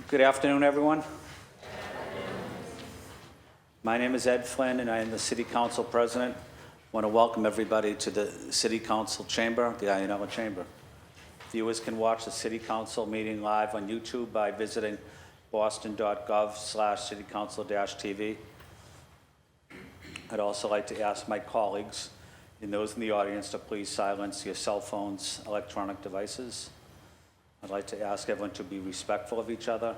Good afternoon, everyone. My name is Ed Flynn, and I am the City Council President. I want to welcome everybody to the City Council Chamber, the Ionella Chamber. Viewers can watch the City Council meeting live on YouTube by visiting boston.gov/citycouncil-tv. I'd also like to ask my colleagues and those in the audience to please silence your cell phones, electronic devices. I'd like to ask everyone to be respectful of each other,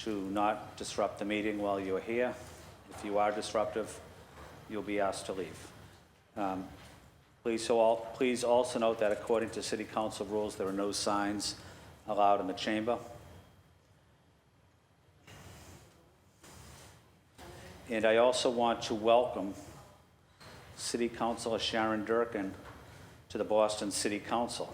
to not disrupt the meeting while you're here. If you are disruptive, you'll be asked to leave. Please also note that according to City Council rules, there are no signs allowed in the chamber. And I also want to welcome City Councilor Sharon Durkin to the Boston City Council.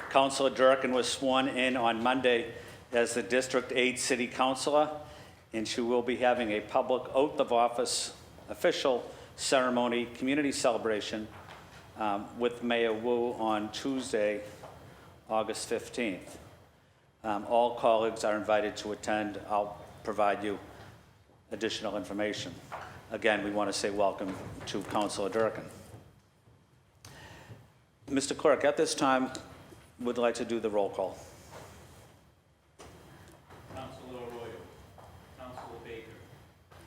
Councilor Durkin was sworn in on Monday as the District 8 City Councilor, and she will be having a public oath of office, official ceremony, community celebration with Mayor Wu on Tuesday, August 15th. All colleagues are invited to attend. I'll provide you additional information. Again, we want to say welcome to Councilor Durkin. Mr. Clerk, at this time, would like to do the roll call. Councilor Arroyo. Councilor Baker.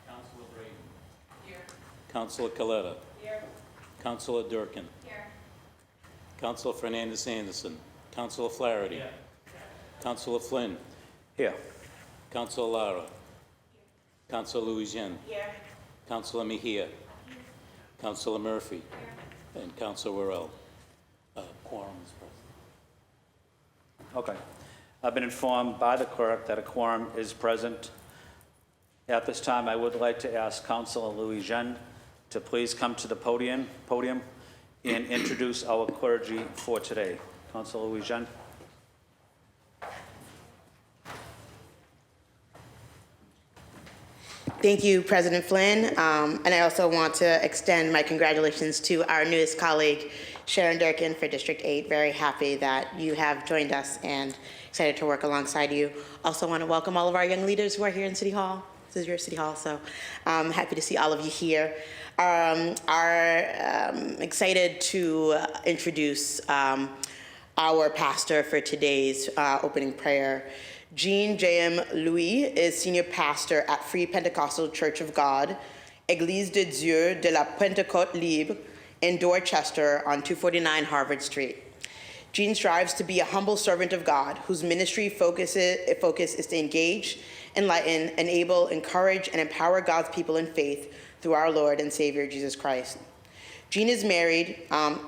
Councilor Brayden. Here. Councilor Coletta. Here. Councilor Durkin. Here. Councilor Fernandez Anderson. Councilor Flaherty. Here. Councilor Flynn. Here. Councilor Lara. Councilor Louisiane. Here. Councilor Mejia. Councilor Murphy. Here. And Councilor Worrell. Quorum is present. Okay. I've been informed by the clerk that a quorum is present. At this time, I would like to ask Councilor Louisiane to please come to the podium and introduce our clergy for today. Councilor Louisiane. Thank you, President Flynn. And I also want to extend my congratulations to our newest colleague, Sharon Durkin, for District 8. Very happy that you have joined us and excited to work alongside you. Also want to welcome all of our young leaders who are here in City Hall. This is your City Hall, so I'm happy to see all of you here. Excited to introduce our pastor for today's opening prayer. Jean J.M. Louis is senior pastor at Free Pentecostal Church of God, Église de Dieu de la Pentecôte Libre in Dorchester on 249 Harvard Street. Jean strives to be a humble servant of God whose ministry focus is to engage, enlighten, enable, encourage, and empower God's people in faith through our Lord and Savior, Jesus Christ. Jean is married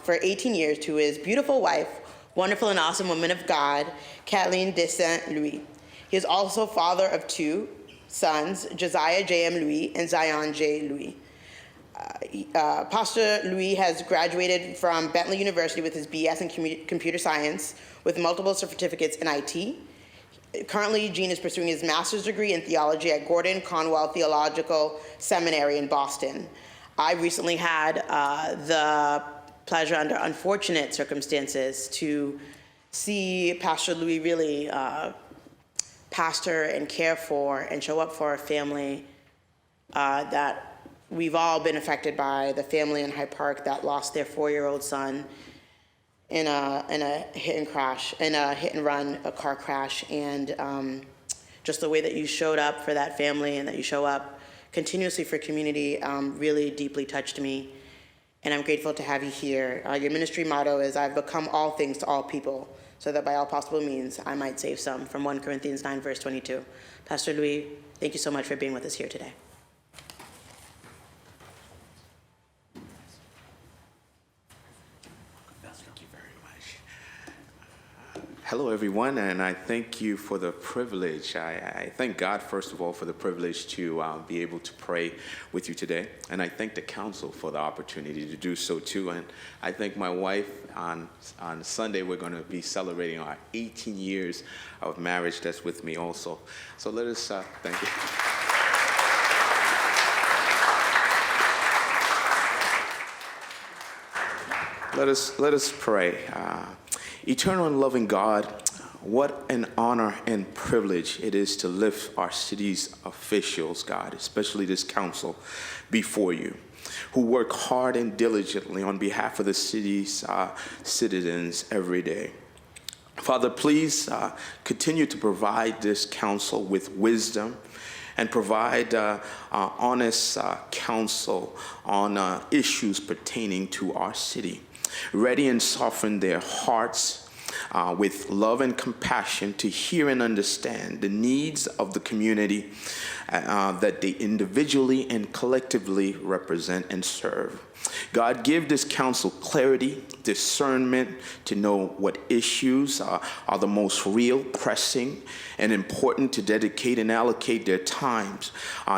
for 18 years to his beautiful wife, wonderful and awesome woman of God, Kathleen de Saint-Louis. He is also father of two sons, Josiah J.M. Louis and Zion J. Louis. Pastor Louis has graduated from Bentley University with his BS in computer science with multiple certificates in IT. Currently, Jean is pursuing his master's degree in theology at Gordon Conwell Theological Seminary in Boston. I recently had the pleasure, under unfortunate circumstances, to see Pastor Louis really pastor and care for and show up for a family that we've all been affected by, the family in Hyde Park that lost their 4-year-old son in a hit and run, a car crash. And just the way that you showed up for that family and that you show up continuously for community really deeply touched me. And I'm grateful to have you here. Your ministry motto is, I've become all things to all people, so that by all possible means I might save some, from 1 Corinthians 9, verse 22. Pastor Louis, thank you so much for being with us here today. Hello, everyone, and I thank you for the privilege. I thank God, first of all, for the privilege to be able to pray with you today. And I thank the council for the opportunity to do so, too. And I thank my wife. On Sunday, we're going to be celebrating our 18 years of marriage. That's with me also. So let us thank you. Let us pray. Eternal and loving God, what an honor and privilege it is to lift our city's officials, God, especially this council, before you, who work hard and diligently on behalf of the city's citizens every day. Father, please continue to provide this council with wisdom and provide honest counsel on issues pertaining to our city. Ready and soften their hearts with love and compassion to hear and understand the needs of the community that they individually and collectively represent and serve. God, give this council clarity, discernment to know what issues are the most real, pressing, and important to dedicate and allocate their times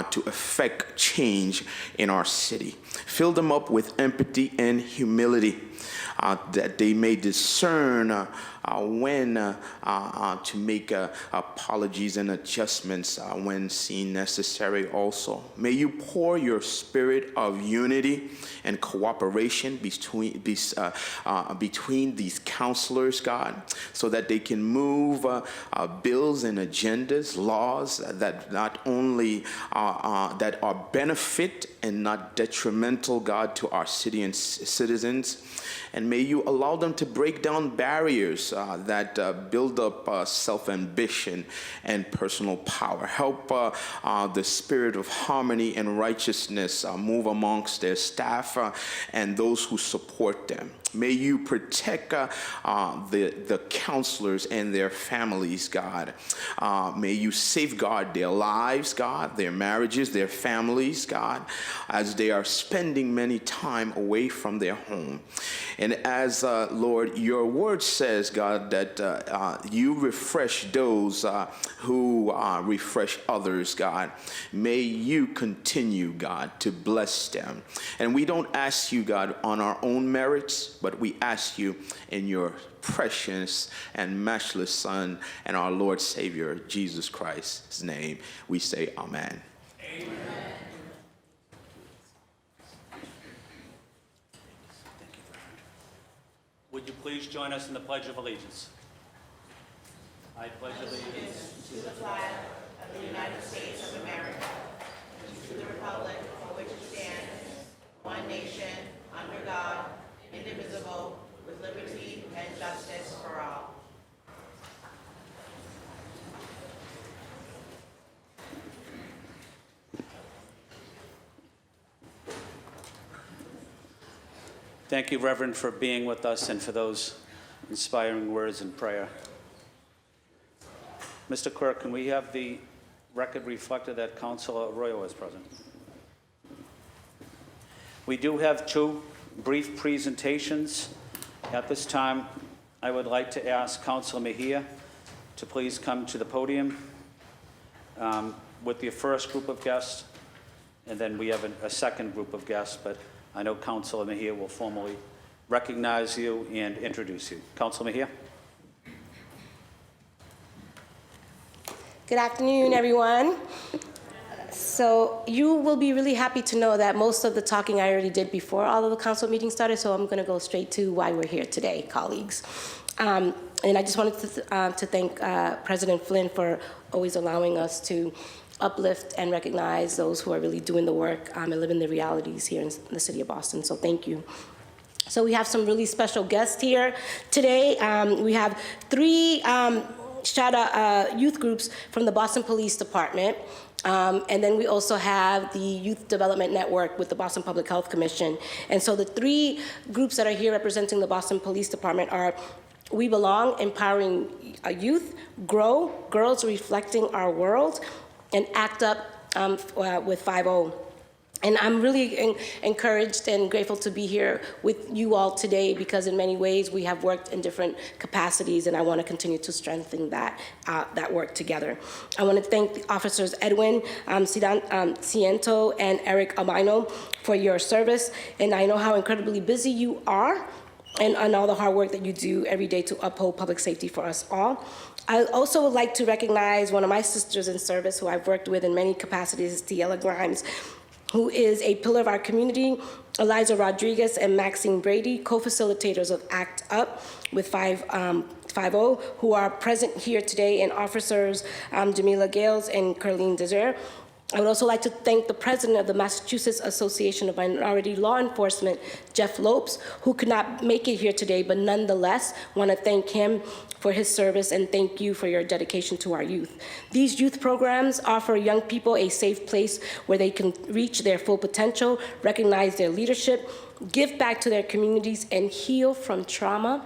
to effect change in our city. Fill them up with empathy and humility, that they may discern when to make apologies and adjustments when seen necessary also. May you pour your spirit of unity and cooperation between these counselors, God, so that they can move bills and agendas, laws that not only that are benefit and not detrimental, God, to our city and citizens. And may you allow them to break down barriers that build up self-ambition and personal power. Help the spirit of harmony and righteousness move amongst their staff and those who support them. May you protect the counselors and their families, God. May you safeguard their lives, God, their marriages, their families, God, as they are spending many time away from their home. And as, Lord, your word says, God, that you refresh those who refresh others, God. May you continue, God, to bless them. And we don't ask you, God, on our own merits, but we ask you in your precious and matchless Son and our Lord Savior, Jesus Christ's name, we say amen. Amen. Would you please join us in the Pledge of Allegiance? I pledge allegiance To the flag of the United States of America, and to the republic for which it stands, one nation, under God, indivisible, with liberty and justice for all. Thank you, Reverend, for being with us and for those inspiring words in prayer. Mr. Clerk, can we have the record reflected that Councilor Arroyo was present? We do have two brief presentations. At this time, I would like to ask Councilor Mejia to please come to the podium with the first group of guests, and then we have a second group of guests, but I know Councilor Mejia will formally recognize you and introduce you. Councilor Mejia. Good afternoon, everyone. So you will be really happy to know that most of the talking I already did before all of the council meetings started, so I'm going to go straight to why we're here today, colleagues. And I just wanted to thank President Flynn for always allowing us to uplift and recognize those who are really doing the work and living the realities here in the city of Boston, so thank you. So we have some really special guests here today. We have three youth groups from the Boston Police Department. And then we also have the Youth Development Network with the Boston Public Health Commission. And so the three groups that are here representing the Boston Police Department are We Belong, Empowering Youth, Grow, Girls Reflecting Our World, and Act Up with 5-0. And I'm really encouraged and grateful to be here with you all today, because in many ways we have worked in different capacities, and I want to continue to strengthen that work together. I want to thank the officers Edwin Ciento and Eric Albino for your service, and I know how incredibly busy you are, and on all the hard work that you do every day to uphold public safety for us all. I also would like to recognize one of my sisters in service who I've worked with in many capacities, Tiela Grimes, who is a pillar of our community, Eliza Rodriguez and Maxine Brady, co-facilitators of ACT UP with 5-0, who are present here today, and officers Jamila Gales and Carlene Desir. I would also like to thank the president of the Massachusetts Association of Minority Law Enforcement, Jeff Lopes, who could not make it here today, but nonetheless want to thank him for his service and thank you for your dedication to our youth. These youth programs offer young people a safe place where they can reach their full potential, recognize their leadership, give back to their communities, and heal from trauma,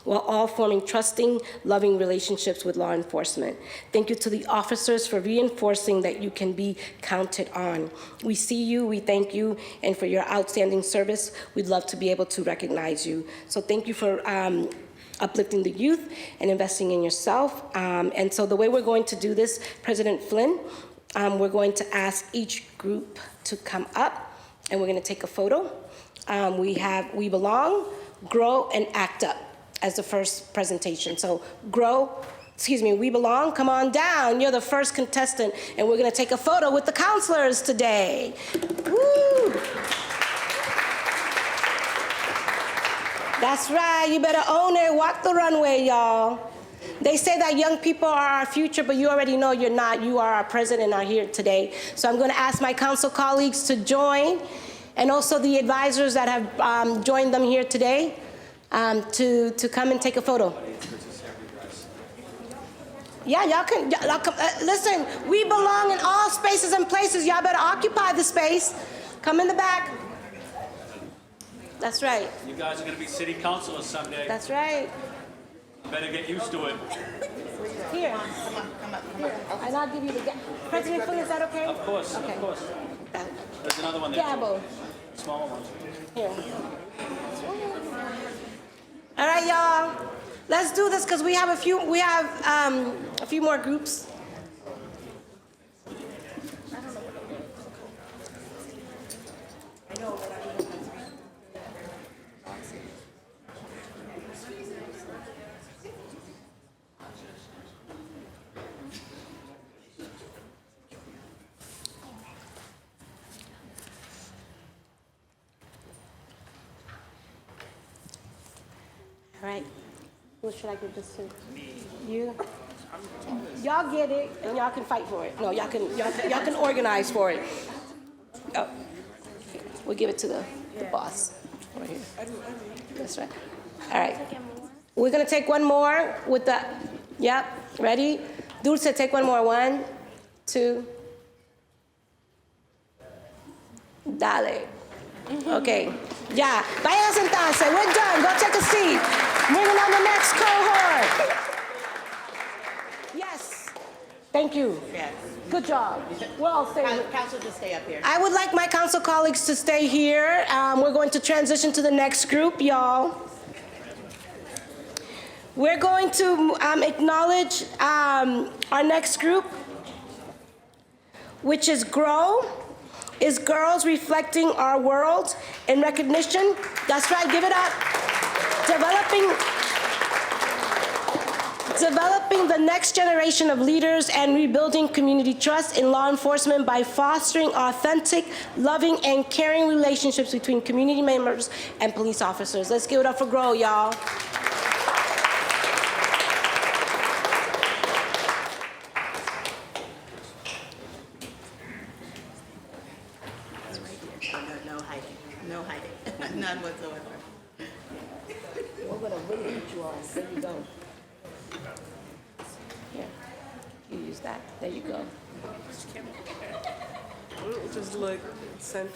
while all forming trusting, loving relationships with law enforcement. Thank you to the officers for reinforcing that you can be counted on. We see you, we thank you, and for your outstanding service, we'd love to be able to recognize you. So thank you for uplifting the youth and investing in yourself. And so the way we're going to do this, President Flynn, we're going to ask each group to come up, and we're gonna take a photo. We have We Belong, Grow, and Act Up as the first presentation. So We Belong, come on down. You're the first contestant, and we're gonna take a photo with the counselors today. Woo! That's right, you better own it. Walk the runway, y'all. They say that young people are our future, but you already know you're not. You are our present and are here today. So I'm gonna ask my council colleagues to join, and also the advisors that have joined them here today, to come and take a photo. Yeah, y'all can listen, we belong in all spaces and places. Y'all better occupy the space. Come in the back. That's right. You guys are gonna be city councilors someday. That's right. Better get used to it. Here. Come up. And I'll give you the President Flynn, is that okay? Of course, okay. of course. There's another one there. Gabo. Smaller one. Here. All right, y'all. Let's do this because we have a few more groups. All right. Who should I give this to? You? Y'all get it, and y'all can fight for it. No, y'all can organize for it. Oh. We'll give it to the boss. Right here. That's right. All right. We're gonna take one more with the, yep, ready? Dulce, take one more. 1, 2. Dale. Okay. Yeah. Vayan a sentarse. We're done. Go take a seat. Moving on the next cohort. Yes. Thank you. Yes. Good job. We're all staying. Council, just stay up here. I would like my council colleagues to stay here. We're going to transition to the next group, y'all. We're going to acknowledge our next group, which is GROW. Is Girls Reflecting Our World in Recognition. That's right, give it up. Developing the next generation of leaders and rebuilding community trust in law enforcement by fostering authentic, loving, and caring relationships between community members and police officers. Let's give it up for GROW, y'all. No hiding. None whatsoever. We're gonna really hit you all. There you go. Here, you use that. There you go. We'll just look center.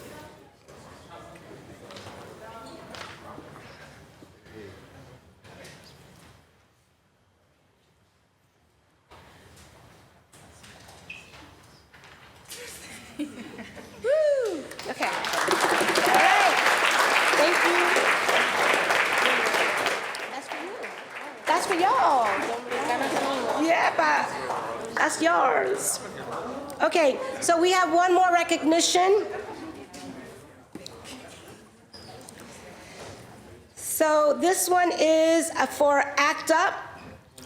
Woo! That's yours. Okay, so we have one more recognition. So this one is for Act Up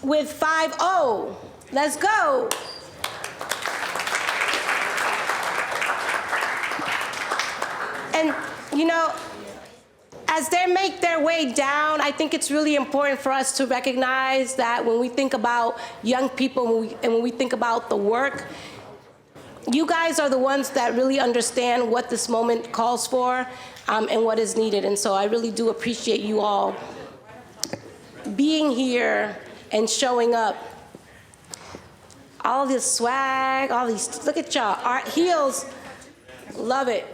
with 5-0. Let's go. And, you know, as they make their way down, I think it's really important for us to recognize that when we think about young people and when we think about the work, you guys are the ones that really understand what this moment calls for and what is needed. And so I really do appreciate you all being here and showing up. All this swag, all these, look at y'all, art heels, love it.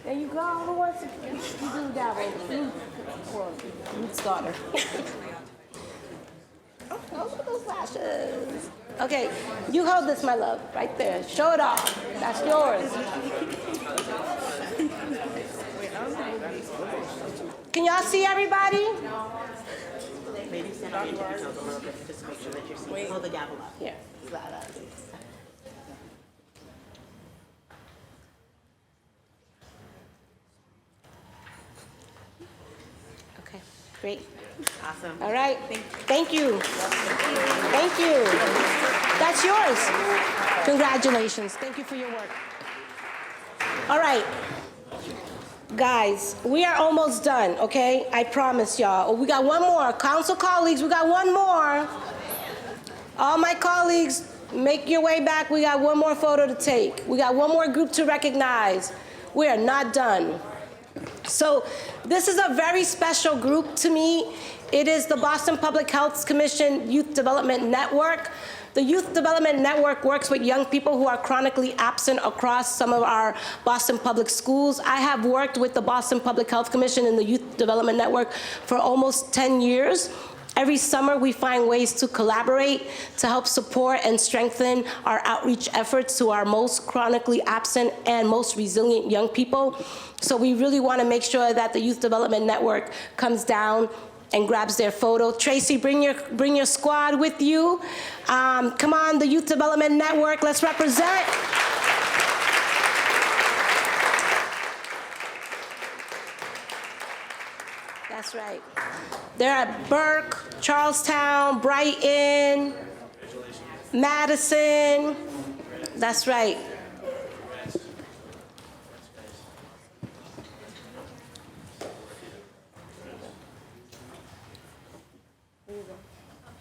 There you go, who wants to, you do that one. You starter. Oh, look at those lashes. Okay, you hold this, my love, right there. Show it off. That's yours. Can y'all see everybody? Maybe stand up and just a little bit, just to make sure that you're seeing. Hold the gavel up. Here. Okay, great. Awesome. All right. Thank you. Thank you. That's yours. Congratulations. Thank you for your work. All right. Guys, we are almost done, okay? I promise y'all. We got one more. Council colleagues, we got one more. All my colleagues, make your way back. We got one more photo to take. We got one more group to recognize. We are not done. So this is a very special group to me. It is the Boston Public Health Commission Youth Development Network. The Youth Development Network works with young people who are chronically absent across some of our Boston public schools. I have worked with the Boston Public Health Commission and the Youth Development Network for almost 10 years. Every summer, we find ways to collaborate to help support and strengthen our outreach efforts to our most chronically absent and most resilient young people. So we really want to make sure that the Youth Development Network comes down and grabs their photo. Tracy, bring your squad with you. Come on, the Youth Development Network, let's represent. That's right. They're at Burke, Charlestown, Brighton, Madison. That's right.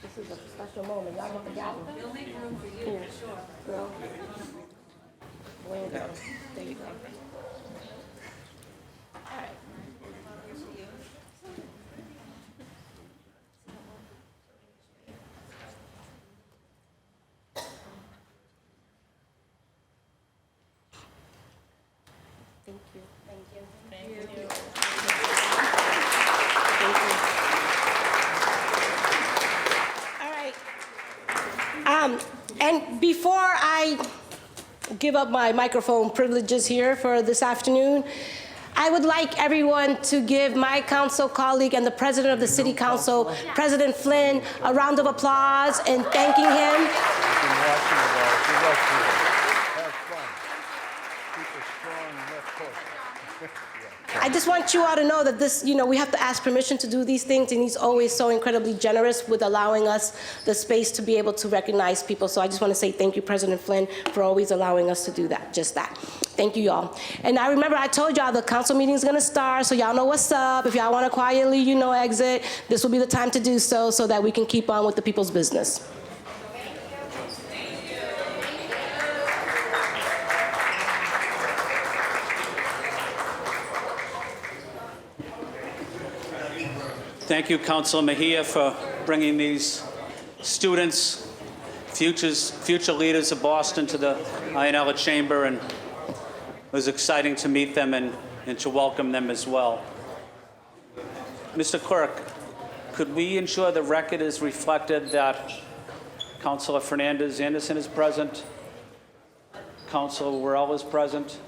This is a special moment. Y'all want the gavel? They'll make room for you, for sure. Girl. There you go. There you go. All right. Thank you. Thank you. Thank you. Thank you. All right. And before I give up my microphone privileges here for this afternoon, I would like everyone to give my council colleague and the president of the city council, President Flynn, a round of applause and thanking him. I just want you all to know that this, we have to ask permission to do these things, and he's always so incredibly generous with allowing us the space to be able to recognize people. So I just want to say thank you, President Flynn, for always allowing us to do that, just that. Thank you, y'all. And I remember I told y'all the council meeting is going to start, so y'all know what's up. If y'all want to quietly, exit, this will be the time to do so that we can keep on with the people's business. Thank you, Councilor Mejia, for bringing these students, future leaders of Boston, to the Ionella Chamber, and it was exciting to meet them and to welcome them as well. Mr. Clerk, could we ensure the record is reflected that Councilor Fernandez Anderson is present, Councilor Worrell is present?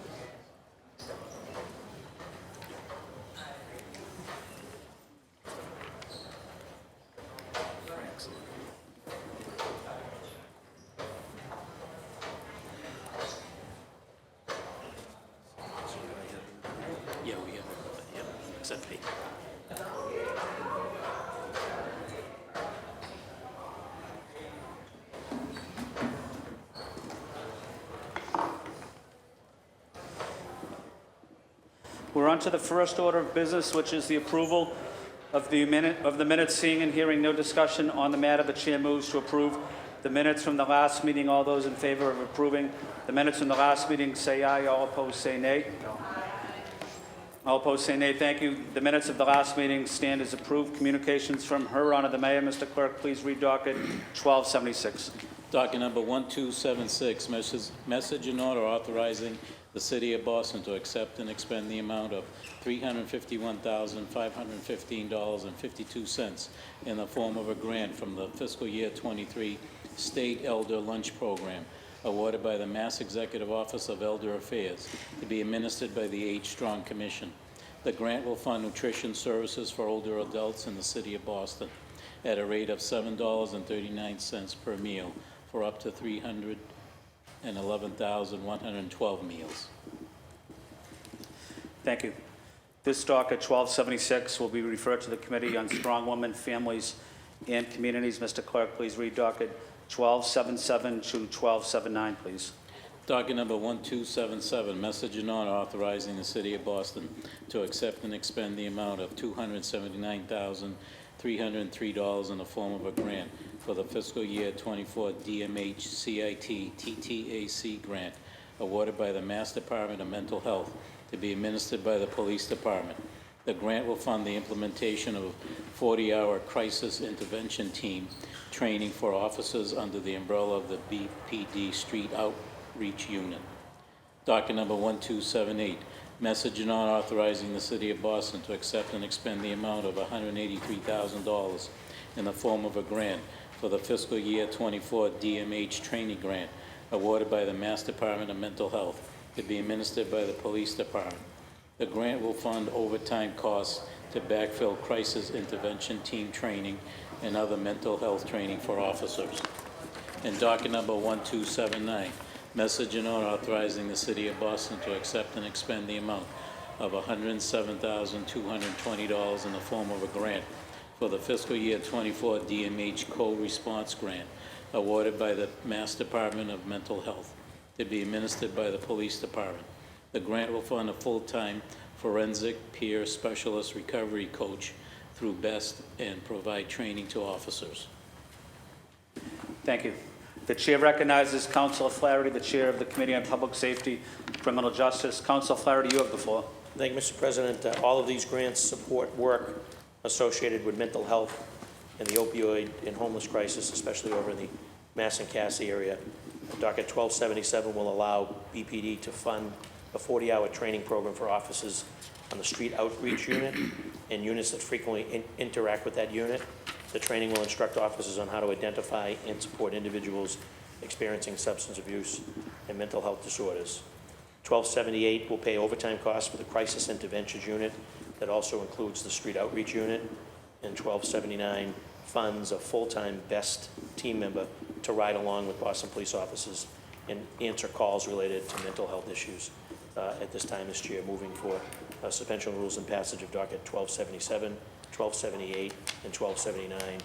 Except me. We're on to the first order of business, which is the approval of the minutes. Seeing and hearing no discussion on the matter, the chair moves to approve the minutes from the last meeting. All those in favor of approving the minutes from the last meeting, say aye. All opposed, say nay. All opposed, say nay. Thank you. The minutes of the last meeting stand as approved. Communications from Her Honor the Mayor. Mr. Clerk, please read docket 1276. Docket number 1276, message in order authorizing the City of Boston to accept and expend the amount of $351,515.52 in the form of a grant from the fiscal year 23 State Elder Lunch Program awarded by the Mass Executive Office of Elder Affairs to be administered by the H. Strong Commission. The grant will fund nutrition services for older adults in the City of Boston at a rate of $7.39 per meal for up to 311,112 meals. Thank you. This docket 1276 will be referred to the Committee on Strong Women, Families, and Communities. Mr. Clerk, please read docket 1277 to 1279, please. Docket number 1277, message in order authorizing the City of Boston to accept and expend the amount of $279,303 in the form of a grant for the fiscal year 24 DMH CIT TTAC grant awarded by the Mass Department of Mental Health to be administered by the Police Department. The grant will fund the implementation of a 40-hour crisis intervention team training for officers under the umbrella of the BPD Street Outreach Unit. Docket number 1278, message in order authorizing the City of Boston to accept and expend the amount of $183,000 in the form of a grant for the fiscal year 24 DMH training grant awarded by the Mass Department of Mental Health to be administered by the Police Department. The grant will fund overtime costs to backfill crisis intervention team training and other mental health training for officers. And docket number 1279, message in order authorizing the City of Boston to accept and expend the amount of $107,220 in the form of a grant for the fiscal year 24 DMH Co-Response Grant awarded by the Mass Department of Mental Health to be administered by the Police Department. The grant will fund a full-time forensic peer specialist recovery coach through BEST and provide training to officers. Thank you. The chair recognizes Councilor Flaherty, the chair of the Committee on Public Safety, Criminal Justice. Councilor Flaherty, you have the floor. Thank you, Mr. President. All of these grants support work associated with mental health and the opioid and homeless crisis, especially over in the Mass and Cassie area. Docket 1277 will allow BPD to fund a 40-hour training program for officers on the Street Outreach Unit and units that frequently interact with that unit. The training will instruct officers on how to identify and support individuals experiencing substance abuse and mental health disorders. 1278 will pay overtime costs for the Crisis Interventions Unit that also includes the Street Outreach Unit. And 1279 funds a full-time BEST team member to ride along with Boston police officers and answer calls related to mental health issues. At this time, Mr. Chair, moving for suspension of rules and passage of docket 1277, 1278, and 1279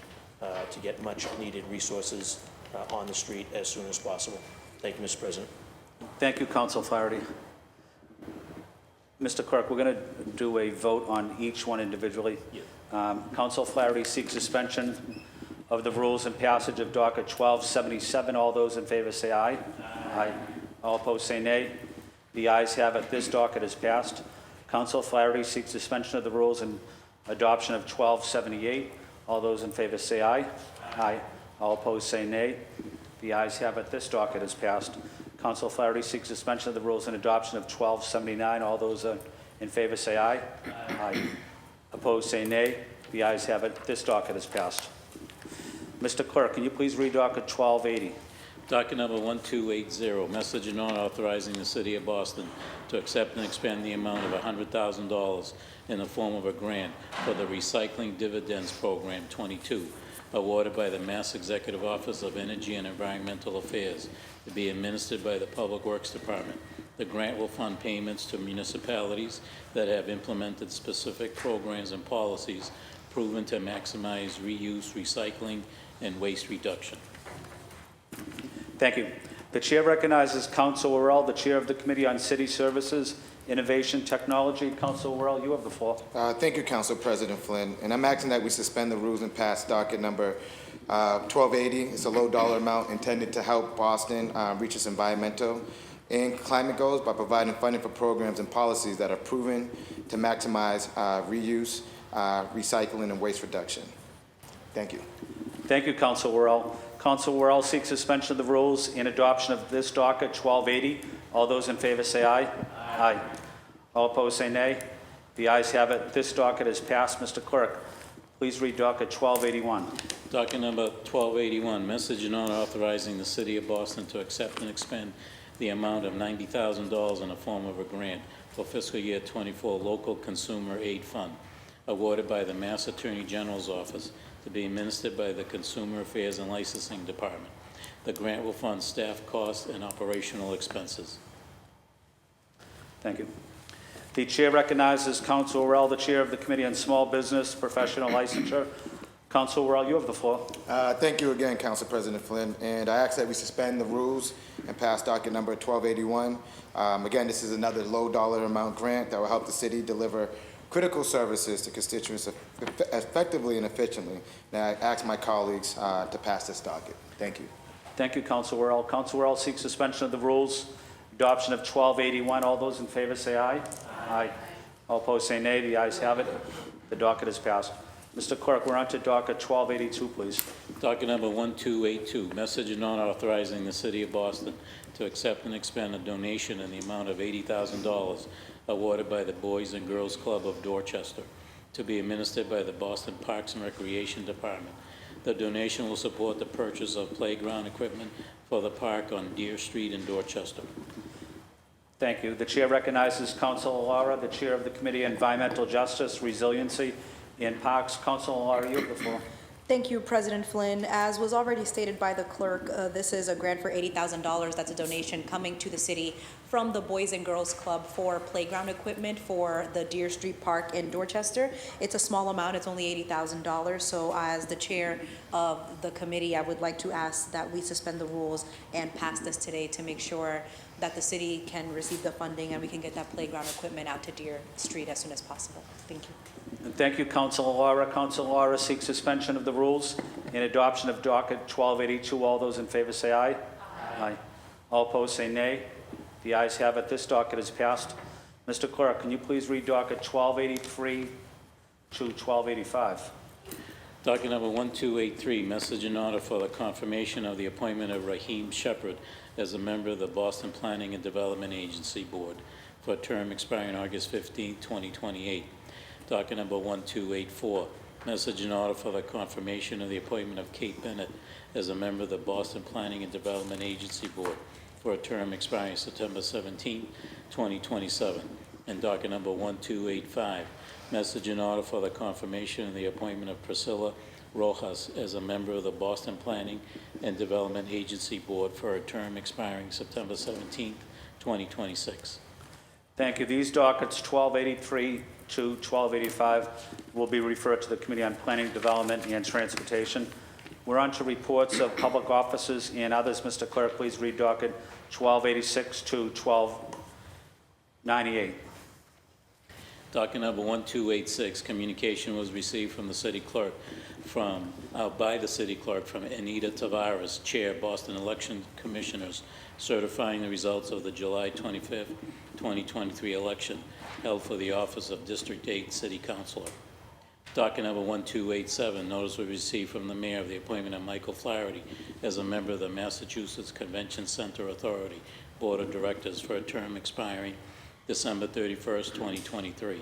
to get much-needed resources on the street as soon as possible. Thank you, Mr. President. Thank you, Councilor Flaherty. Mr. Clerk, we're going to do a vote on each one individually. Councilor Flaherty seeks suspension of the rules and passage of docket 1277. All those in favor say aye. Aye. All opposed say nay. The ayes have it. This docket is passed. Councilor Flaherty seeks suspension of the rules and adoption of 1278. All those in favor say aye. Aye. All opposed say nay. The ayes have it. This docket is passed. Councilor Flaherty seeks suspension of the rules and adoption of 1279. All those in favor say aye. Aye. Opposed say nay. The ayes have it. This docket is passed. Mr. Clerk, can you please read docket 1280? Docket number 1280, message in order authorizing the City of Boston to accept and expend the amount of $100,000 in the form of a grant for the Recycling Dividends Program 22, awarded by the Mass Executive Office of Energy and Environmental Affairs to be administered by the Public Works Department. The grant will fund payments to municipalities that have implemented specific programs and policies proven to maximize reuse, recycling, and waste reduction. Thank you. The chair recognizes Council Worrell, the chair of the Committee on City Services, Innovation, Technology. Council Worrell, you have the floor. Thank you, Council President Flynn. And I'm asking that we suspend the rules and pass docket number 1280. It's a low dollar amount intended to help Boston reach its environmental and climate goals by providing funding for programs and policies that are proven to maximize reuse, recycling, and waste reduction. Thank you. Thank you, Council Worrell. Council Worrell seeks suspension of the rules and adoption of this docket 1280. All those in favor say aye. Aye. All opposed say nay. The ayes have it. This docket is passed. Mr. Clerk, please read docket 1281. Docket number 1281, message and order authorizing the City of Boston to accept and expend the amount of $90,000 in the form of a grant for fiscal year 24 local consumer aid fund awarded by the Mass Attorney General's Office to be administered by the Consumer Affairs and Licensing Department. The grant will fund staff costs and operational expenses. Thank you. The chair recognizes Council Worrell, the chair of the Committee on Small Business Professional Licensure. Council Worrell, you have the floor. Thank you again, Council President Flynn. And I ask that we suspend the rules and pass docket number 1281. Again, this is another low dollar amount grant that will help the city deliver critical services to constituents effectively and efficiently. Now, I ask my colleagues to pass this docket. Thank you. Thank you, Council Worrell. Council Worrell seeks suspension of the rules, adoption of 1281. All those in favor say aye. Aye. All opposed say nay. The ayes have it. The docket is passed. Mr. Clerk, we're on to docket 1282, please. Docket number 1282, message and order authorizing the City of Boston to accept and expend a donation in the amount of $80,000 awarded by the Boys and Girls Club of Dorchester to be administered by the Boston Parks and Recreation Department. The donation will support the purchase of playground equipment for the park on Deer Street in Dorchester. Thank you. The chair recognizes Councilor Lara, the chair of the Committee on Environmental Justice, Resiliency, and Parks. Councilor Lara, you have the floor. Thank you, President Flynn. As was already stated by the clerk, this is a grant for $80,000. That's a donation coming to the city from the Boys and Girls Club for playground equipment for the Deer Street Park in Dorchester. It's a small amount. It's only $80,000. So as the chair of the committee, I would like to ask that we suspend the rules and pass this today to make sure that the city can receive the funding and we can get that playground equipment out to Deer Street as soon as possible. Thank you. And thank you, Councilor Lara. Councilor Lara seeks suspension of the rules and adoption of docket 1282. All those in favor say aye. Aye. All opposed say nay. The ayes have it. This docket is passed. Mr. Clerk, can you please read docket 1283 to 1285? Docket number 1283, message and order for the confirmation of the appointment of Raheem Shepard as a member of the Boston Planning and Development Agency Board for a term expiring August 15, 2028. Docket number 1284, message and order for the confirmation of the appointment of Kate Bennett as a member of the Boston Planning and Development Agency Board for a term expiring September 17, 2027. And docket number 1285, message and order for the confirmation of the appointment of Priscilla Rojas as a member of the Boston Planning and Development Agency Board for a term expiring September 17, 2026. Thank you. These dockets 1283 to 1285 will be referred to the Committee on Planning, Development, and Transportation. We're on to reports of public officers and others. Mr. Clerk, please read docket 1286 to 1298. Docket number 1286, communication was received from the city clerk by the city clerk from Anita Tavares, Chair, Boston Election Commissioners, certifying the results of the July 25th, 2023 election held for the office of District 8 City Councilor. Docket number 1287, notice was received from the mayor of the appointment of Michael Flaherty as a member of the Massachusetts Convention Center Authority Board of Directors for a term expiring December 31st, 2023.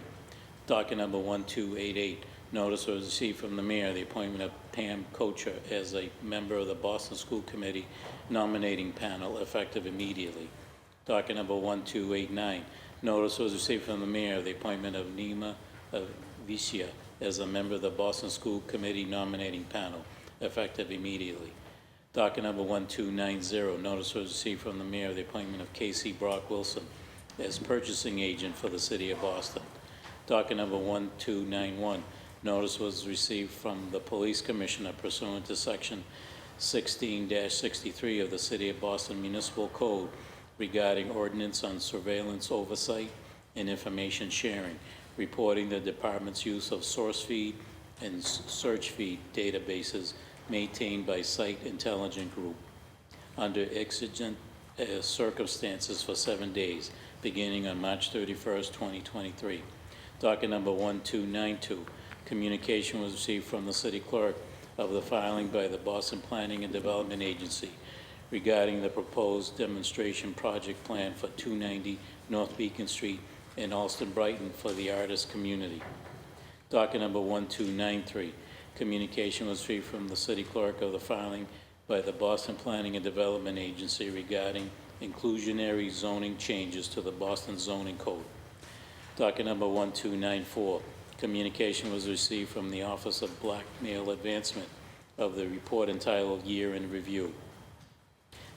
Docket number 1288, notice was received from the mayor of the appointment of Pam Kocher as a member of the Boston School Committee nominating panel effective immediately. Docket number 1289, notice was received from the mayor of the appointment of Nima Vicia as a member of the Boston School Committee nominating panel effective immediately. Docket number 1290, notice was received from the mayor of the appointment of Casey Brock Wilson as purchasing agent for the city of Boston. Docket number 1291, notice was received from the police commissioner pursuant to section 16-63 of the City of Boston Municipal Code regarding ordinance on surveillance oversight and information sharing, reporting the department's use of source feed and search feed databases maintained by Site Intelligence Group under exigent circumstances for 7 days, beginning on March 31st, 2023. Docket number 1292, communication was received from the city clerk of the filing by the Boston Planning and Development Agency regarding the proposed demonstration project plan for 290 North Beacon Street in Alston, Brighton for the artist community. Docket number 1293, communication was received from the city clerk of the filing by the Boston Planning and Development Agency regarding inclusionary zoning changes to the Boston zoning code. Docket number 1294, communication was received from the Office of Black Male Advancement of the report entitled Year in Review.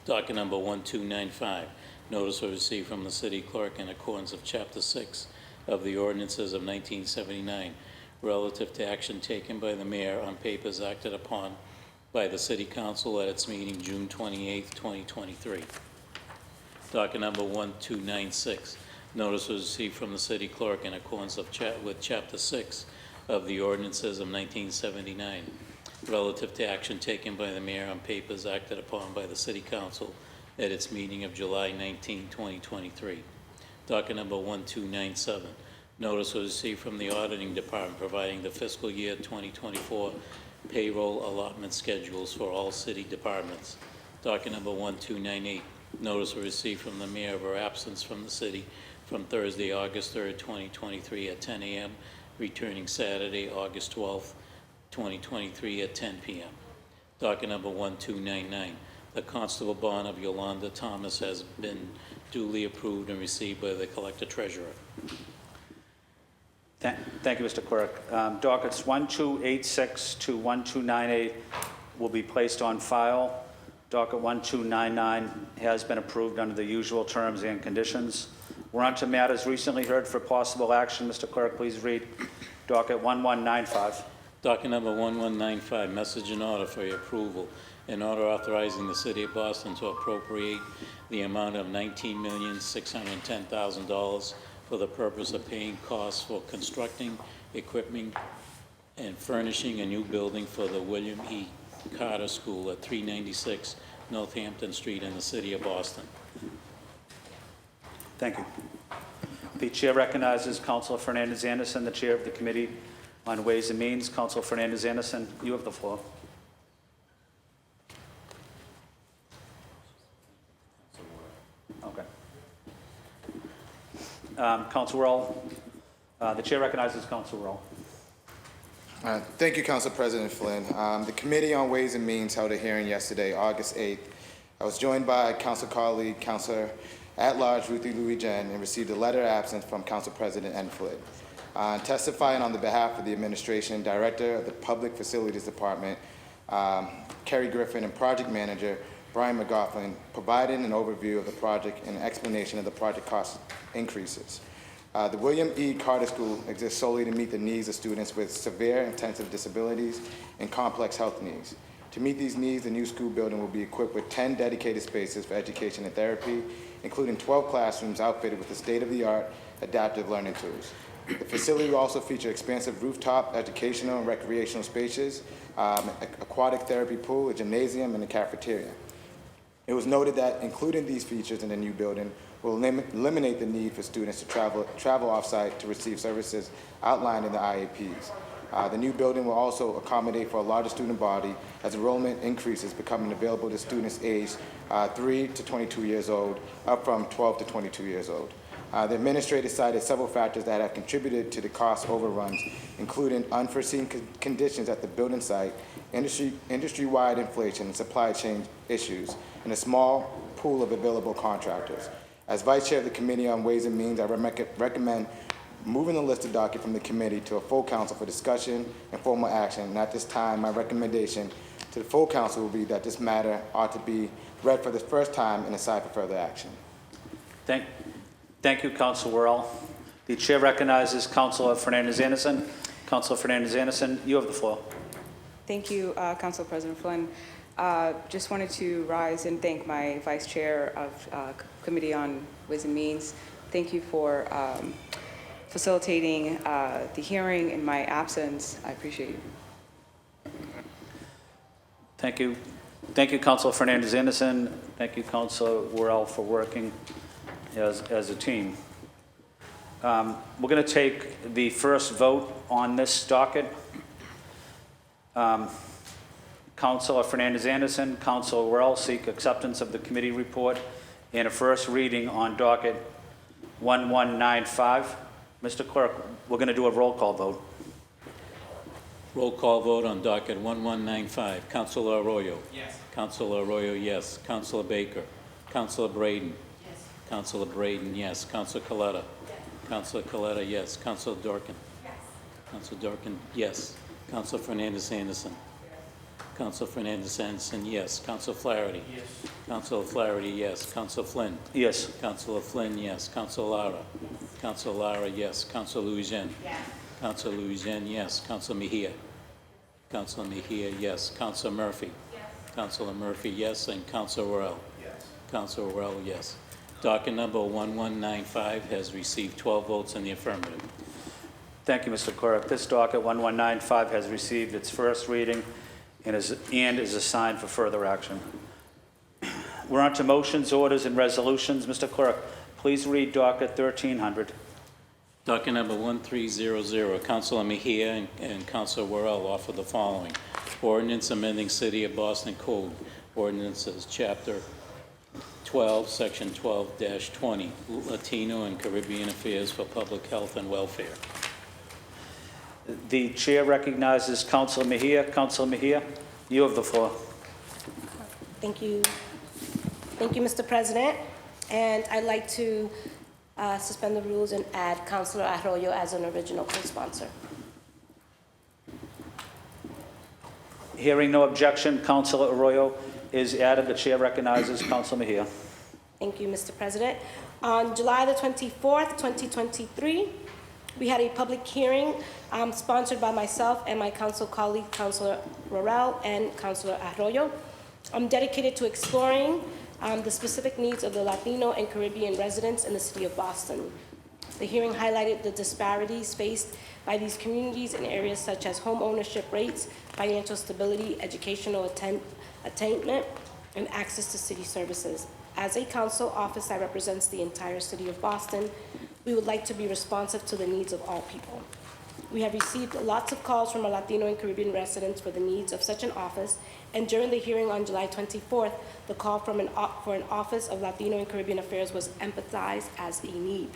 Docket number 1295, notice was received from the city clerk in accordance of Chapter 6 of the ordinances of 1979 relative to action taken by the mayor on papers acted upon by the city council at its meeting June 28, 2023. Docket number 1296, notice was received from the city clerk in accordance with Chapter 6 of the ordinances of 1979 relative to action taken by the mayor on papers acted upon by the city council at its meeting of July 19, 2023. Docket number 1297, notice was received from the auditing department providing the fiscal year 2024 payroll allotment schedules for all city departments. Docket number 1298, notice was received from the mayor of her absence from the city from Thursday, August 3rd, 2023 at 10 a.m., returning Saturday, August 12th, 2023 at 10 p.m. Docket number 1299, the constable bond of Yolanda Thomas has been duly approved and received by the collector treasurer. Thank you, Mr. Clerk. Dockets 1286 to 1298 will be placed on file. Docket 1299 has been approved under the usual terms and conditions. We're on to matters recently heard for possible action. Mr. Clerk, please read docket 1195. Docket number 1195, message in order for your approval. An order authorizing the city of Boston to appropriate the amount of $19,610,000 for the purpose of paying costs for constructing, equipping, and furnishing a new building for the William E. Carter School at 396 Northampton Street in the city of Boston. Thank you. The chair recognizes Councilor Fernandez Anderson, the chair of the Committee on Ways and Means. Councilor Fernandez Anderson, you have the floor. Okay. Council Roll. The chair recognizes Council Roll. Thank you, Council President Flynn. The Committee on Ways and Means held a hearing yesterday, August 8th. I was joined by Council colleague, Councilor at-large Ruthie Louis-Jen, and received a letter of absence from Council President N. Flynn. Testifying on the behalf of the administration, Director of the Public Facilities Department, Kerry Griffin, and Project Manager, Brian McGoughlin, provided an overview of the project and an explanation of the project cost increases. The William E. Carter School exists solely to meet the needs of students with severe intensive disabilities and complex health needs. To meet these needs, the new school building will be equipped with 10 dedicated spaces for education and therapy, including 12 classrooms outfitted with the state-of-the-art adaptive learning tools. The facility will also feature expansive rooftop educational and recreational spaces, aquatic therapy pool, a gymnasium, and a cafeteria. It was noted that including these features in the new building will eliminate the need for students to travel off-site to receive services outlined in the IAPs. The new building will also accommodate for a larger student body as enrollment increases, becoming available to students aged 3 to 22 years old, up from 12 to 22 years old. The administrator cited several factors that have contributed to the cost overruns, including unforeseen conditions at the building site, industry-wide inflation and supply chain issues, and a small pool of available contractors. As Vice Chair of the Committee on Ways and Means, I recommend moving the listed docket from the committee to a full council for discussion and formal action. And at this time, my recommendation to the full council will be that this matter ought to be read for the first time and assigned for further action. Thank Thank you, Council Worrell. The chair recognizes Councilor Fernandez Anderson. Councilor Fernandez Anderson, you have the floor. Thank you, Council President Flynn. Just wanted to rise and thank my Vice Chair of Committee on Ways and Means. Thank you for facilitating the hearing in my absence. I appreciate you. Thank you. Thank you, Councilor Fernandez Anderson. Thank you, Councilor Worrell, for working as a team. We're going to take the first vote on this docket. Councilor Fernandez Anderson, Councilor Worrell seek acceptance of the committee report and a first reading on docket 1195. Mr. Clerk, we're going to do a roll call vote. Roll call vote on docket 1195. Councilor Arroyo? Yes. Councilor Arroyo, yes. Councilor Baker? Councilor Braden? Yes. Councilor Braden, yes. Councilor Coletta? Yes. Councilor Coletta, yes. Councilor Dorkin? Yes. Councilor Dorkin, yes. Councilor Fernandez Anderson? Councilor Fernandez Anderson, yes. Councilor Flaherty? Yes. Councilor Flaherty, yes. Councilor Flynn? Yes. Councilor Flynn, yes. Councilor Lara? Councilor Lara, yes. Councilor Louisiana? Yes. Councilor Louisiana, yes. Councilor Mejia? Councilor Mejia, yes. Councilor Murphy? Yes. Councilor Murphy, yes. And Councilor Worrell? Yes. Councilor Worrell, yes. Docket number 1195 has received 12 votes in the affirmative. Thank you, Mr. Clerk. This docket 1195 has received its first reading and is assigned for further action. We're on to motions, orders, and resolutions. Mr. Clerk, please read docket 1300. Docket number 1300, Councilor Mejia and Councilor Worrell offer the following. Ordinance amending City of Boston Code. Ordinances, Chapter 12, Section 12-20, Latino and Caribbean Affairs for Public Health and Welfare. The chair recognizes Councilor Mejia. Councilor Mejia, you have the floor. Thank you. Thank you, Mr. President. And I'd like to suspend the rules and add Councilor Arroyo as an original co-sponsor. Hearing no objection, Councilor Arroyo is added. The chair recognizes Councilor Mejia. Thank you, Mr. President. On July the 24th, 2023, we had a public hearing sponsored by myself and my council colleague, Councilor Worrell and Councilor Arroyo. I'm dedicated to exploring the specific needs of the Latino and Caribbean residents in the city of Boston. The hearing highlighted the disparities faced by these communities in areas such as home ownership rates, financial stability, educational attainment, and access to city services. As a council office that represents the entire city of Boston, we would like to be responsive to the needs of all people. We have received lots of calls from our Latino and Caribbean residents for the needs of such an office, and during the hearing on July 24th, the call for an Office of Latino and Caribbean Affairs was emphasized as a need.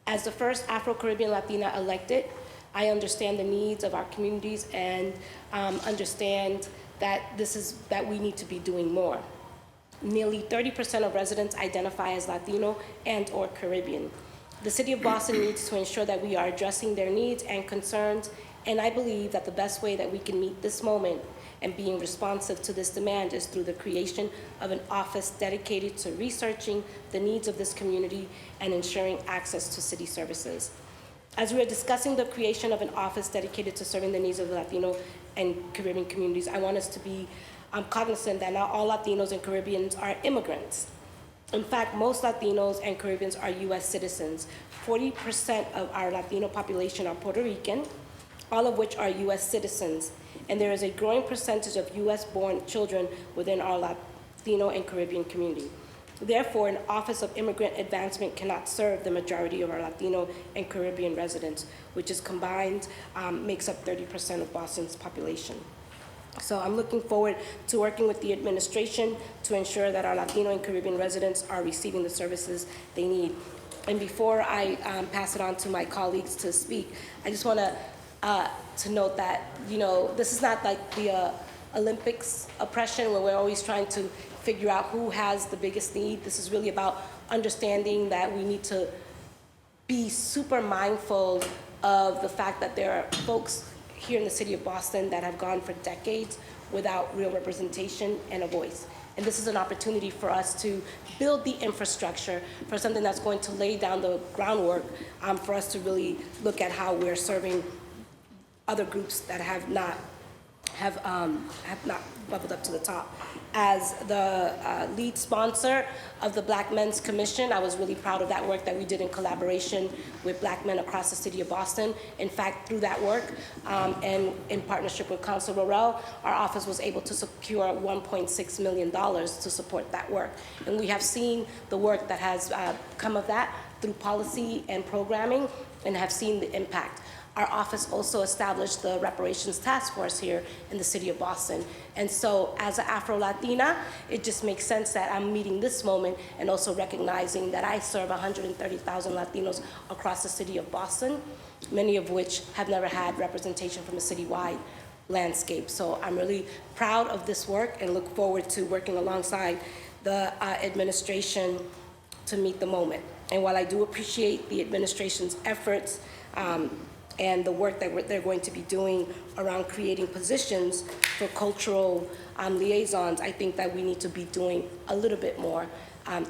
As the first Afro-Caribbean Latina elected, I understand the needs of our communities and understand that that we need to be doing more. Nearly 30% of residents identify as Latino and or Caribbean. The City of Boston needs to ensure that we are addressing their needs and concerns, and I believe that the best way that we can meet this moment and being responsive to this demand is through the creation of an office dedicated to researching the needs of this community and ensuring access to city services. As we are discussing the creation of an office dedicated to serving the needs of the Latino and Caribbean communities, I want us to be cognizant that not all Latinos and Caribbeans are immigrants. In fact, most Latinos and Caribbeans are U.S. citizens. 40% of our Latino population are Puerto Rican, all of which are U.S. citizens. And there is a growing percentage of U.S.-born children within our Latino and Caribbean community. Therefore, an Office of Immigrant Advancement cannot serve the majority of our Latino and Caribbean residents, which is combined makes up 30% of Boston's population. So I'm looking forward to working with the administration to ensure that our Latino and Caribbean residents are receiving the services they need. And before I pass it on to my colleagues to speak, I just want to note that, you know, this is not like the Olympics oppression where we're always trying to figure out who has the biggest need. This is really about understanding that we need to be super mindful of the fact that there are folks here in the city of Boston that have gone for decades without real representation and a voice. And this is an opportunity for us to build the infrastructure for something that's going to lay down the groundwork for us to really look at how we're serving other groups that have not bubbled up to the top. As the lead sponsor of the Black Men's Commission, I was really proud of that work that we did in collaboration with Black men across the city of Boston. In fact, through that work and in partnership with Council Rorell, our office was able to secure $1.6 million to support that work. And we have seen the work that has come of that through policy and programming and have seen the impact. Our office also established the reparations task force here in the city of Boston. And so as an Afro-Latina, it just makes sense that I'm meeting this moment and also recognizing that I serve 130,000 Latinos across the city of Boston, many of which have never had representation from a citywide landscape. So I'm really proud of this work and look forward to working alongside the administration to meet the moment. And while I do appreciate the administration's efforts, and the work that they're going to be doing around creating positions for cultural liaisons, I think that we need to be doing a little bit more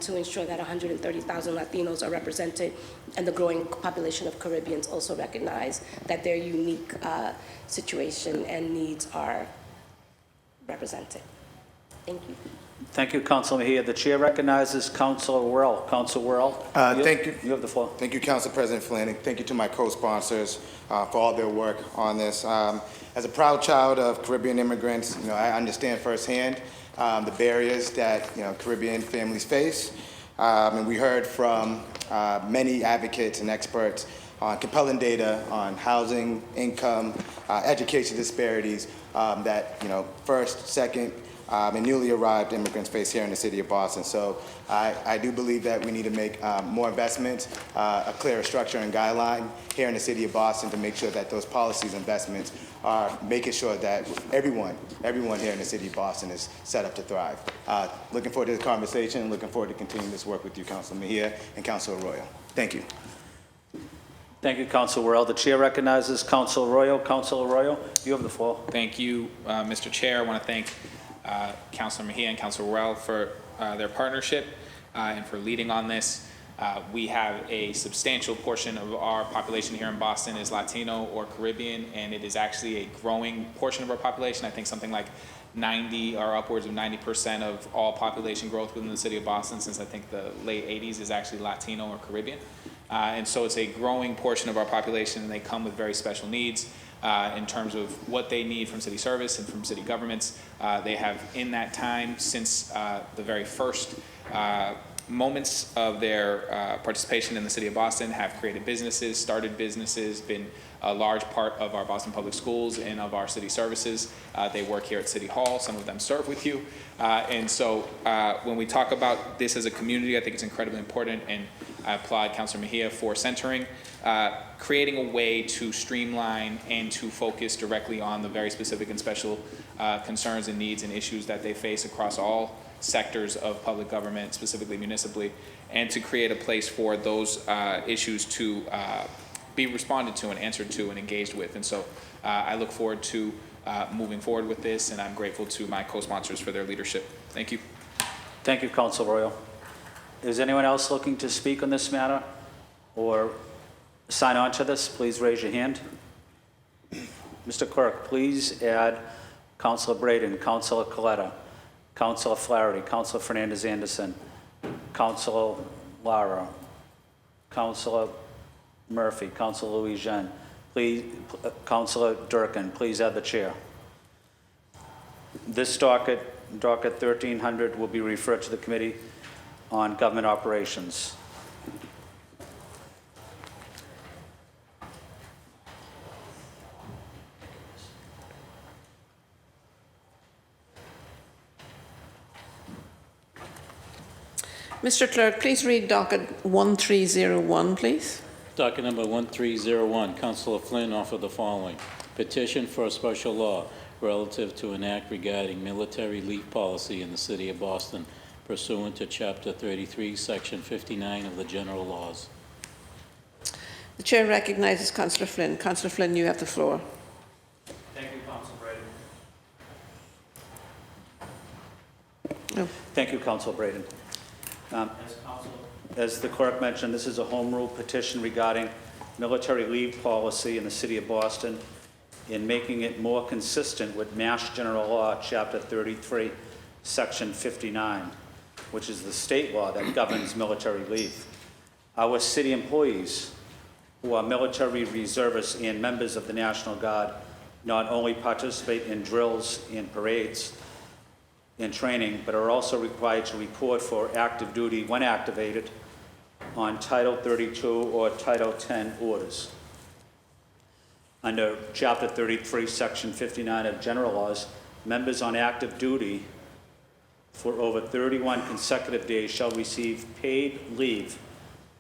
to ensure that 130,000 Latinos are represented and the growing population of Caribbeans also recognize that their unique situation and needs are represented. Thank you. Thank you, Councilor Mejia. The chair recognizes Councilor Worrell. Councilor Worrell? Thank you. You have the floor. Thank you, Council President Flynn, and thank you to my co-sponsors for all their work on this. As a proud child of Caribbean immigrants, I understand firsthand the barriers that Caribbean families face, and we heard from many advocates and experts on compelling data on housing, income, education disparities that first, second, and newly arrived immigrants face here in the city of Boston. So I do believe that we need to make more investments, a clearer structure and guideline here in the city of Boston to make sure that those policies and investments are making sure that everyone here in the city of Boston is set up to thrive. Looking forward to the conversation, looking forward to continuing this work with you, Councilor Mejia and Councilor Arroyo. Thank you. Thank you, Councilor Worrell. The chair recognizes Councilor Arroyo. Councilor Arroyo, you have the floor. Thank you, Mr. Chair. I want to thank Councilor Mejia and Councilor Worrell for their partnership and for leading on this. We have a substantial portion of our population here in Boston is Latino or Caribbean, and it is actually a growing portion of our population. I think something like 90 or upwards of 90% of all population growth within the city of Boston since I think the late 80s is actually Latino or Caribbean. And so it's a growing portion of our population, and they come with very special needs. In terms of what they need from city service and from city governments. They have, in that time, since the very first moments of their participation in the city of Boston, have created businesses, started businesses, been a large part of our Boston Public Schools and of our city services. They work here at City Hall. Some of them serve with you. And so when we talk about this as a community, I think it's incredibly important, and I applaud Councilor Mejia for centering, creating a way to streamline and to focus directly on the very specific and special concerns and needs and issues that they face across all sectors of public government, specifically municipally, and to create a place for those issues to be responded to and answered to and engaged with. And so I look forward to moving forward with this, and I'm grateful to my co-sponsors for their leadership. Thank you. Thank you, Councilor Arroyo. Is anyone else looking to speak on this matter or sign on to this? Please raise your hand. Mr. Clerk, please add Councilor Braden, Councilor Coletta, Councilor Flaherty, Councilor Fernandez-Anderson, Councilor Lara, Councilor Murphy, Councilor Louis Jean, please, Councilor Durkin, please add the chair. This docket 1300 will be referred to the Committee on Government Operations. Mr. Clerk, please read docket 1301, please. Docket number 1301, Councilor Flynn offered the following. Petition for a special law relative to an act regarding military leave policy in the city of Boston pursuant to Chapter 33, Section 59 of the General Laws. The chair recognizes Councillor Flynn. Councillor Flynn, you have the floor. Thank you, Councilor Braden. No. Thank you, Council Braden. As the clerk mentioned, this is a home rule petition regarding military leave policy in the city of Boston in making it more consistent with Mass General Law, Chapter 33, Section 59, which is the state law that governs military leave. Our city employees, who are military reservists and members of the National Guard, not only participate in drills and parades and training, but are also required to report for active duty when activated on Title 32 or Title 10 orders. Under Chapter 33, Section 59 of General Laws, members on active duty for over 31 consecutive days shall receive paid leave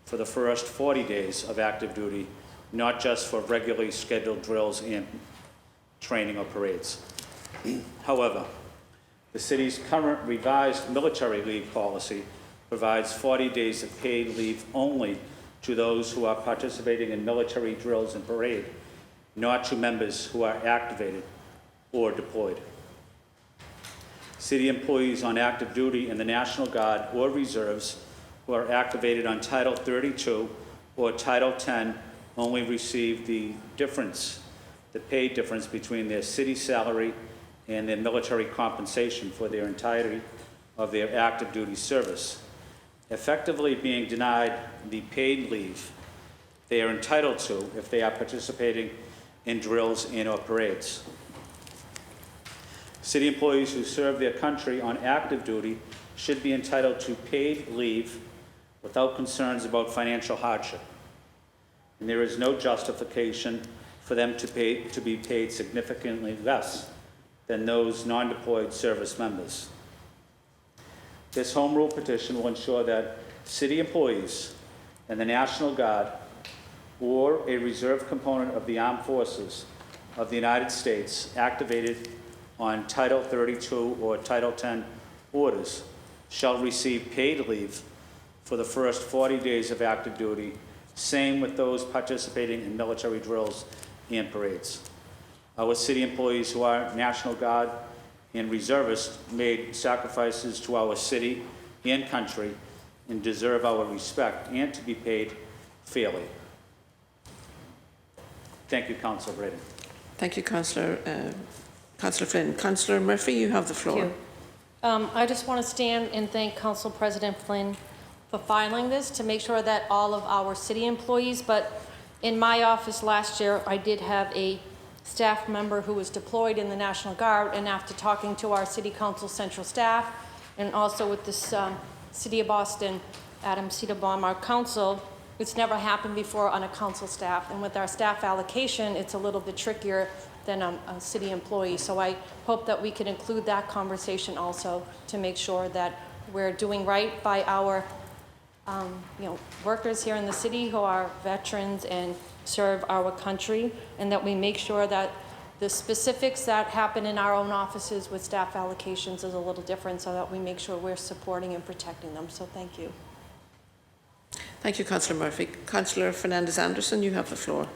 for the first 40 days of active duty, not just for regularly scheduled drills and training or parades. However, the city's current revised military leave policy provides 40 days of paid leave only to those who are participating in military drills and parade, not to members who are activated or deployed. City employees on active duty in the National Guard or reserves who are activated on Title 32 or Title 10 only receive the pay difference between their city salary and their military compensation for their entirety of their active duty service, effectively being denied the paid leave they are entitled to if they are participating in drills and or parades. City employees who serve their country on active duty should be entitled to paid leave without concerns about financial hardship. And there is no justification for them to be paid significantly less than those non-deployed service members. This home rule petition will ensure that city employees and the National Guard or a reserve component of the Armed Forces of the United States activated on Title 32 or Title 10 orders shall receive paid leave for the first 40 days of active duty, same with those participating in military drills and parades. Our city employees who are National Guard and reservists made sacrifices to our city and country and deserve our respect and to be paid fairly. Thank you, Councilor Braden. Thank you, Councillor Flynn. Councillor Murphy, you have the floor. Thank you. I just want to stand and thank Council President Flynn for filing this to make sure that all of our city employees, but in my office last year, I did have a staff member who was deployed in the National Guard, and after talking to our City Council Central staff and also with this City of Boston, Adam Cedarbaum, our council, it's never happened before on a council staff, and with our staff allocation, it's a little bit trickier than a city employee. So I hope that we can include that conversation also to make sure that we're doing right by our workers here in the city who are veterans and serve our country, and that we make sure that the specifics that happen in our own offices with staff allocations is a little different, so that we make sure we're supporting and protecting them. So thank you. Thank you, Councillor Murphy. Councillor Fernandez-Anderson, you have the floor.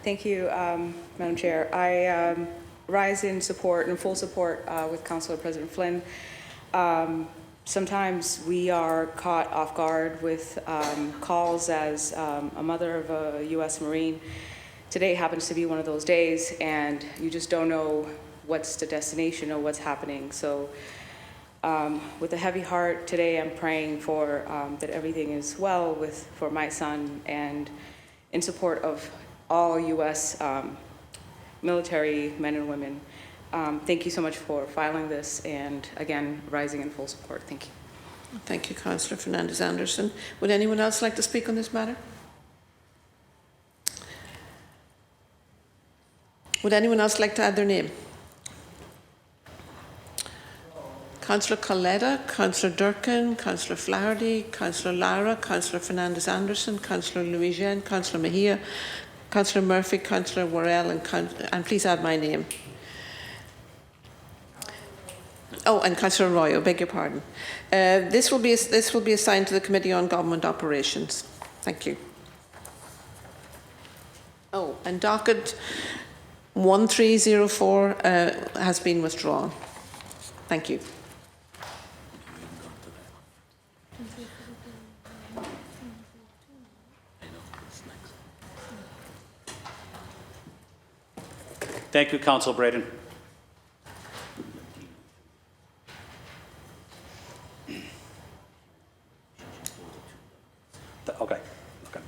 Thank you, Madam Chair. I rise in support and full support with Councillor President Flynn. Sometimes we are caught off guard with calls as a mother of a U.S. Marine. Today happens to be one of those days, and you just don't know what's the destination or what's happening. So with a heavy heart today, I'm praying for that everything is well for my son, and in support of all U.S. military men and women. Thank you so much for filing this, and again, rising in full support. Thank you. Thank you, Councillor Fernandez-Anderson. Would anyone else like to speak on this matter? Would anyone else like to add their name? Councillor Coletta, Councillor Durkin, Councillor Flaherty, Councillor Lara, Councillor Fernandez-Anderson, Councillor Louisiane, Councillor Mejia, Councillor Murphy, Councillor Worrell, and please add my name. Oh, and Councillor Arroyo, beg your pardon. This will be assigned to the Committee on Government Operations. Thank you. Oh, and docket 1304 has been withdrawn. Thank you. Thank you, Council Braden. Okay. Okay.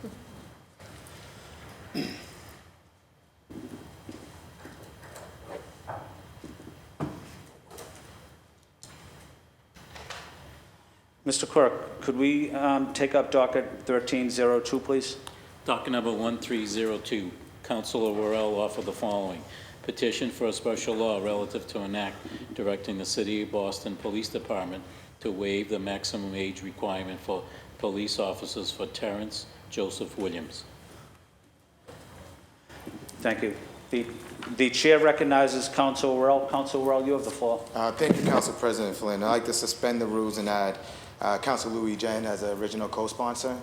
Mr. Clerk, could we take up docket 1302, please? Docket number 1302, Councilor Worrell offered the following. Petition for a special law relative to an act directing the City of Boston Police Department to waive the maximum age requirement for police officers for Terrence Joseph Williams. Thank you. The chair recognizes Council Worrell. Council Worrell, you have the floor. Thank you, Council President Flynn. I'd like to suspend the rules and add Council Louis Jen as the original co-sponsor.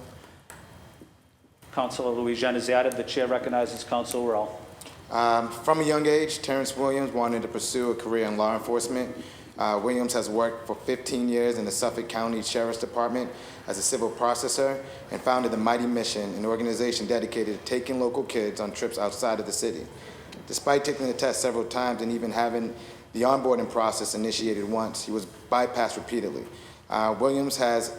Councilor Louis-Jean is added. The chair recognizes Council Worrell. From a young age, Terrence Williams wanted to pursue a career in law enforcement. Williams has worked for 15 years in the Suffolk County Sheriff's Department as a civil processor and founded the Mighty Mission, an organization dedicated to taking local kids on trips outside of the city. Despite taking the test several times and even having the onboarding process initiated once, he was bypassed repeatedly. Williams has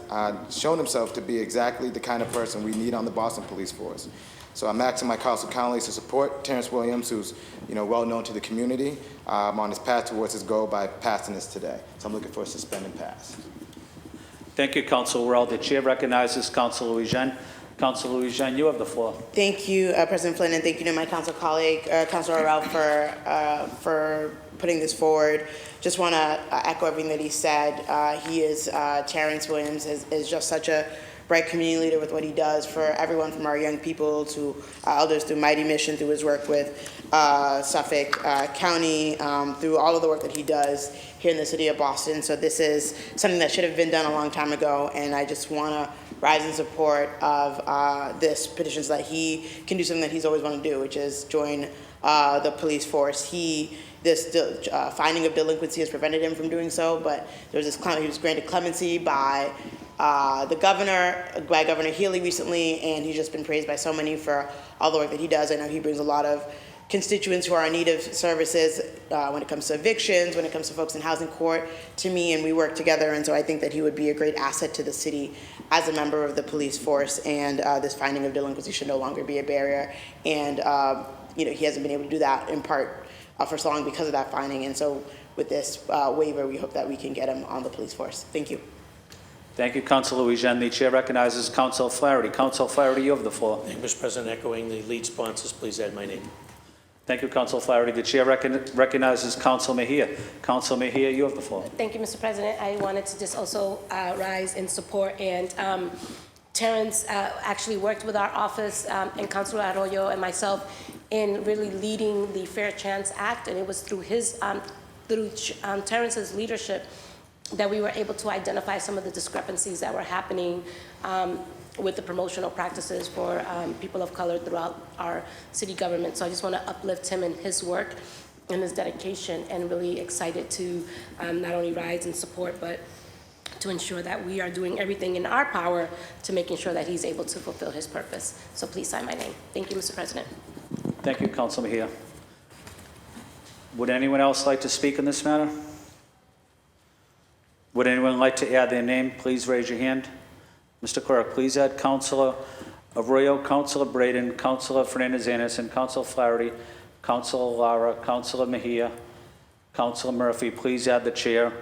shown himself to be exactly the kind of person we need on the Boston Police Force. So I'm asking my council colleagues to support Terrence Williams, who's well known to the community, on his path towards his goal by passing this today. So I'm looking for a suspend and pass. Thank you, Council Worrell. The chair recognizes Council Louis-Jean. Council Louis-Jean, you have the floor. Thank you, President Flynn, and thank you to my council colleague, Councilor Ralph, for putting this forward. Just want to echo everything that he said. Terrence Williams is just such a bright community leader with what he does for everyone from our young people to elders through Mighty Mission, through his work with Suffolk County, through all of the work that he does here in the city of Boston. So this is something that should have been done a long time ago, and I just want to rise in support of this petition so that he can do something that he's always wanted to do, which is join the police force. This finding of delinquency has prevented him from doing so, but there was he was granted clemency by Governor Healy recently, and he's just been praised by so many for all the work that he does. I know he brings a lot of constituents who are in need of services when it comes to evictions, when it comes to folks in housing court, to me, and we work together, and so I think that he would be a great asset to the city as a member of the police force, and this finding of delinquency should no longer be a barrier, and he hasn't been able to do that in part for so long because of that finding, and so with this waiver, we hope that we can get him on the police force. Thank you. Thank you, Council Louis-Jean. The chair recognizes Council Flaherty. Council Flaherty, you have the floor. Thank you, Mr. President. Echoing the lead sponsors, please add my name. Thank you, Council Flaherty. The chair recognizes Council Mejia. Council Mejia, you have the floor. Thank you, Mr. President. I wanted to just also rise in support, and Terrence actually worked with our office and Councilor Arroyo and myself in really leading the Fair Chance Act, and it was through Terrence's leadership that we were able to identify some of the discrepancies that were happening with the promotional practices for people of color throughout our city government. So I just want to uplift him in his work and his dedication, and really excited to not only rise in support, but to ensure that we are doing everything in our power to making sure that he's able to fulfill his purpose. So please sign my name. Thank you, Mr. President. Thank you, Council Mejia. Would anyone else like to speak in this matter? Would anyone like to add their name? Please raise your hand. Mr. Clerk, please add Councilor Arroyo, Councilor Braden, Councilor Fernandez-Anderson, Councilor Flaherty, Councilor Lara, Councilor Mejia, Councilor Murphy. Please add the chair.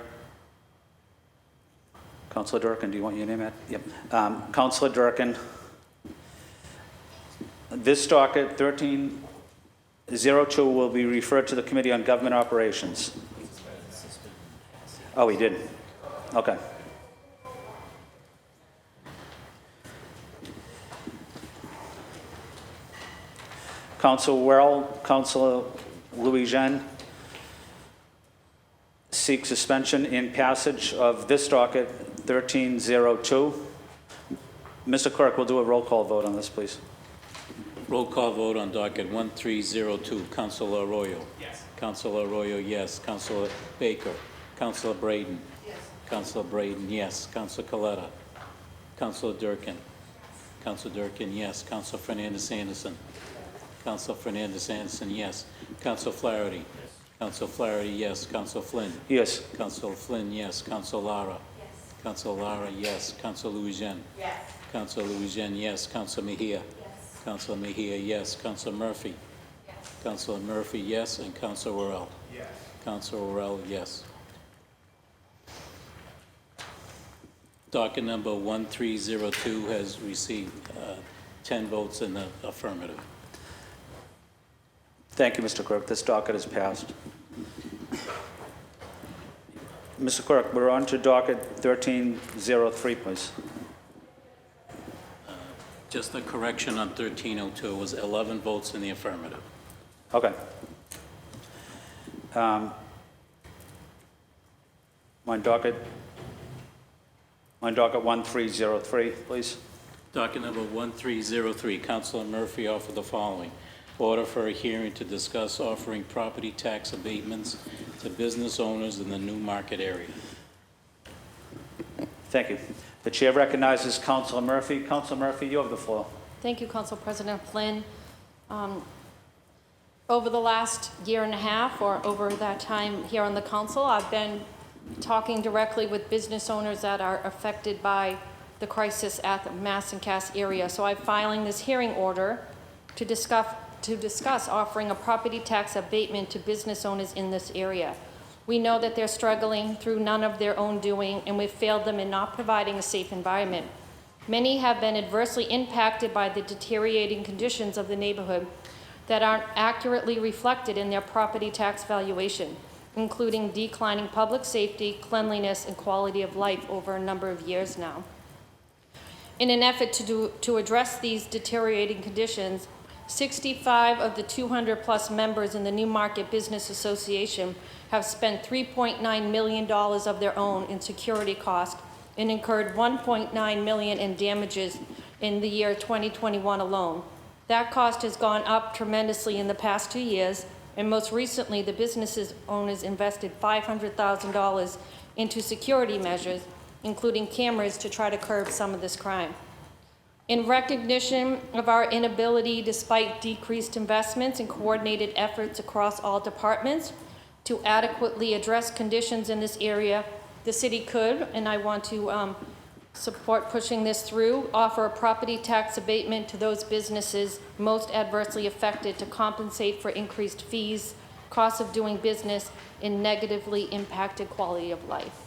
Councilor Durkin, do you want your name added? Yep. Councilor Durkin. This docket 1302 will be referred to the Committee on Government Operations. Oh, he did. Okay. Council Worrell, Councilor Louis-Jean seek suspension in passage of this docket 1302. Mr. Clerk, we'll do a roll call vote on this, please. Roll call vote on docket 1302. Councilor Arroyo. Yes. Councilor Arroyo, yes. Councilor Baker. Councilor Braden. Yes. Councilor Braden, yes. Councilor Coletta. Councilor Durkin. Councilor Durkin, yes. Councilor Fernandez Anderson. Councilor Fernandez Anderson, yes. Councilor Flaherty. Councilor Flaherty, yes. Councilor Flynn. Yes. Councilor Flynn, yes. Councilor Lara. Yes. Councilor Lara, yes. Councilor Louisiana. Yes. Councilor Louisiana, yes. Councilor Mejia. Yes. Councilor Mejia, yes. Councilor Murphy. Yes. Councilor Murphy, yes. And Councilor Worrell. Yes. Councilor Worrell, yes. Docket number 1302 has received 10 votes in the affirmative. Thank you, Mr. Clerk. This docket is passed. Mr. Clerk, we're on to docket 1303, please. Just a correction on 1302, it was 11 votes in the affirmative. Okay. On docket 1303, please. Docket number 1303, Councilor Murphy offered the following. Order for a hearing to discuss offering property tax abatements to business owners in the New Market area. Thank you. The chair recognizes Councilor Murphy. Councilor Murphy, you have the floor. Thank you, Council President Flynn. Over the last year and a half, or over that time here on the council, I've been talking directly with business owners that are affected by the crisis at the Mass and Cass area. So I'm filing this hearing order to discuss offering a property tax abatement to business owners in this area. We know that they're struggling through none of their own doing, and we've failed them in not providing a safe environment. Many have been adversely impacted by the deteriorating conditions of the neighborhood that aren't accurately reflected in their property tax valuation, including declining public safety, cleanliness, and quality of life over a number of years now. In an effort to address these deteriorating conditions, 65 of the 200-plus members in the New Market Business Association have spent $3.9 million of their own in security costs and incurred $1.9 million in damages in the year 2021 alone. That cost has gone up tremendously in the past 2 years, and most recently, the business owners invested $500,000 into security measures, including cameras, to try to curb some of this crime. In recognition of our inability, despite decreased investments and coordinated efforts across all departments, to adequately address conditions in this area, the city could, and I want to support pushing this through, offer a property tax abatement to those businesses most adversely affected to compensate for increased fees, costs of doing business, and negatively impacted quality of life.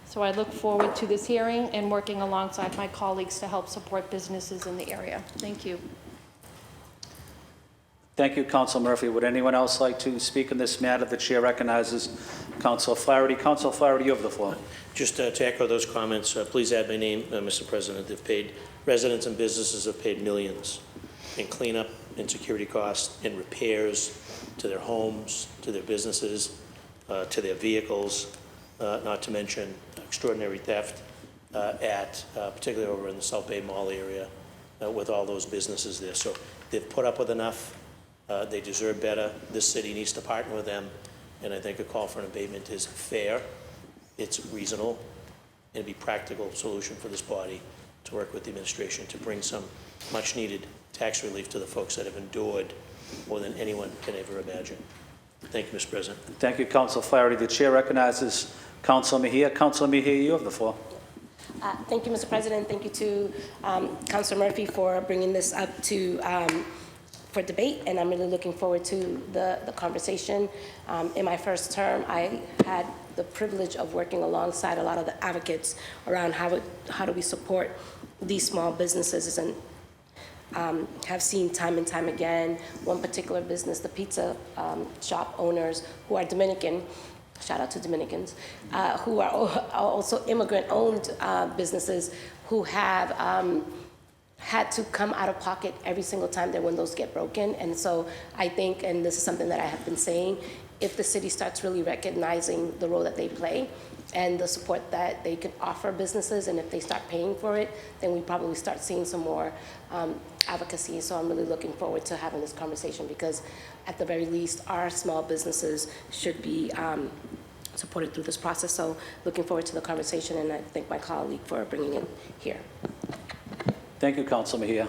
So I look forward to this hearing and working alongside my colleagues to help support businesses in the area. Thank you. Thank you, Councilor Murphy. Would anyone else like to speak on this matter? The chair recognizes Councilor Flaherty. Councilor Flaherty, you have the floor. Just to echo those comments, please add my name, Mr. President. Residents and businesses have paid millions in cleanup and security costs and repairs to their homes, to their businesses, to their vehicles, not to mention extraordinary theft particularly over in the South Bay Mall area with all those businesses there. So they've put up with enough. They deserve better. This city needs to partner with them, and I think a call for an abatement is fair, it's reasonable, and it'd be a practical solution for this body to work with the administration to bring some much-needed tax relief to the folks that have endured more than anyone can ever imagine. Thank you, Mr. President. Thank you, Councilor Flaherty. The chair recognizes Councilor Mejia. Councilor Mejia, you have the floor. Thank you, Mr. President. Thank you to Councilor Murphy for bringing this up for debate, and I'm really looking forward to the conversation. In my first term, I had the privilege of working alongside a lot of the advocates around how do we support these small businesses, and have seen time and time again one particular business, the pizza shop owners who are Dominican, shout out to Dominicans, who are also immigrant-owned businesses who have had to come out of pocket every single time their windows get broken. And so I think, and this is something that I have been saying, if the city starts really recognizing the role that they play and the support that they can offer businesses, and if they start paying for it, then we probably start seeing some more advocacy. So I'm really looking forward to having this conversation, because at the very least, our small businesses should be supported through this process. So looking forward to the conversation, and I thank my colleague for bringing it here. Thank you, Council Mejia.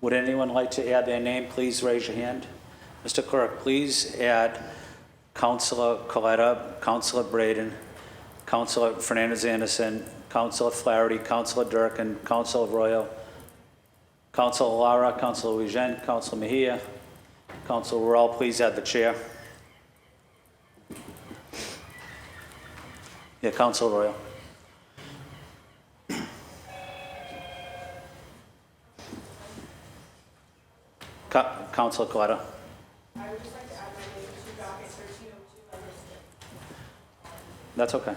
Would anyone like to add their name? Please raise your hand. Mr. Clerk, please add Councilor Coletta, Councilor Braden, Councilor Fernandez-Anderson, Councilor Flaherty, Councilor Durkin, Councilor Royal, Councilor Lara, Councilor Eugene, Councilor Mejia, Councilor Worrell, please add the chair. Yeah, Councilor Royal. Councilor Coletta. I would just like to add my name to docket 1302. I missed it. That's okay.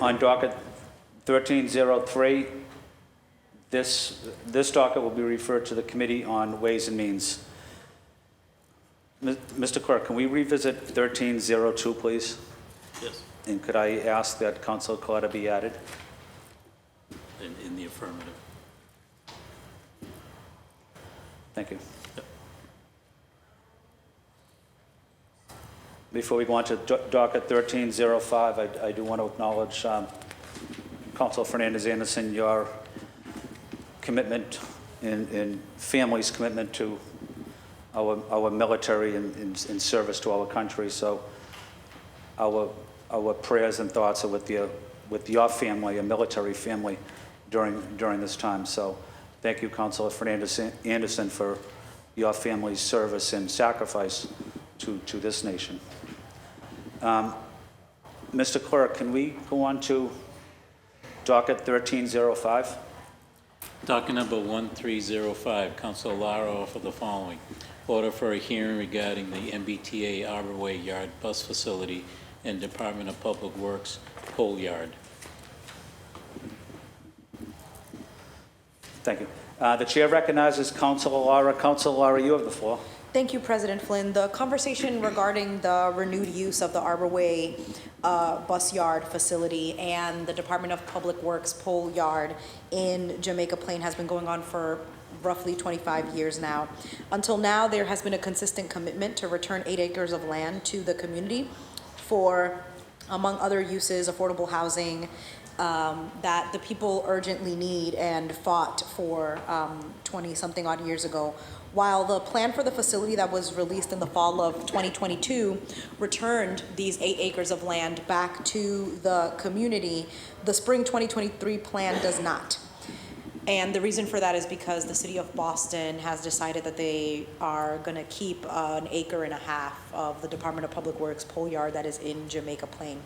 On docket 1303, this docket will be referred to the Committee on Ways and Means. Mr. Clerk, can we revisit 1302, please? Yes, And could I ask that Councilor Coletta be added? in the affirmative. Thank you. Yep. Before we go on to docket 1305, I do want to acknowledge Councilor Fernandez-Anderson, your commitment and family's commitment to our military and service to our country. So our prayers and thoughts are with your family, a military family, during this time. So thank you, Councilor Fernandez-Anderson, for your family's service and sacrifice to this nation. Mr. Clerk, can we go on to docket 1305? Docket number 1305, Councilor Lara offered the following. Order for a hearing regarding the MBTA Arborway Yard Bus Facility and Department of Public Works Pole Yard. Thank you. The chair recognizes Councilor Lara. Councilor Lara, you have the floor. Thank you, President Flynn. The conversation regarding the renewed use of the Arborway bus yard facility and the Department of Public Works pole yard in Jamaica Plain has been going on for roughly 25 years now. Until now, there has been a consistent commitment to return 8 acres of land to the community for, among other uses, affordable housing, that the people urgently need and fought for 20-something odd years ago. While the plan for the facility that was released in the fall of 2022 returned these 8 acres of land back to the community, the spring 2023 plan does not. And the reason for that is because the city of Boston has decided that they are going to keep 1.5 acres of the Department of Public Works pole yard that is in Jamaica Plain.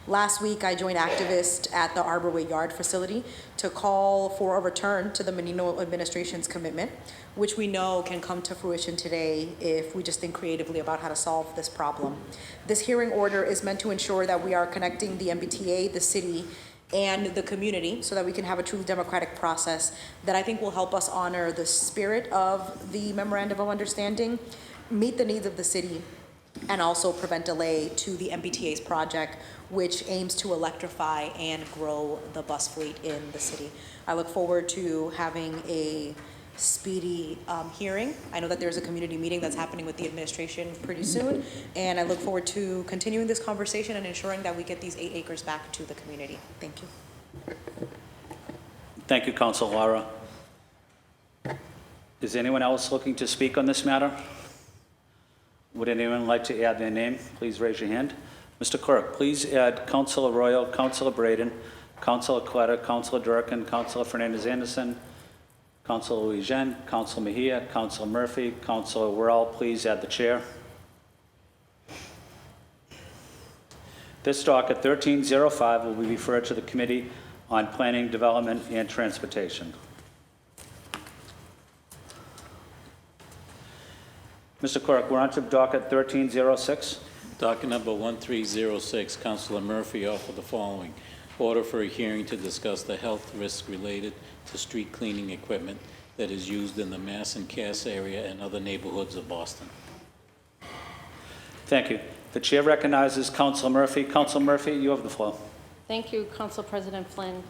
Last week, I joined activists at the Arborway Yard facility to call for a return to the Menino administration's commitment, which we know can come to fruition today if we just think creatively about how to solve this problem. This hearing order is meant to ensure that we are connecting the MBTA, the city, and the community so that we can have a truly democratic process that I think will help us honor the spirit of the Memorandum of Understanding, meet the needs of the city, and also prevent delay to the MBTA's project, which aims to electrify and grow the bus fleet in the city. I look forward to having a speedy hearing. I know that there's a community meeting that's happening with the administration pretty soon, and I look forward to continuing this conversation and ensuring that we get these 8 acres back to the community. Thank you. Thank you, Councilor Lara. Is anyone else looking to speak on this matter? Would anyone like to add their name? Please raise your hand. Mr. Clerk, please add Councilor Royal, Councilor Braden, Councilor Coletta, Councilor Durkin, Councilor Fernandez-Anderson, Councilor Eugene, Councilor Mejia, Councilor Murphy, Councilor Worrell, please add the chair. This docket 1305 will be referred to the Committee on Planning, Development, and Transportation. Mr. Clerk, we're on to docket 1306. Docket number 1306, Councilor Murphy offered the following. Order for a hearing to discuss the health risks related to street cleaning equipment that is used in the Mass and Cass area and other neighborhoods of Boston. Thank you. The chair recognizes Councilor Murphy. Councilor Murphy, you have the floor. Thank you, Council President Flynn.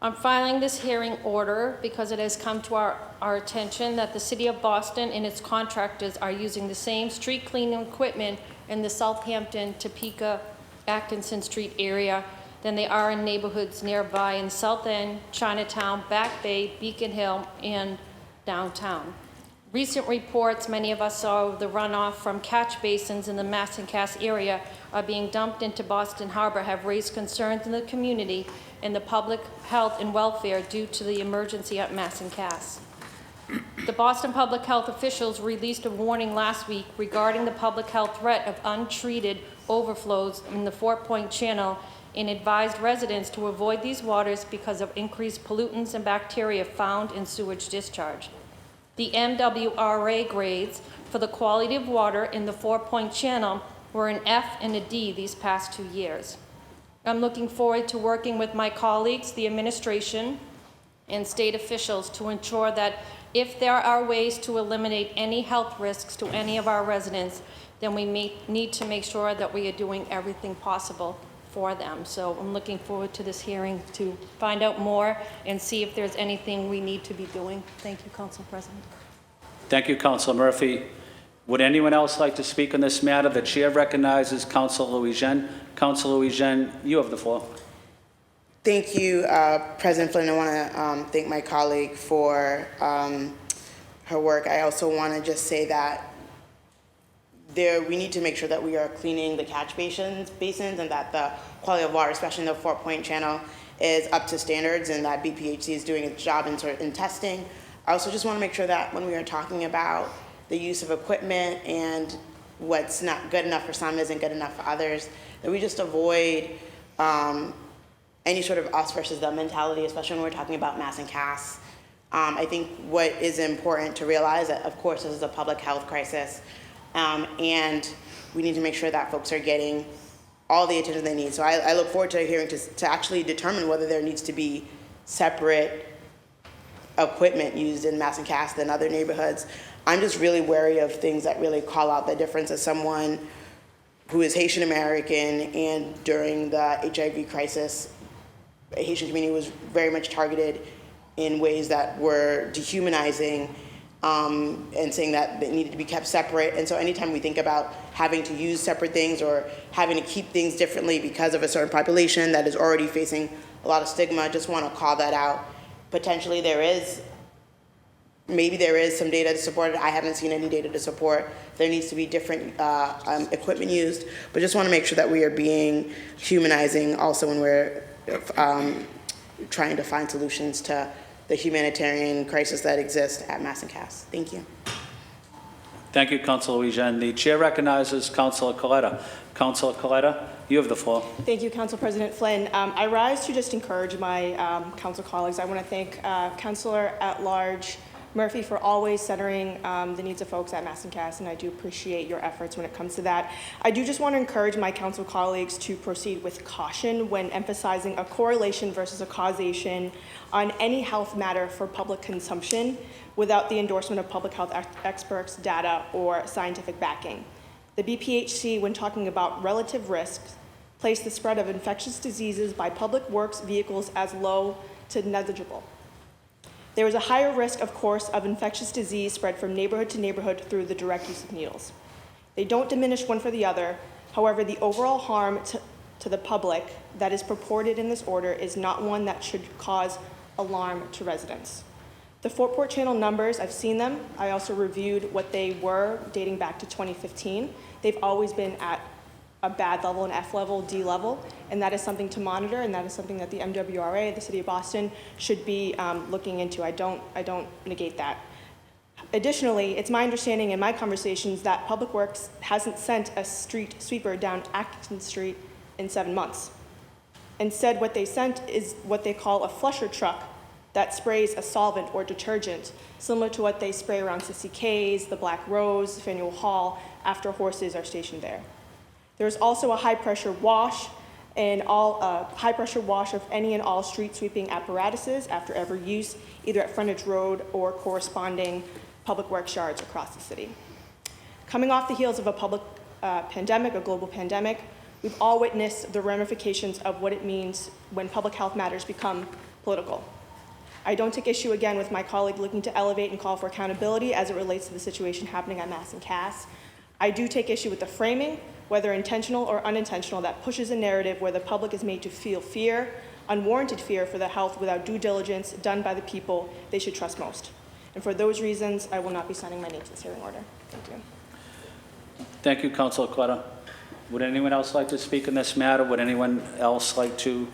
I'm filing this hearing order because it has come to our attention that the City of Boston and its contractors are using the same street cleaning equipment in the Southampton, Topeka, Atkinson Street area than they are in neighborhoods nearby in South End, Chinatown, Back Bay, Beacon Hill, and downtown. Recent reports many of us saw of the runoff from catch basins in the Mass and Cass area are being dumped into Boston Harbor have raised concerns in the community and the public health and welfare due to the emergency at Mass and Cass. The Boston public health officials released a warning last week regarding the public health threat of untreated overflows in the Fort Point Channel and advised residents to avoid these waters because of increased pollutants and bacteria found in sewage discharge. The MWRA grades for the quality of water in the Fort Point Channel were an F and a D these past 2 years. I'm looking forward to working with my colleagues, the administration, and state officials to ensure that if there are ways to eliminate any health risks to any of our residents, then we need to make sure that we are doing everything possible for them. So I'm looking forward to this hearing to find out more and see if there's anything we need to be doing. Thank you, Council President. Thank you, Councilor Murphy. Would anyone else like to speak on this matter? The chair recognizes Councilor Louis-Jean. Councilor Louis-Jean, you have the floor. Thank you, President Flynn. I want to thank my colleague for her work. I also want to just say that we need to make sure that we are cleaning the catch basins and that the quality of water, especially in the Fort Point Channel, is up to standards and that BPHC is doing its job in testing. I also just want to make sure that when we are talking about the use of equipment and what's not good enough for some isn't good enough for others, that we just avoid any sort of us versus them mentality, especially when we're talking about Mass and Cass. I think what is important to realize that, of course, this is a public health crisis, and we need to make sure that folks are getting all the attention they need. So I look forward to a hearing to actually determine whether there needs to be separate equipment used in Mass and Cass than other neighborhoods. I'm just really wary of things that really call out the difference as someone who is Haitian American, and during the HIV crisis, the Haitian community was very much targeted in ways that were dehumanizing and saying that they needed to be kept separate. And so anytime we think about having to use separate things or having to keep things differently because of a certain population that is already facing a lot of stigma, I just want to call that out. Potentially maybe there is some data to support it. I haven't seen any data to support. There needs to be different equipment used, but just want to make sure that we are being humanizing also when we're trying to find solutions to the humanitarian crisis that exists at Mass and Cass. Thank you. Thank you, Councilor Louis-Jean. The chair recognizes Councilor Coletta. Councilor Coletta, you have the floor. Thank you, Council President Flynn. I rise to just encourage my council colleagues. I want to thank Councilor at-large Murphy for always centering the needs of folks at Mass and Cass, and I do appreciate your efforts when it comes to that. I do just want to encourage my council colleagues to proceed with caution when emphasizing a correlation versus a causation on any health matter for public consumption without the endorsement of public health experts, data, or scientific backing. The BPHC, when talking about relative risks, place the spread of infectious diseases by public works vehicles as low to negligible. There is a higher risk, of course, of infectious disease spread from neighborhood to neighborhood through the direct use of needles. They don't diminish one for the other. However, the overall harm to the public that is purported in this order is not one that should cause alarm to residents. The Fort Port Channel numbers, I've seen them. I also reviewed what they were dating back to 2015. They've always been at a bad level, an F level, D level, and that is something to monitor, and that is something that the MWRA, the City of Boston, should be looking into. I don't negate that. Additionally, it's my understanding in my conversations that Public Works hasn't sent a street sweeper down Atkinson Street in 7 months. Instead, what they sent is what they call a flusher truck that sprays a solvent or detergent, similar to what they spray around CCKs, the Black Rose, Faneuil Hall, after horses are stationed there. There's also a high-pressure wash of any and all street sweeping apparatuses after every use, either at frontage road or corresponding public works yards across the city. Coming off the heels of a public pandemic, a global pandemic, we've all witnessed the ramifications of what it means when public health matters become political. I don't take issue again with my colleague looking to elevate and call for accountability as it relates to the situation happening at Mass and Cass. I do take issue with the framing, whether intentional or unintentional, that pushes a narrative where the public is made to feel fear, unwarranted fear for their health without due diligence done by the people they should trust most. And for those reasons, I will not be signing my name to this hearing order. Thank you. Thank you, Councilor Quetta. Would anyone else like to speak in this matter? Would anyone else like to,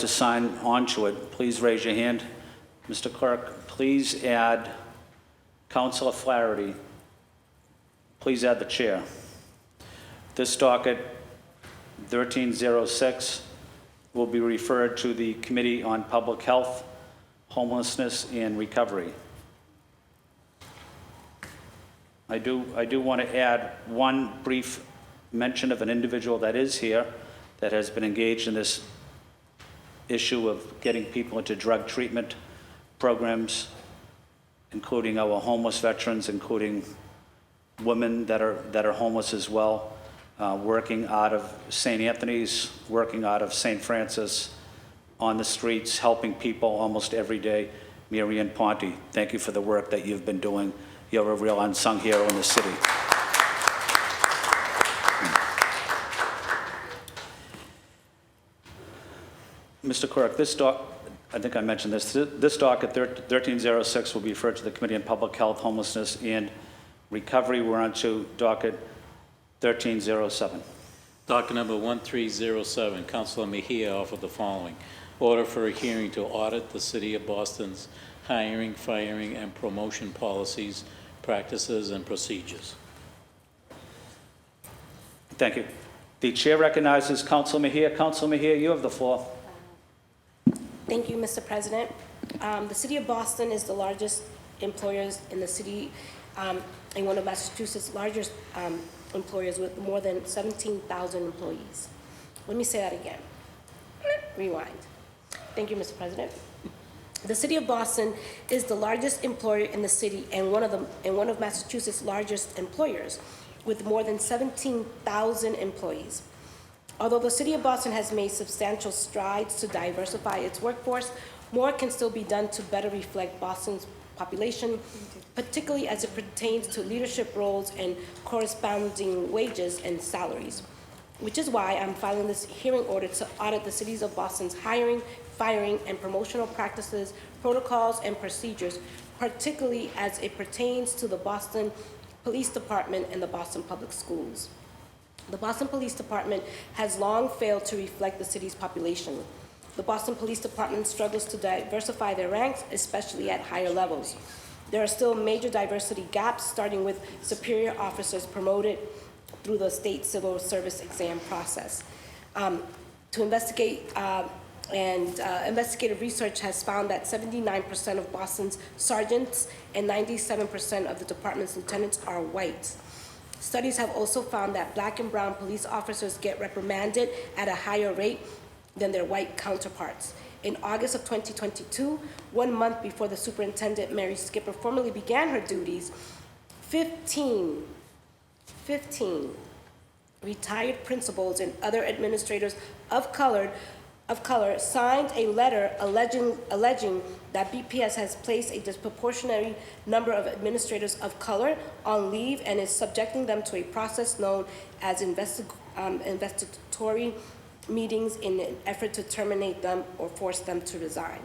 sign on to it? Please raise your hand. Mr. Clerk, please add Councilor Flaherty. Please add the chair. This docket, 1306, will be referred to the Committee on Public Health, Homelessness, and Recovery. I do want to add one brief mention of an individual that is here that has been engaged in this issue of getting people into drug treatment programs, including our homeless veterans, including women that are homeless as well, working out of St. Anthony's, working out of St. Francis, on the streets, helping people almost every day. Marian Ponte, thank you for the work that you've been doing. You're a real unsung hero in the city. Mr. Clerk, I think I mentioned this. This docket, 1306, will be referred to the Committee on Public Health, Homelessness, and Recovery. We're on to docket 1307. Docket number 1307, Councilor Mejia offered the following. Order for a hearing to audit the City of Boston's hiring, firing, and promotion policies, practices, and procedures. Thank you. The chair recognizes Councilor Mejia. Councilor Mejia, you have the floor. Thank you, Mr. President. The City of Boston is the largest employers in the city and one of Massachusetts' largest employers with more than 17,000 employees. Let me say that again. Rewind. Thank you, Mr. President. The City of Boston is the largest employer in the city and one of Massachusetts' largest employers with more than 17,000 employees. Although the City of Boston has made substantial strides to diversify its workforce, more can still be done to better reflect Boston's population, particularly as it pertains to leadership roles and corresponding wages and salaries, which is why I'm filing this hearing order to audit the City of Boston's hiring, firing, and promotional practices, protocols, and procedures, particularly as it pertains to the Boston Police Department and the Boston Public Schools. The Boston Police Department has long failed to reflect the city's population. The Boston Police Department struggles to diversify their ranks, especially at higher levels. There are still major diversity gaps, starting with superior officers promoted through the state civil service exam process. Investigative research has found that 79% of Boston's sergeants and 97% of the department's lieutenants are white. Studies have also found that Black and brown police officers get reprimanded at a higher rate than their white counterparts. In August of 2022, 1 month before the superintendent, Mary Skipper, formally began her duties, 15 retired principals and other administrators of color signed a letter alleging that BPS has placed a disproportionate number of administrators of color on leave and is subjecting them to a process known as investigatory meetings in an effort to terminate them or force them to resign.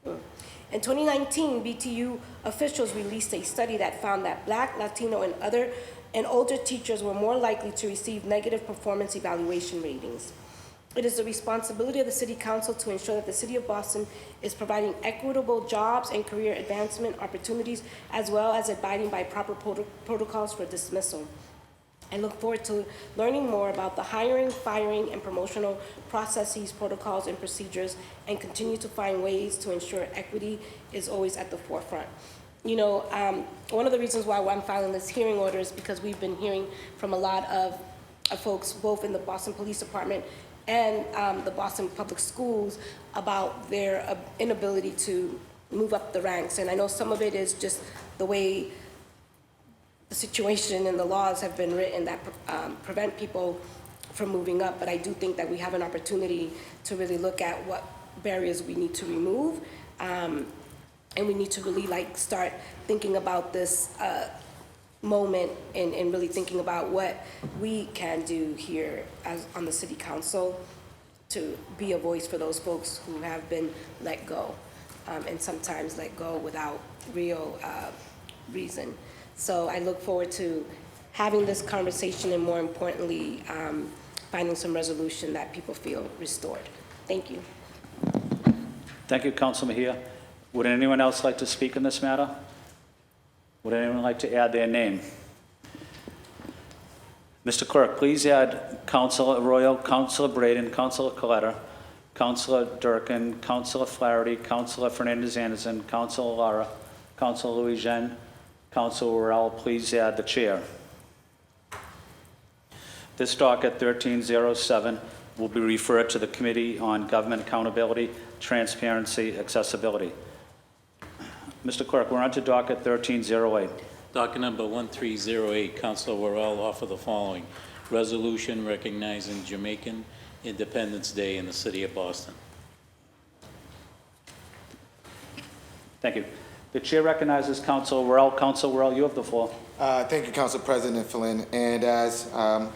In 2019, BTU officials released a study that found that Black, Latino, and older teachers were more likely to receive negative performance evaluation ratings. It is the responsibility of the City Council to ensure that the City of Boston is providing equitable jobs and career advancement opportunities, as well as abiding by proper protocols for dismissal. I look forward to learning more about the hiring, firing, and promotional processes, protocols, and procedures, and continue to find ways to ensure equity is always at the forefront. You know, one of the reasons why I'm filing this hearing order is because we've been hearing from a lot of folks, both in the Boston Police Department and the Boston Public Schools, about their inability to move up the ranks. And I know some of it is just the way the situation and the laws have been written that prevent people from moving up, but I do think that we have an opportunity to really look at what barriers we need to remove. And we need to really like start thinking about this moment and really thinking about what we can do here as on the city council to be a voice for those folks who have been let go, and sometimes let go without real reason. So I look forward to having this conversation and, more importantly, finding some resolution that people feel restored. Thank you. Thank you, Council Mejia. Would anyone else like to speak on this matter? Would anyone like to add their name? Mr. Clerk, please add Councilor Arroyo, Councilor Braden, Councilor Coletta, Councilor Durkin, Councilor Flaherty, Councilor Fernandez-Anderson, Councilor Lara, Councilor Louis-Jean, Councilor Worrell. Please add the chair. This docket 1307 will be referred to the Committee on Government Accountability, Transparency, Accessibility. Mr. Clerk, we're on to docket 1308. Docket number 1308, Councilor Worrell offer the following. Resolution recognizing Jamaican Independence Day in the city of Boston. Thank you. The chair recognizes Councilor Worrell. Councilor Worrell, you have the floor. Thank you, Council President Flynn. And as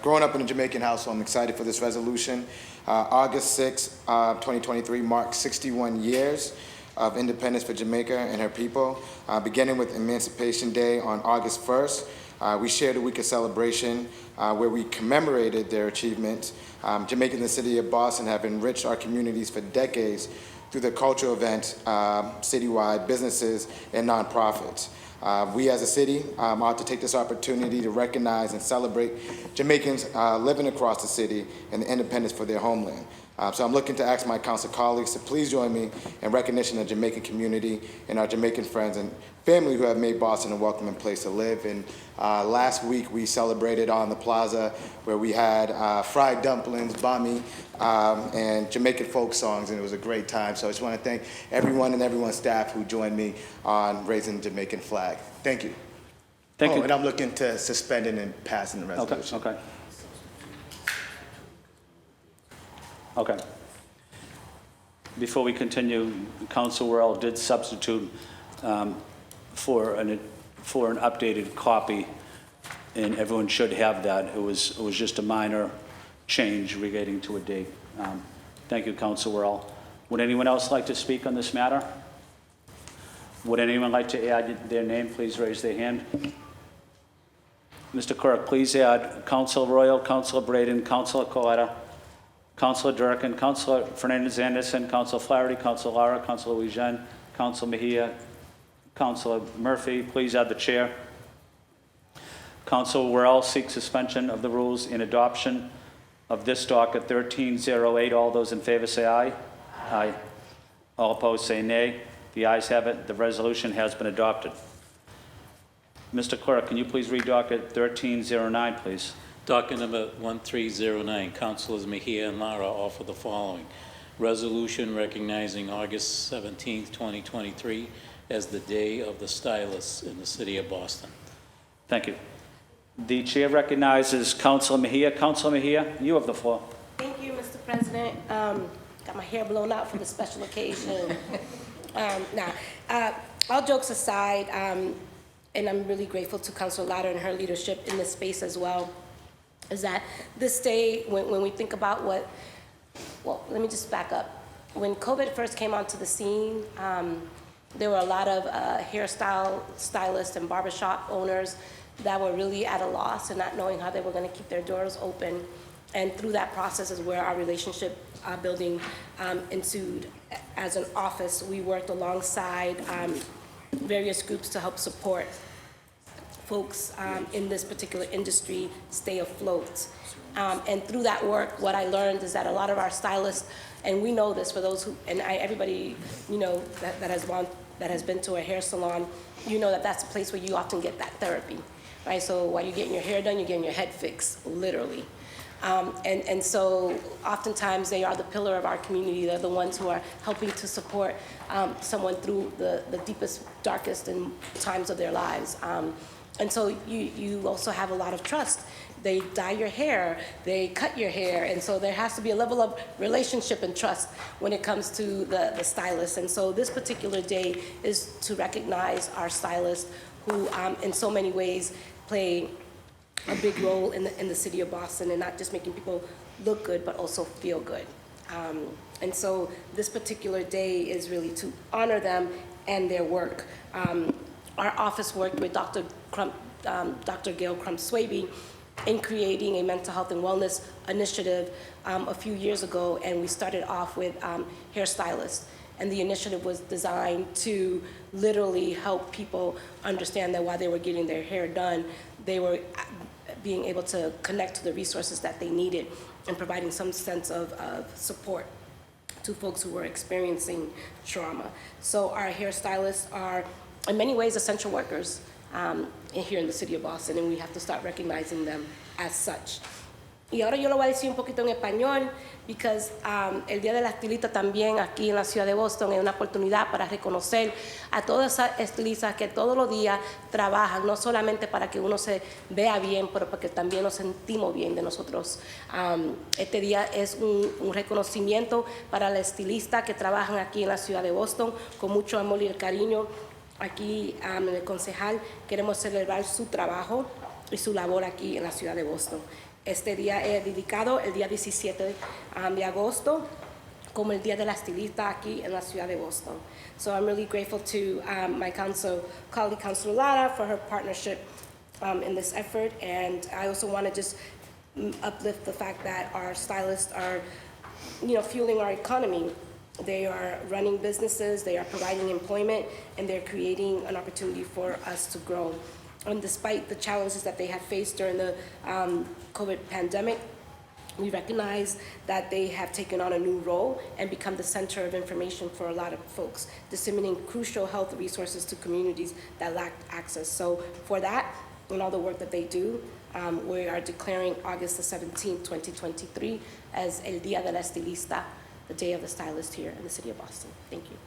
growing up in a Jamaican household, I'm excited for this resolution. August 6, 2023 marks 61 years of independence for Jamaica and her people. Beginning with Emancipation Day on August 1st, we shared a week of celebration where we commemorated their achievements. Jamaica and the city of Boston have enriched our communities for decades through the cultural events, citywide businesses, and nonprofits. We as a city ought to take this opportunity to recognize and celebrate Jamaicans living across the city and the independence for their homeland. So I'm looking to ask my council colleagues to please join me in recognition of the Jamaican community and our Jamaican friends and family who have made Boston a welcoming place to live. And last week we celebrated on the plaza where we had fried dumplings, bami, and Jamaican folk songs, and it was a great time. So I just want to thank everyone and everyone's staff who joined me on raising the Jamaican flag. Thank you. Thank you. And I'm looking to suspending and passing the resolution. Okay. Okay. Before we continue, Councilor Worrell did substitute for an updated copy, and everyone should have that. It was just a minor change relating to a date. Thank you, Councilor Worrell. Would anyone else like to speak on this matter? Would anyone like to add their name? Please raise their hand. Mr. Clerk, please add Councilor Arroyo, Councilor Braden, Councilor Coletta, Councilor Durkin, Councilor Fernandez-Anderson, Councilor Flaherty, Councilor Lara, Councilor Louis-Jean, Councilor Mejia, Councilor Murphy. Please add the chair. Councilor Worrell seeks suspension of the rules and adoption of this docket 1308. All those in favor say aye. Aye. All opposed say nay. The ayes have it. The resolution has been adopted. Mr. Clerk, can you please read docket 1309, please? Docket number 1309, Councilors Mejia and Lara offer the following. Resolution recognizing August 17th, 2023 as the Day of the Stylists in the city of Boston. Thank you. The chair recognizes Councilor Mejia. Councilor Mejia, you have the floor. Thank you, Mr. President. Got my hair blown out for the special occasion. All jokes aside, and I'm really grateful to Councilor Latta and her leadership in this space as well, is that this day, when we think about well, let me just back up. When COVID first came onto the scene, there were a lot of stylists and barbershop owners that were really at a loss and not knowing how they were going to keep their doors open. And through that process is where our relationship building ensued. As an office, we worked alongside various groups to help support folks in this particular industry stay afloat. And through that work, what I learned is that a lot of our stylists, and we know this for those who, and everybody, you know, that has been to a hair salon, you know that that's a place where you often get that therapy, right? So while you're getting your hair done, you're getting your head fixed, literally. And so oftentimes they are the pillar of our community. They're the ones who are helping to support someone through the deepest, darkest times of their lives. And so you also have a lot of trust They dye your hair, they cut your hair, and so there has to be a level of relationship and trust when it comes to the stylist. And so this particular day is to recognize our stylists who in so many ways play a big role in the city of Boston, and not just making people look good, but also feel good. And so this particular day is really to honor them and their work. Our office worked with Dr. Gail Crump-Swaby in creating a mental health and wellness initiative a few years ago, and we started off with hairstylists. And the initiative was designed to literally help people understand that while they were getting their hair done, they were being able to connect to the resources that they needed and providing some sense of support to folks who were experiencing trauma. So our hairstylists are in many ways essential workers here in the city of Boston, and we have to start recognizing them as such. Y ahora yo lo voy a decir un poquito en español, because el Día de la Estilista también aquí en la ciudad de Boston es una oportunidad para reconocer a todas esas estilistas que todos los días trabajan, no solamente para que uno se vea bien, pero para que también nos sentimos bien de nosotros. Este día es un reconocimiento para las estilistas que trabajan aquí en la ciudad de Boston con mucho amor y el cariño. Aquí en el concejal queremos celebrar su trabajo y su labor aquí en la ciudad de Boston. Este día es dedicado el día 17 de agosto como el Día de la Estilista aquí en la ciudad de Boston. So I'm really grateful to my colleague, Councilor Lara, for her partnership in this effort. And I also want to just uplift the fact that our stylists are, fueling our economy. They are running businesses, they are providing employment, and they're creating an opportunity for us to grow. And despite the challenges that they have faced during the COVID pandemic, we recognize that they have taken on a new role and become the center of information for a lot of folks, disseminating crucial health resources to communities that lack access. So for that and all the work that they do, we are declaring August the 17th, 2023 as El Día de la Estilista, the Day of the Stylist here in the city of Boston. Thank you.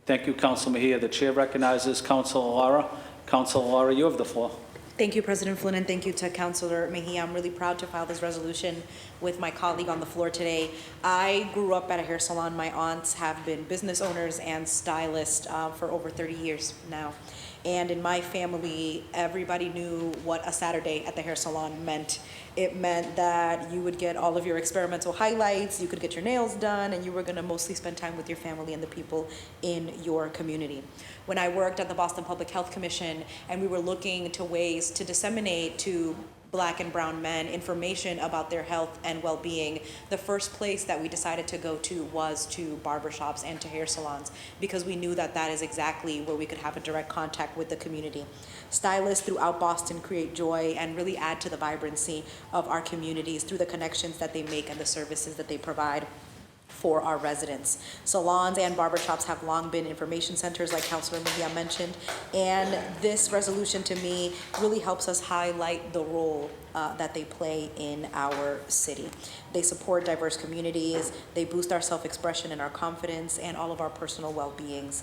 Thank you, Councilor Mejia. The chair recognizes Councilor Lara. Councilor Lara, you have the floor. Thank you, President Flynn, and thank you to Councilor Mejia. I'm really proud to file this resolution with my colleague on the floor today. I grew up at a hair salon. My aunts have been business owners and stylists for over 30 years now. And in my family, everybody knew what a Saturday at the hair salon meant. It meant that you would get all of your experimental highlights, you could get your nails done, and you were gonna mostly spend time with your family and the people in your community. When I worked at the Boston Public Health Commission and we were looking to ways to disseminate to Black and brown men information about their health and well-being, the first place that we decided to go to was to barbershops and to hair salons, because we knew that that is exactly where we could have a direct contact with the community. Stylists throughout Boston create joy and really add to the vibrancy of our communities through the connections that they make and the services that they provide for our residents. Salons and barbershops have long been information centers, like Councilor Mejia mentioned, and this resolution to me really helps us highlight the role that they play in our city. They support diverse communities, they boost our self-expression and our confidence and all of our personal well-beings.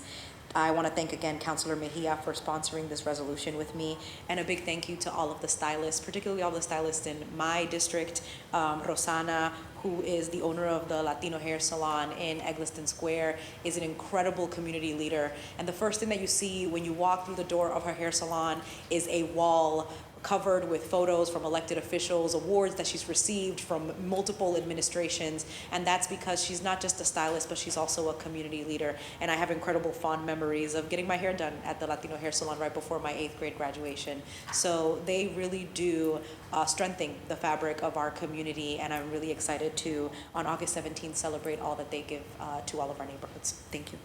I want to thank again Councilor Mejia for sponsoring this resolution with me, and a big thank you to all of the stylists, particularly all the stylists in my district. Rosana, who is the owner of the Latino hair salon in Eggleston Square, is an incredible community leader. And the first thing that you see when you walk through the door of her hair salon is a wall covered with photos from elected officials, awards that she's received from multiple administrations, and that's because she's not just a stylist, but she's also a community leader. And I have incredible fond memories of getting my hair done at the Latino hair salon right before my 8th grade graduation. So they really do strengthen the fabric of our community, and I'm really excited to, on August 17th, celebrate all that they give to all of our neighborhoods. Thank you.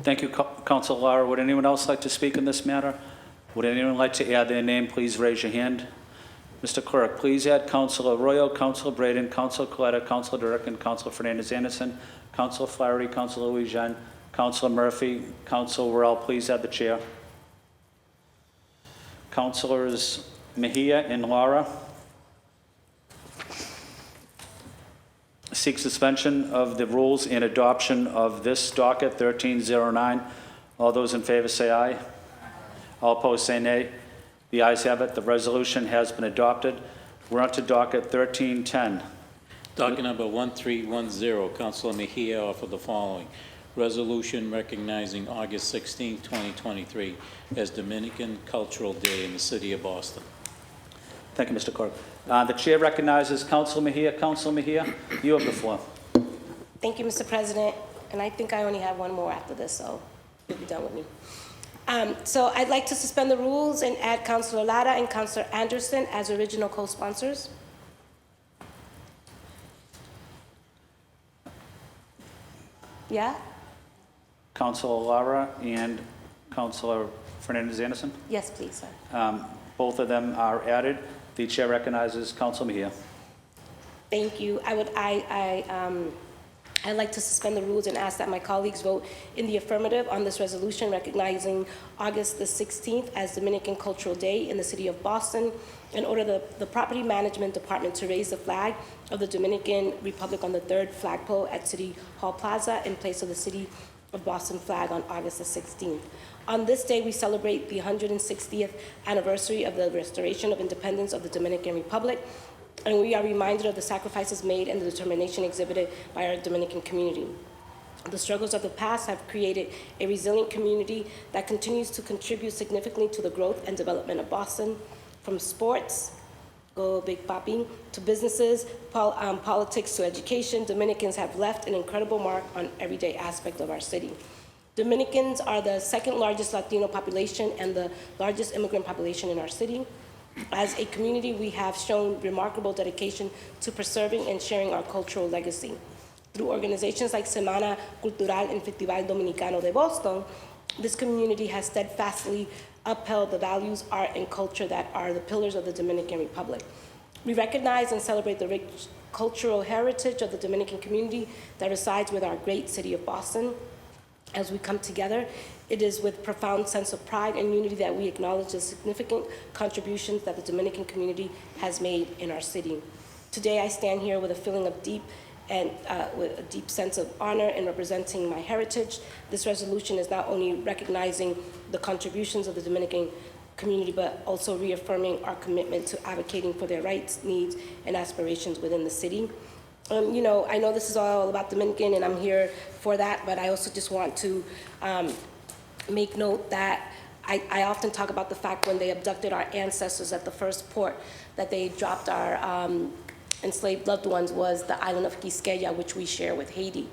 Thank you, Councilor Lara. Would anyone else like to speak in this matter? Would anyone like to add their name? Please raise your hand. Mr. Clerk, please add Councilor Arroyo, Councilor Braden, Councilor Coletta, Councilor Durkin, Councilor Fernandez-Anderson, Councilor Flaherty, Councilor Louis-Jean, Councilor Murphy, Councilor Worrell. Please add the chair. Councilors Mejia and Lara. Seek suspension of the rules and adoption of this docket 1309. All those in favor say aye. All opposed say nay. The The ayes have it. The resolution has been adopted. We're on to docket 1310. Docket number 1310, Councilor Mejia offered the following. Resolution recognizing August 16, 2023 as Dominican Cultural Day in the city of Boston. Thank you, Mr. Clerk. The chair recognizes Councilor Mejia. Councilor Mejia, you have the floor. Thank you, Mr. President. And I think I only have one more after this, so you'll be done with me. So I'd like to suspend the rules and add Councilor Lara and Councilor Anderson as original co-sponsors. Yeah? Councilor Lara and Councilor Fernandez-Anderson. Yes, please, sir. Both of them are added. The chair recognizes Councilor Mejia. Thank you. I'd like to suspend the rules and ask that my colleagues vote in the affirmative on this resolution recognizing August the 16th as Dominican Cultural Day in the city of Boston and order the Property Management Department to raise the flag of the Dominican Republic on the 3rd flagpole at City Hall Plaza in place of the City of Boston flag on August the 16th. On this day, we celebrate the 160th anniversary of the restoration of independence of the Dominican Republic, and we are reminded of the sacrifices made and the determination exhibited by our Dominican community. The struggles of the past have created a resilient community that continues to contribute significantly to the growth and development of Boston. From sports, go Big Papi, to businesses, politics to education, Dominicans have left an incredible mark on everyday aspect of our city. Dominicans are the second largest Latino population and the largest immigrant population in our city. As a community, we have shown remarkable dedication to preserving and sharing our cultural legacy. Through organizations like Semana Cultural and Festival Dominicano de Boston, this community has steadfastly upheld the values, art, and culture that are the pillars of the Dominican Republic. We recognize and celebrate the rich cultural heritage of the Dominican community that resides with our great city of Boston. As we come together, it is with profound sense of pride and unity that we acknowledge the significant contributions that the Dominican community has made in our city. Today, I stand here with a feeling of with a deep sense of honor in representing my heritage. This resolution is not only recognizing the contributions of the Dominican community, but also reaffirming our commitment to advocating for their rights, needs, and aspirations within the city. I know this is all about Dominican, and I'm here for that, but I also just want to make note that I often talk about the fact when they abducted our ancestors at the first port that they dropped our enslaved loved ones was the island of Quisqueya, which we share with Haiti.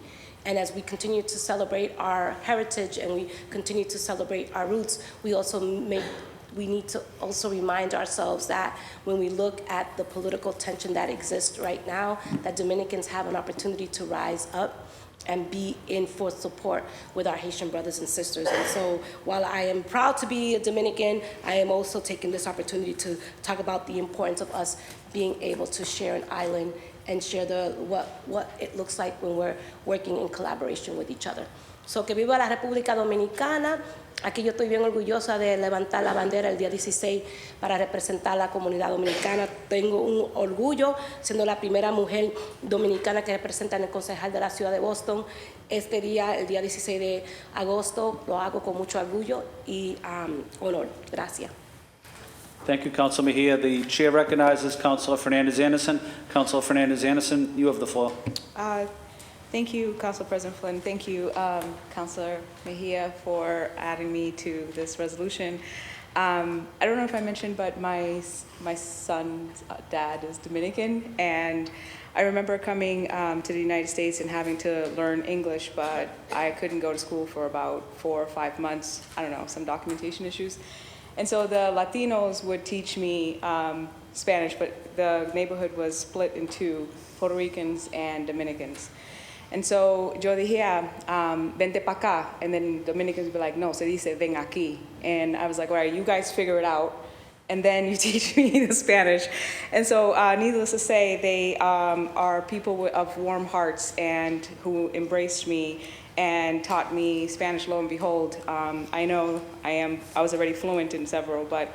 And as we continue to celebrate our heritage and we continue to celebrate our roots, we need to also remind ourselves that when we look at the political tension that exists right now, that Dominicans have an opportunity to rise up and be in full support with our Haitian brothers and sisters. And so while I am proud to be a Dominican, I am also taking this opportunity to talk about the importance of us being able to share an island and share what it looks like when we're working in collaboration with each other. So que viva la República Dominicana. Aquí yo estoy bien orgullosa de levantar la bandera el día 16 para representar a la comunidad dominicana. Tengo un orgullo siendo la primera mujer dominicana que representa en el concejal de la ciudad de Boston. Este día, el día 16 de agosto, lo hago con mucho orgullo y honor. Gracias. Thank you, Councilor Mejia. The chair recognizes Councilor Fernandez-Anderson. Councilor Fernandez-Anderson, you have the floor. Thank you, Council President Flynn. Thank you, Councilor Mejia, for adding me to this resolution. I don't know if I mentioned, but my son's dad is Dominican, and I remember coming to the United States and having to learn English, but I couldn't go to school for about 4 or 5 months. I don't know, some documentation issues. And so the Latinos would teach me Spanish, but the neighborhood was split into Puerto Ricans and Dominicans. And so yo dije, vente pa acá, and then Dominicans would be like, no, se dice ven aquí. And I was like, all right, you guys figure it out, and then you teach me the Spanish. And so needless to say, they are people of warm hearts and who embraced me and taught me Spanish. Lo and behold, I know I was already fluent in several, but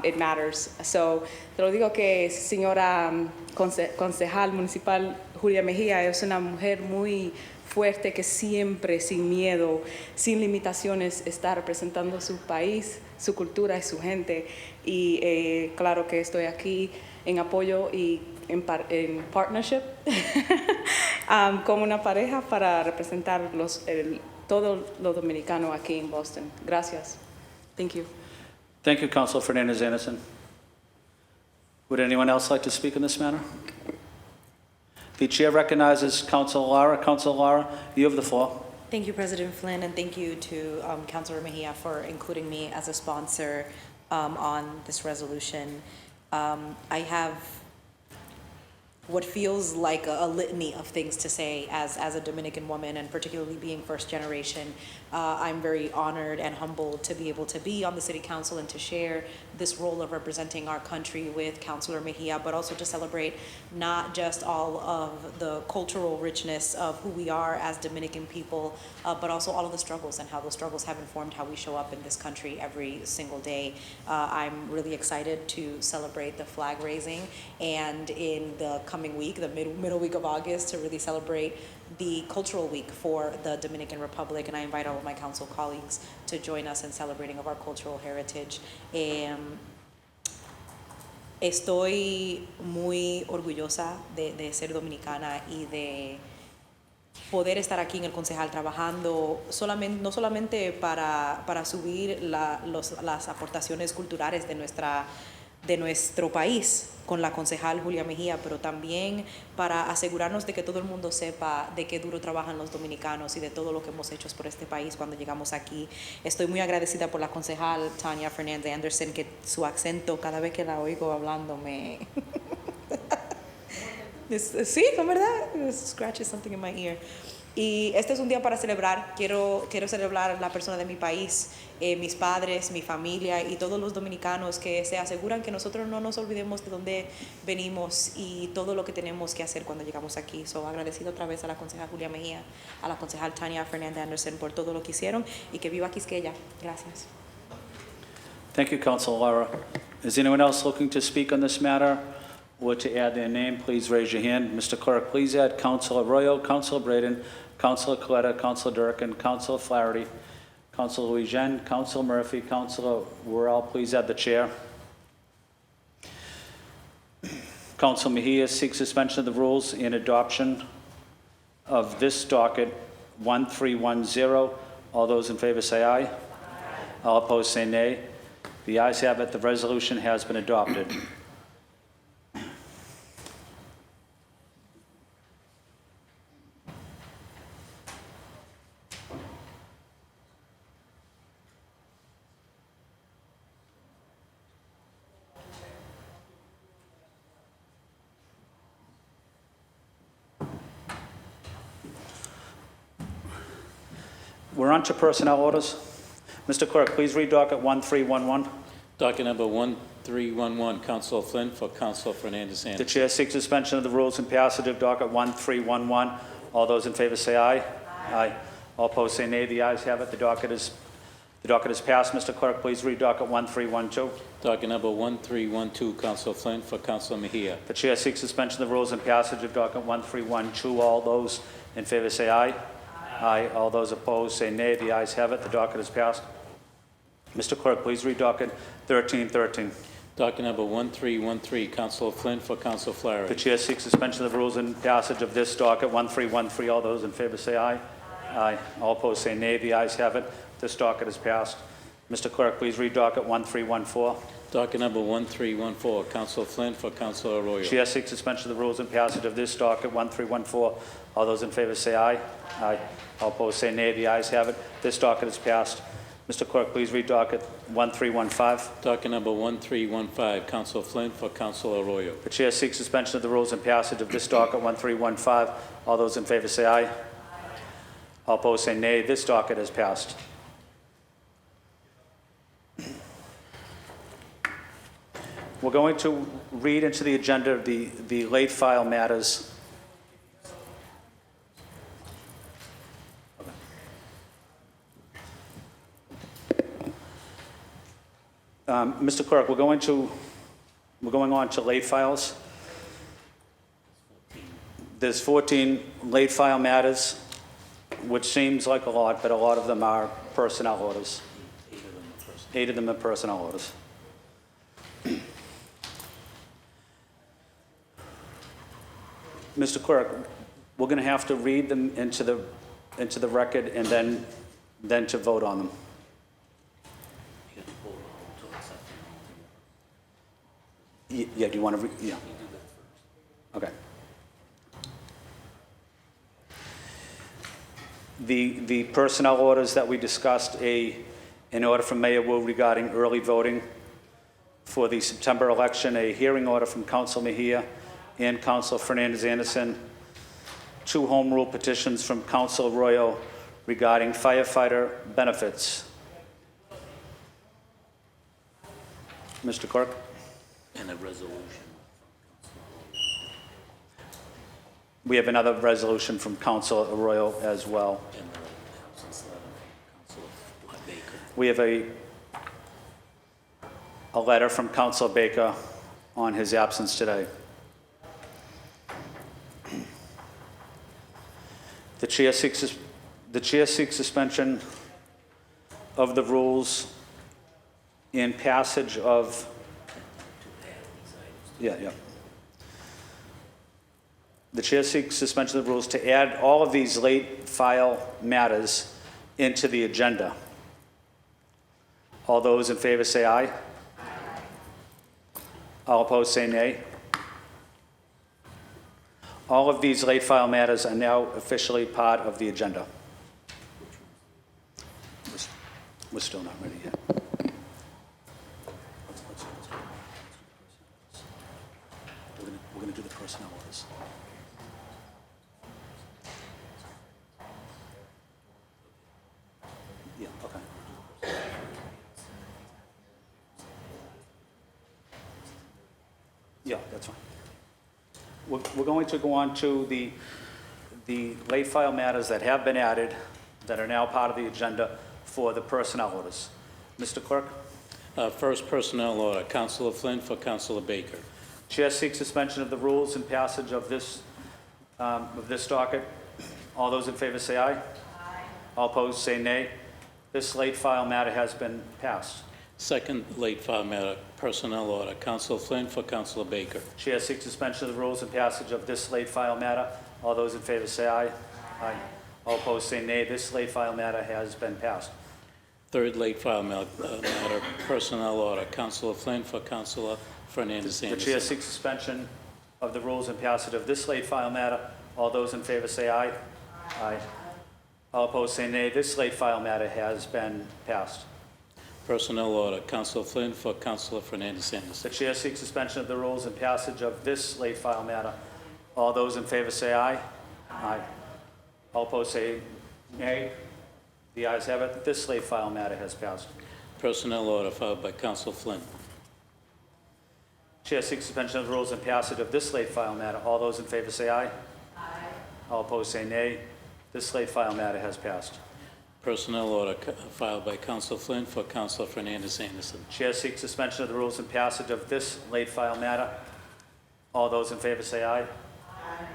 it matters. So te lo digo que señora concejal municipal Julia Mejia es una mujer muy fuerte que siempre, sin miedo, sin limitaciones, está representando su país, su cultura y su gente. Y claro que estoy aquí en apoyo y en partnership como una pareja para representar todo lo dominicano aquí en Boston. Gracias. Thank you. Thank you, Councilor Fernandez Anderson. Would anyone else like to speak in this matter? The chair recognizes Councilor Lara. Councilor Lara, you have the floor. Thank you, President Flynn, and thank you to Councilor Mejia for including me as a sponsor on this resolution. I have what feels like a litany of things to say as a Dominican woman, and particularly being first generation. I'm very honored and humbled to be able to be on the City Council and to share this role of representing our country with Councilor Mejia, but also to celebrate not just all of the cultural richness of who we are as Dominican people, but also all of the struggles and how those struggles have informed how we show up in this country every single day. I'm really excited to celebrate the flag raising, and in the coming week, the middle week of August, to really celebrate the cultural week for the Dominican Republic, and I invite all of my council colleagues to join us in celebrating of our cultural heritage. Estoy muy orgullosa de ser dominicana y de poder estar aquí en el Concejal trabajando no solamente para subir las aportaciones culturales de nuestro país con la concejal Julia Mejía, pero también para asegurarnos de que todo el mundo sepa de qué duro trabajan los dominicanos y de todo lo que hemos hecho por este país cuando llegamos aquí. Estoy muy agradecida por la concejal Tania Fernández Anderson, que su acento, cada vez que la oigo hablando, me... Sí, ¿no, verdad? It scratches something in my ear. Y este es un día para celebrar. Quiero celebrar la persona de mi país, mis padres, mi familia y todos los dominicanos que se aseguran que nosotros no nos olvidemos de dónde venimos y todo lo que tenemos que hacer cuando llegamos aquí. So, agradecido otra vez a la concejal Julia Mejía, a la concejal Tania Fernández Anderson por todo lo que hicieron, y que viva Quisqueya. Gracias. Thank you, Councilor Lara. Is anyone else looking to speak on this matter or to add their name? Please raise your hand. Mr. Clerk, please add Councilor Arroyo, Councilor Braden, Councilor Coletta, Councilor Durkin, Councilor Flaherty, Councilor Louisiane, Councilor Murphy, Councilor Worrell. Please add the chair. Councilor Mejia seeks suspension of the rules and adoption of this docket 1310. All those in favor say aye. All opposed say nay. The ayes have it. The resolution has been adopted. We're on to personnel orders. Mr. Clerk, please read docket 1311. Docket number 1311, Councilor Flynn for Councilor Fernandez The Anderson. chair seeks suspension of the rules and passage of docket 1311. All those in favor say aye. Aye. All opposed say nay. The ayes have it. The docket is passed. Mr. Clerk, please read docket 1312. Docket number 1312, Councilor Flynn for Councilor Mejia. The chair seeks suspension of the rules and passage of docket 1312. All those in favor say aye. Aye. All those opposed say nay. The ayes have it. The docket is passed. Mr. Clerk, please read docket 1313. Docket number 1313, Councilor Flynn for Councilor The Flaherty. chair seeks suspension of the rules and passage of this docket 1313. All those in favor say aye. Aye. All opposed say nay. The ayes have it. This docket is passed. Mr. Clerk, please read docket 1314. Docket number 1314, Councilor Flynn for Councilor Arroyo. Chair seeks suspension of the rules and passage of this docket 1314. All those in favor say aye. Aye. All opposed say nay. The ayes have it. This docket is passed. Mr. Clerk, please read docket 1315. Docket number 1315, Councilor Flynn for Councilor Arroyo. The chair seeks suspension of the rules and passage of this docket 1315. All those in favor say aye. All opposed say nay. This docket is passed. We're going to read into the agenda the late file matters. Mr. Clerk, we're going on to late files. There's 14 late file matters. which seems like a lot, but a lot of them are personnel orders. 8 of them are personnel orders. Mr. Clerk, we're going to have to read them into the record and then to vote on them. Yeah, do you want to read? Yeah. Okay. The personnel orders that we discussed, an order from Mayor Wu regarding early voting for the September election, a hearing order from Council Mejia and Council Fernandez Anderson, 2 home rule petitions from Council Arroyo regarding firefighter benefits. Mr. Clerk? And a resolution. We have another resolution from Council Arroyo as well. And the absence letter from Councilor Baker. We have a letter from Councilor Baker on his absence today. The chair seeks suspension of the rules and passage of... Yeah. The chair seeks suspension of the rules to add all of these late file matters into the agenda. All those in favor say aye. All opposed say nay. All of these late file matters are now officially part of the agenda. We're still not ready yet. We're going to do the personnel orders. Yeah, okay. Yeah, that's fine. We're going to go on to the late file matters that have been added, that are now part of the agenda for the personnel orders. Mr. Clerk? First personnel order, Councilor Flynn for Councilor Baker. Chair seeks suspension of the rules and passage of this docket. All those in favor say aye. Aye. All opposed say nay. This late file matter has been passed. Second late file matter, personnel order, Councilor Flynn for Councilor Baker. Chair seeks suspension of the rules and passage of this late file matter. All those in favor say aye. Aye. All opposed say nay. This late file matter has been passed. Third late file matter, personnel order, Councilor Flynn for Councilor Fernandez The Anderson. chair seeks suspension of the rules and passage of this late file matter. All those in favor say aye. Aye. All opposed say nay. This late file matter has been passed. Personnel order, Councilor Flynn for Councilor Fernandez Anderson. The chair seeks suspension of the rules and passage of this late file matter. All those in favor say aye. Aye. All opposed say nay. The ayes have it. This late file matter has passed. Personnel order filed by Councilor Flynn. Chair seeks suspension of the rules and passage of this late file matter. All those in favor say aye. Aye. All opposed say nay. This late file matter has passed. Personnel order filed by Councilor Flynn for Councilor Fernandez Anderson. Chair seeks suspension of the rules and passage of this late file matter. All those in favor say aye. Aye.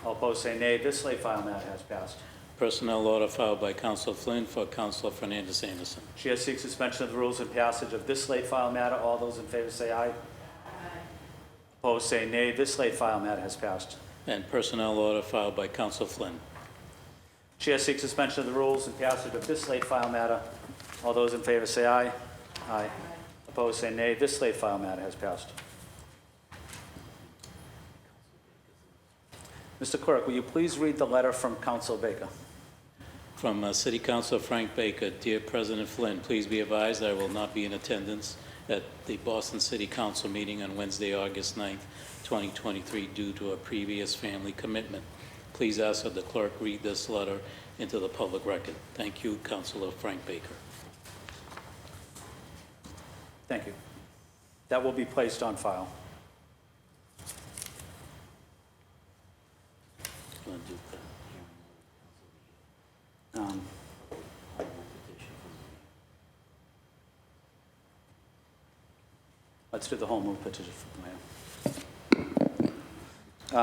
All opposed say nay. This late file matter has passed. Personnel order filed by Councilor Flynn for Councilor Fernandez Anderson. Chair seeks suspension of the rules and passage of this late file matter. All those in favor say aye. Aye. Opposed say nay. This late file matter has passed. And personnel order filed by Councilor Flynn. Chair seeks suspension of the rules and passage of this late file matter. All those in favor say aye. Aye. Opposed say nay. This late file matter has passed. Mr. Clerk, will you please read the letter from Council Baker? From City Councilor Frank Baker. Dear President Flynn, please be advised I will not be in attendance at the Boston City Council meeting on Wednesday, August 9th, 2023, due to a previous family commitment. Please ask that the clerk read this letter into the public record. Thank you, Councilor Frank Baker. Thank you. That will be placed on file. You want to do that? Um, Let's do the home rule petition from the mayor.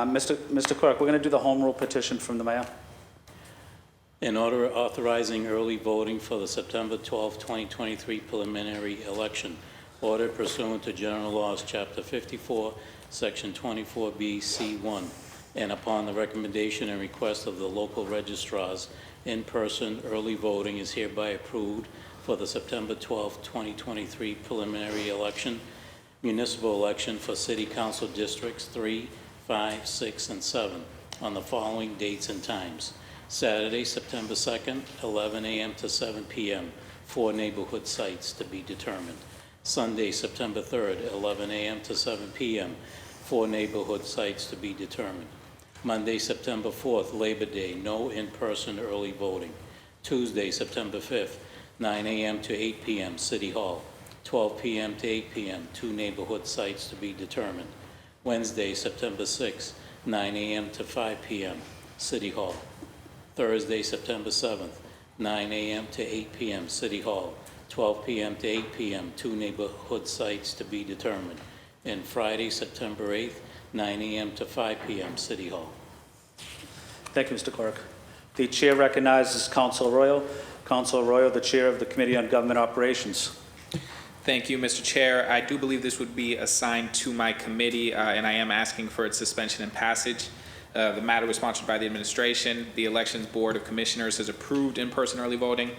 Mr. Clerk, we're going to do the home rule petition from the mayor. An order authorizing early voting for the September 12, 2023 preliminary election. Order pursuant to General Laws, Chapter 54, Section 24B, C1, and upon the recommendation and request of the local registrars, in-person early voting is hereby approved for the September 12, 2023 preliminary election, municipal election for City Council Districts 3, 5, 6, and 7 on the following dates and times. Saturday, September 2nd, 11 a.m. to 7 p.m., 4 neighborhood sites to be determined. Sunday, September 3rd, 11 a.m. to 7 p.m., 4 neighborhood sites to be determined. Monday, September 4th, Labor Day, no in-person early voting. Tuesday, September 5th, 9 a.m. to 8 p.m., City Hall. 12 p.m. to 8 p.m., 2 neighborhood sites to be determined. Wednesday, September 6th, 9 a.m. to 5 p.m., City Hall. Thursday, September 7th, 9 a.m. to 8 p.m., City Hall. 12 p.m. to 8 p.m., 2 neighborhood sites to be determined. And Friday, September 8th, 9 a.m. to 5 p.m., City Hall. Thank you, Mr. Clerk. The chair recognizes Councilor Arroyo. Councilor Arroyo, the chair of the Committee on Government Operations. Thank you, Mr. Chair. I do believe this would be assigned to my committee, and I am asking for its suspension and passage. The matter was sponsored by the administration. The Elections Board of Commissioners has approved in-person early voting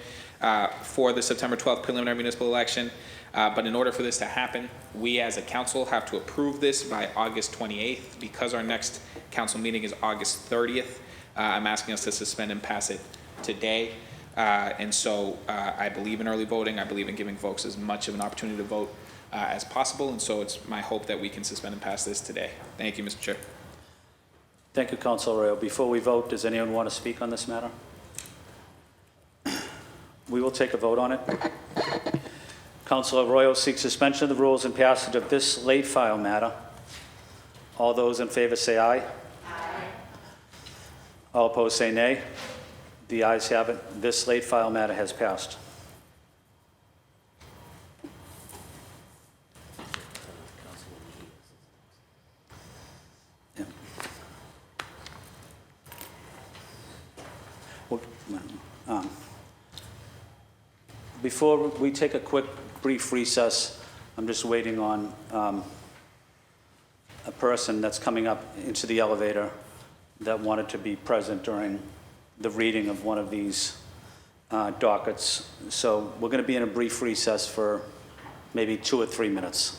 for the September 12th preliminary municipal election. But in order for this to happen, we as a council have to approve this by August 28th. Because our next council meeting is August 30th, I'm asking us to suspend and pass it today. And so I believe in early voting. I believe in giving folks as much of an opportunity to vote as possible. And so it's my hope that we can suspend and pass this today. Thank you, Mr. Chair. Thank you, Councilor Arroyo. Before we vote, does anyone want to speak on this matter? We will take a vote on it. Councilor Arroyo seeks suspension of the rules and passage of this late file matter. All those in favor say aye. Aye. All opposed say nay. The ayes have it. This late file matter has passed. Yeah. Before we take a quick, brief recess, I'm just waiting on a person that's coming up into the elevator that wanted to be present during the reading of one of these dockets. So we're going to be in a brief recess for maybe 2 or 3 minutes.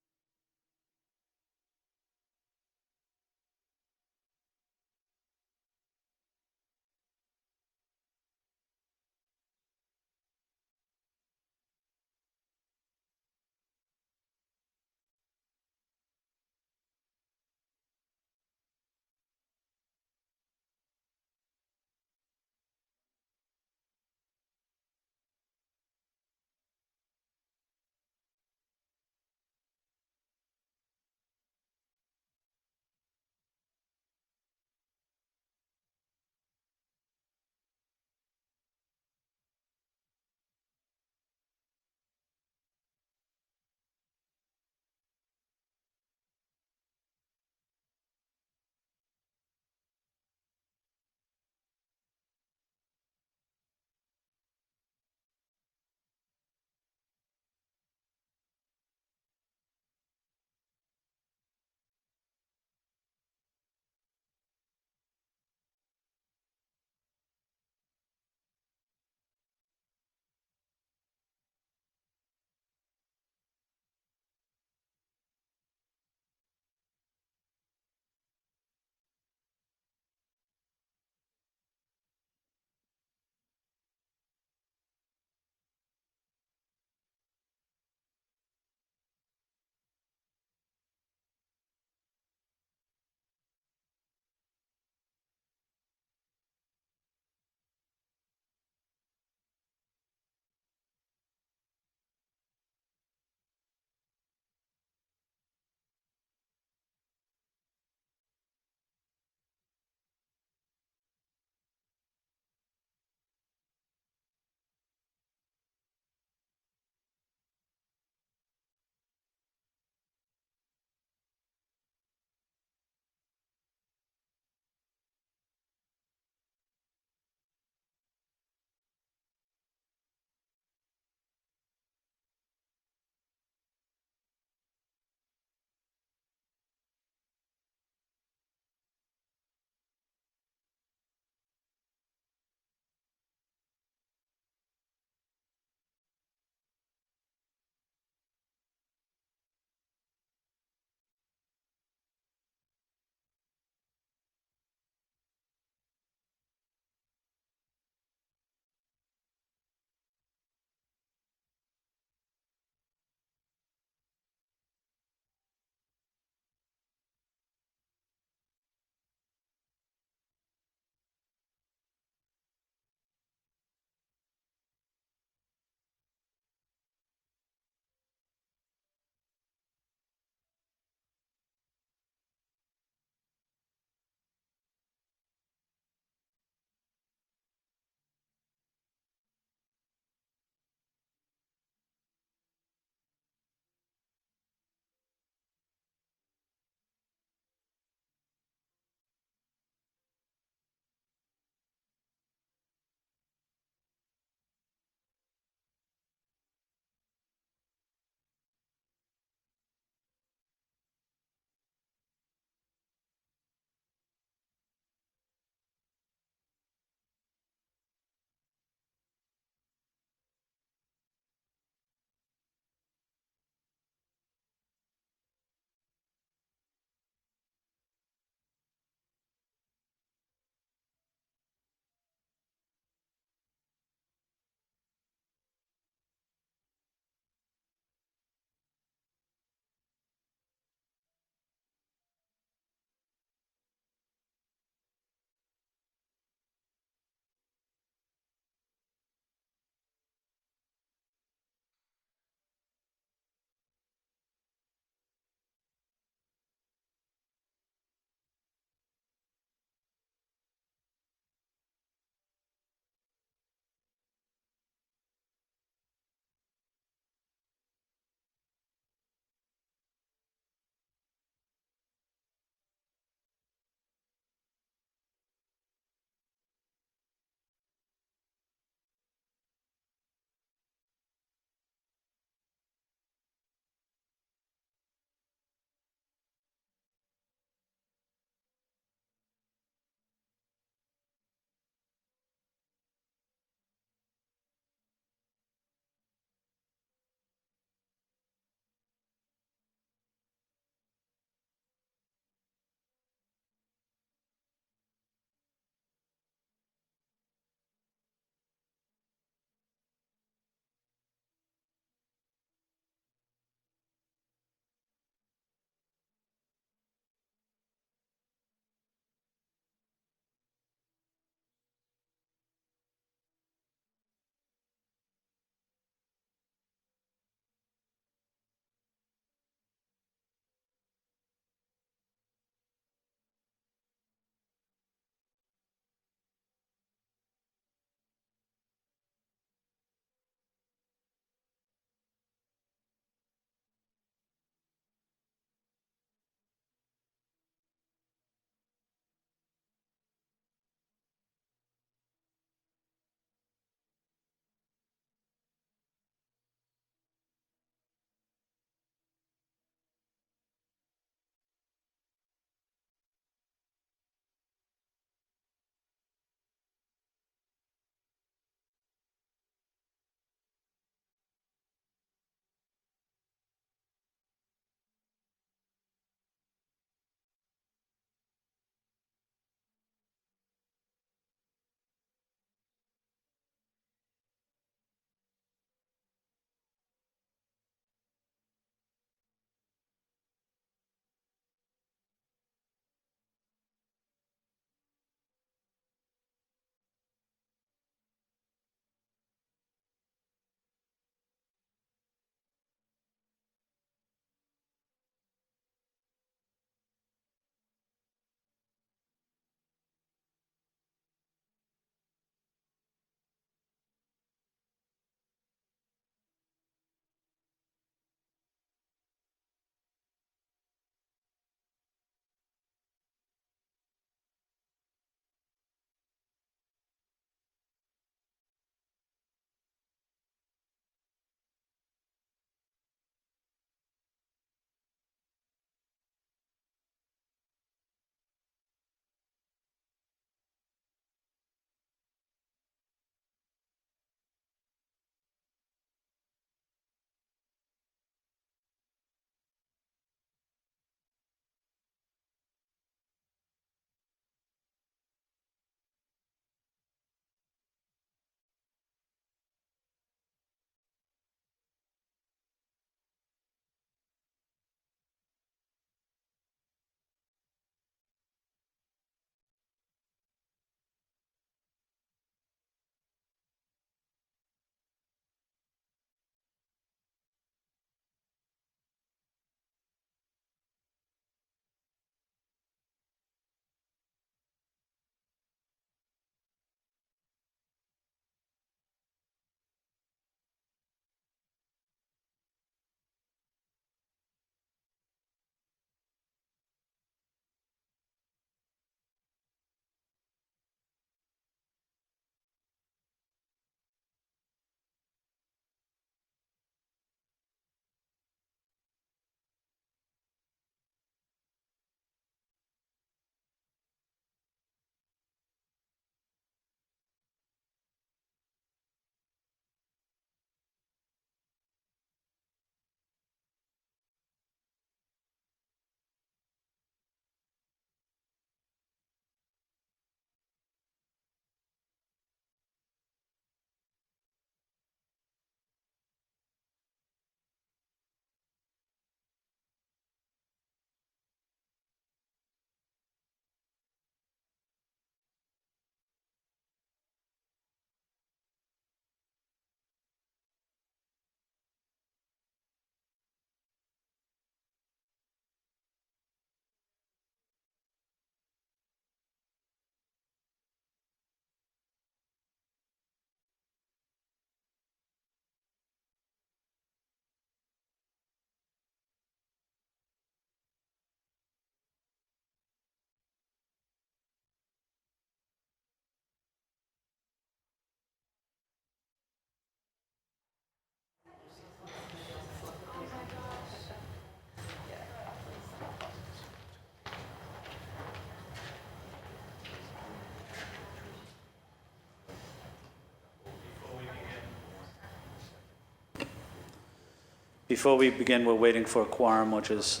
Before we begin, we're waiting for a quorum, which is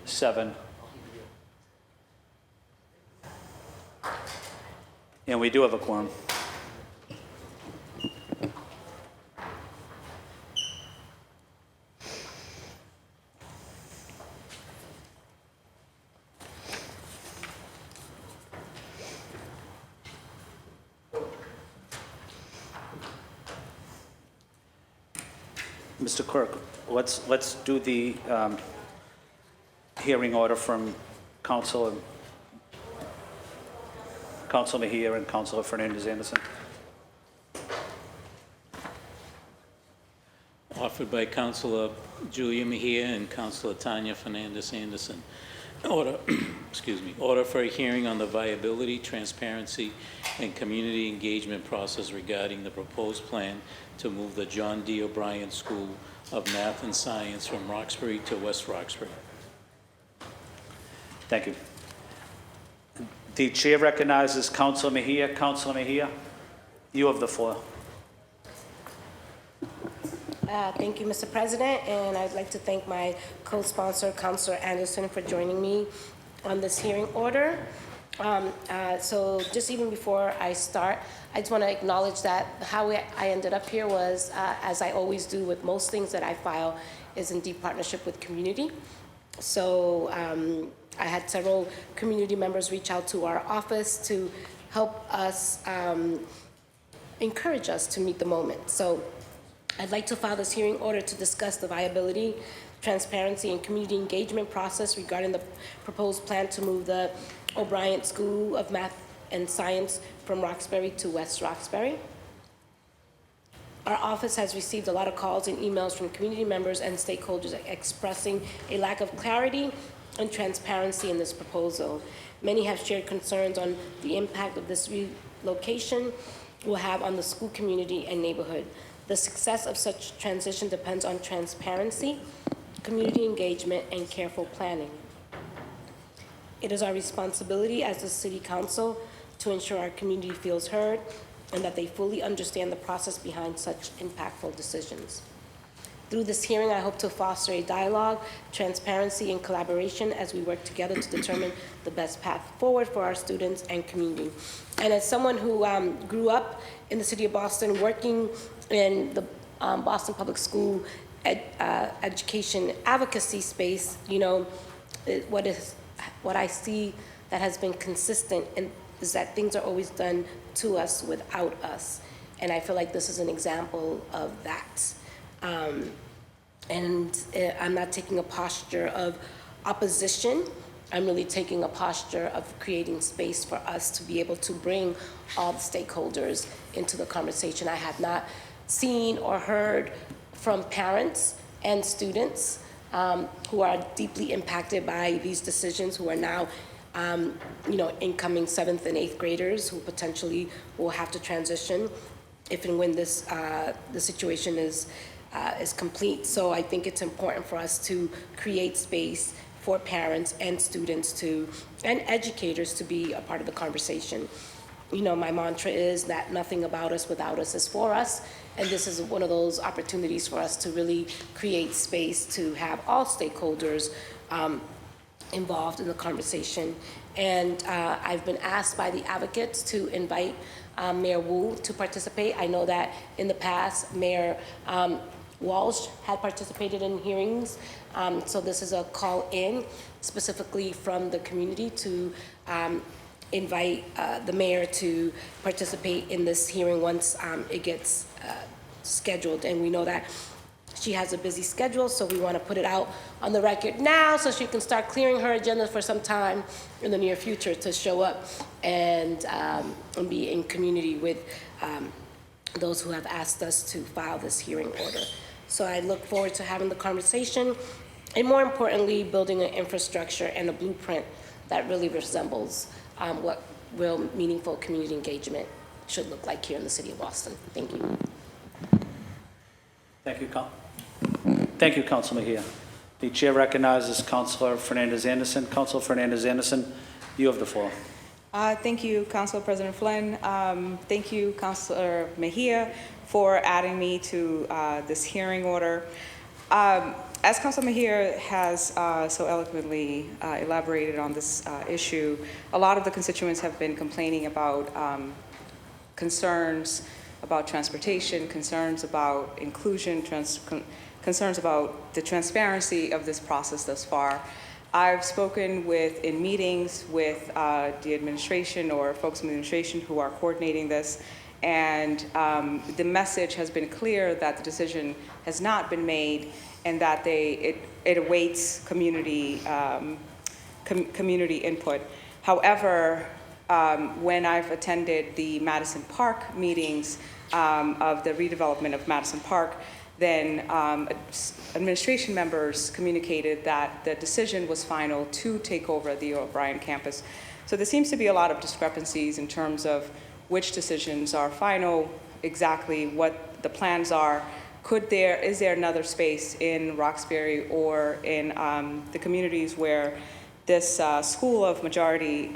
7. And we do have a quorum. Mr. Clerk, let's do the hearing order from Councilor Mejia and Councilor Fernandez Anderson. Offered by Councilor Julia Mejia and Councilor Tanya Fernandez Anderson. Order, excuse me, order for a hearing on the viability, transparency, and community engagement process regarding the proposed plan to move the John D. O'Brien School of Math and Science from Roxbury to West Roxbury. Thank you. The chair recognizes Councilor Mejia. Councilor Mejia, you have the floor. Thank you, Mr. President, and I'd like to thank my co-sponsor, Councilor Anderson, for joining me on this hearing order. So just even before I start, I just want to acknowledge that how I ended up here was, as I always do with most things that I file, is in deep partnership with community. So I had several community members reach out to our office to help us, encourage us to meet the moment. So I'd like to file this hearing order to discuss the viability, transparency, and community engagement process regarding the proposed plan to move the O'Brien School of Math and Science from Roxbury to West Roxbury. Our office has received a lot of calls and emails from community members and stakeholders expressing a lack of clarity and transparency in this proposal. Many have shared concerns on the impact of this relocation will have on the school community and neighborhood. The success of such transition depends on transparency, community engagement, and careful planning. It is our responsibility as the City Council to ensure our community feels heard and that they fully understand the process behind such impactful decisions. Through this hearing, I hope to foster a dialogue, transparency, and collaboration as we work together to determine the best path forward for our students and community. And as someone who grew up in the city of Boston, working in the Boston Public School education advocacy space, you know, what I see that has been consistent is that things are always done to us without us. And I feel like this is an example of that. I'm not taking a posture of opposition. I'm really taking a posture of creating space for us to be able to bring all the stakeholders into the conversation. I have not seen or heard from parents and students who are deeply impacted by these decisions, who are now incoming 7th and 8th graders who potentially will have to transition if and when this the situation is complete. So I think it's important for us to create space for parents and students and educators to be a part of the conversation. You know, my mantra is that nothing about us without us is for us. And this is one of those opportunities for us to really create space to have all stakeholders involved in the conversation. And I've been asked by the advocates to invite Mayor Wu to participate. I know that in the past, Mayor Walsh had participated in hearings. So this is a call in specifically from the community to invite the mayor to participate in this hearing once it gets scheduled. And we know that she has a busy schedule, so we want to put it out on the record now so she can start clearing her agenda for some time in the near future to show up and be in community with those who have asked us to file this hearing order. So I look forward to having the conversation and, more importantly, building an infrastructure and a blueprint that really resembles what real meaningful community engagement should look like here in the city of Boston. Thank you. Thank you, Councilor Mejia. The chair recognizes Councilor Fernandez Anderson. Councilor Fernandez Anderson, you have the floor. Thank you, Council President Flynn. Thank you, Councilor Mejia, for adding me to this hearing order. As Councilor Mejia has so eloquently elaborated on this issue, a lot of the constituents have been complaining about concerns about transportation, concerns about inclusion, concerns about the transparency of this process thus far. I've spoken in meetings with the administration or folks in the administration who are coordinating this, and the message has been clear that the decision has not been made and that it awaits community input. However, when I've attended the Madison Park meetings of the redevelopment of Madison Park, then administration members communicated that the decision was final to take over the O'Brien campus. So there seems to be a lot of discrepancies in terms of which decisions are final, exactly what the plans are. Is there another space in Roxbury or in the communities where this school of majority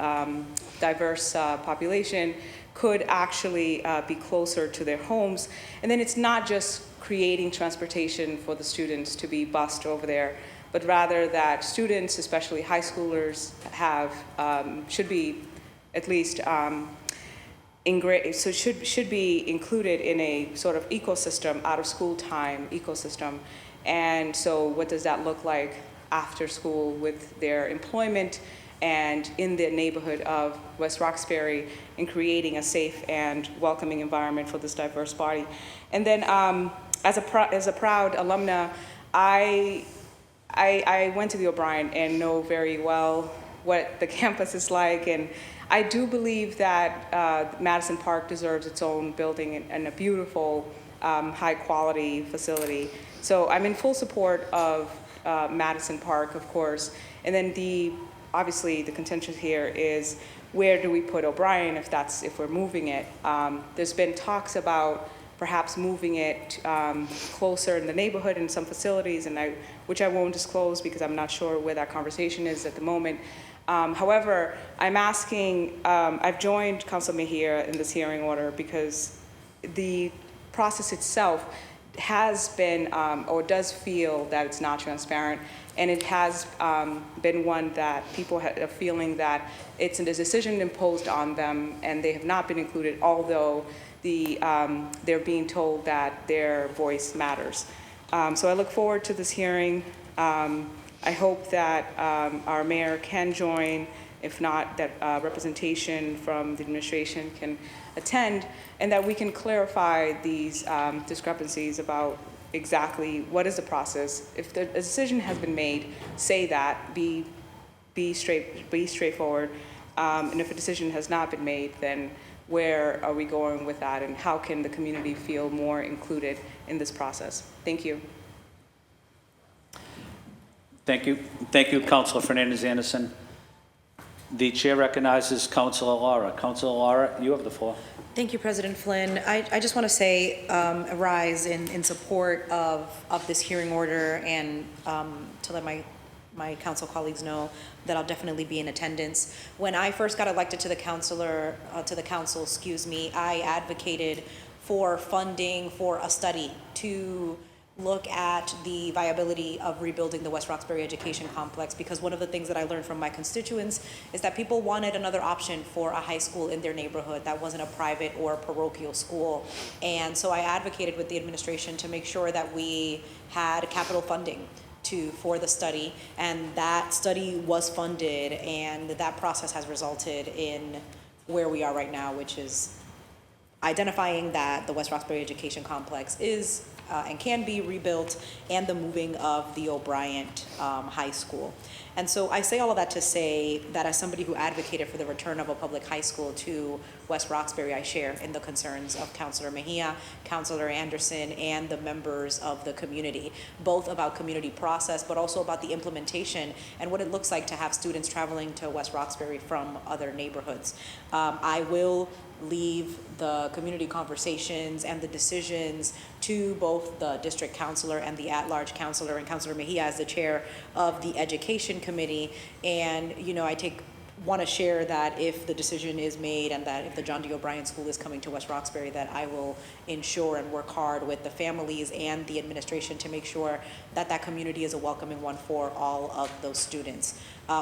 diverse population could actually be closer to their homes? And then it's not just creating transportation for the students to be bused over there, but rather that students, especially high schoolers, should be at least should be included in a sort of ecosystem, out of school time ecosystem. And so what does that look like after school with their employment and in the neighborhood of West Roxbury, in creating a safe and welcoming environment for this diverse body? And then as a proud alumna, I went to the O'Brien and know very well what the campus is like, and I do believe that Madison Park deserves its own building and a beautiful, high-quality facility. So I'm in full support of Madison Park, of course. And then obviously the contention here is, where do we put O'Brien if we're moving it? There's been talks about perhaps moving it closer in the neighborhood in some facilities, which I won't disclose because I'm not sure where that conversation is at the moment. However, I've joined Council Mejia in this hearing order because the process itself has been, or does feel that it's not transparent, and it has been one that people have a feeling that it's a decision imposed on them and they have not been included, although they're being told that their voice matters. So I look forward to this hearing. I hope that our mayor can join, if not, that representation from the administration can attend, and that we can clarify these discrepancies about exactly what is the process. If a decision has been made, say that, be straightforward. And if a decision has not been made, then where are we going with that, and how can the community feel more included in this process? Thank you. Thank you. Thank you, Councilor Fernandez-Anderson. The chair recognizes Councilor Lara. Councilor Lara, you have the floor. Thank you, President Flynn. I just want to say, rise in support of this hearing order, and to let my council colleagues know that I'll definitely be in attendance. When I first got elected to the council, I advocated for funding for a study to look at the viability of rebuilding the West Roxbury Education Complex, because one of the things that I learned from my constituents is that people wanted another option for a high school in their neighborhood that wasn't a private or parochial school. And so I advocated with the administration to make sure that we had capital funding for the study, and that study was funded, and that process has resulted in where we are right now, which is identifying that the West Roxbury Education Complex is and can be rebuilt, and the moving of the O'Brien High School. And so I say all of that to say that as somebody who advocated for the return of a public high school to West Roxbury, I share in the concerns of Councilor Mejia, Councilor Anderson, and the members of the community, both about community process, but also about the implementation and what it looks like to have students traveling to West Roxbury from other neighborhoods. I will leave the community conversations and the decisions to both the district councilor and the at-large councilor, and Councilor Mejia as the chair of the education committee. And I take want to share that if the decision is made and that if the John D. O'Brien School is coming to West Roxbury, that I will ensure and work hard with the families and the administration to make sure that that community is a welcoming one for all of those students.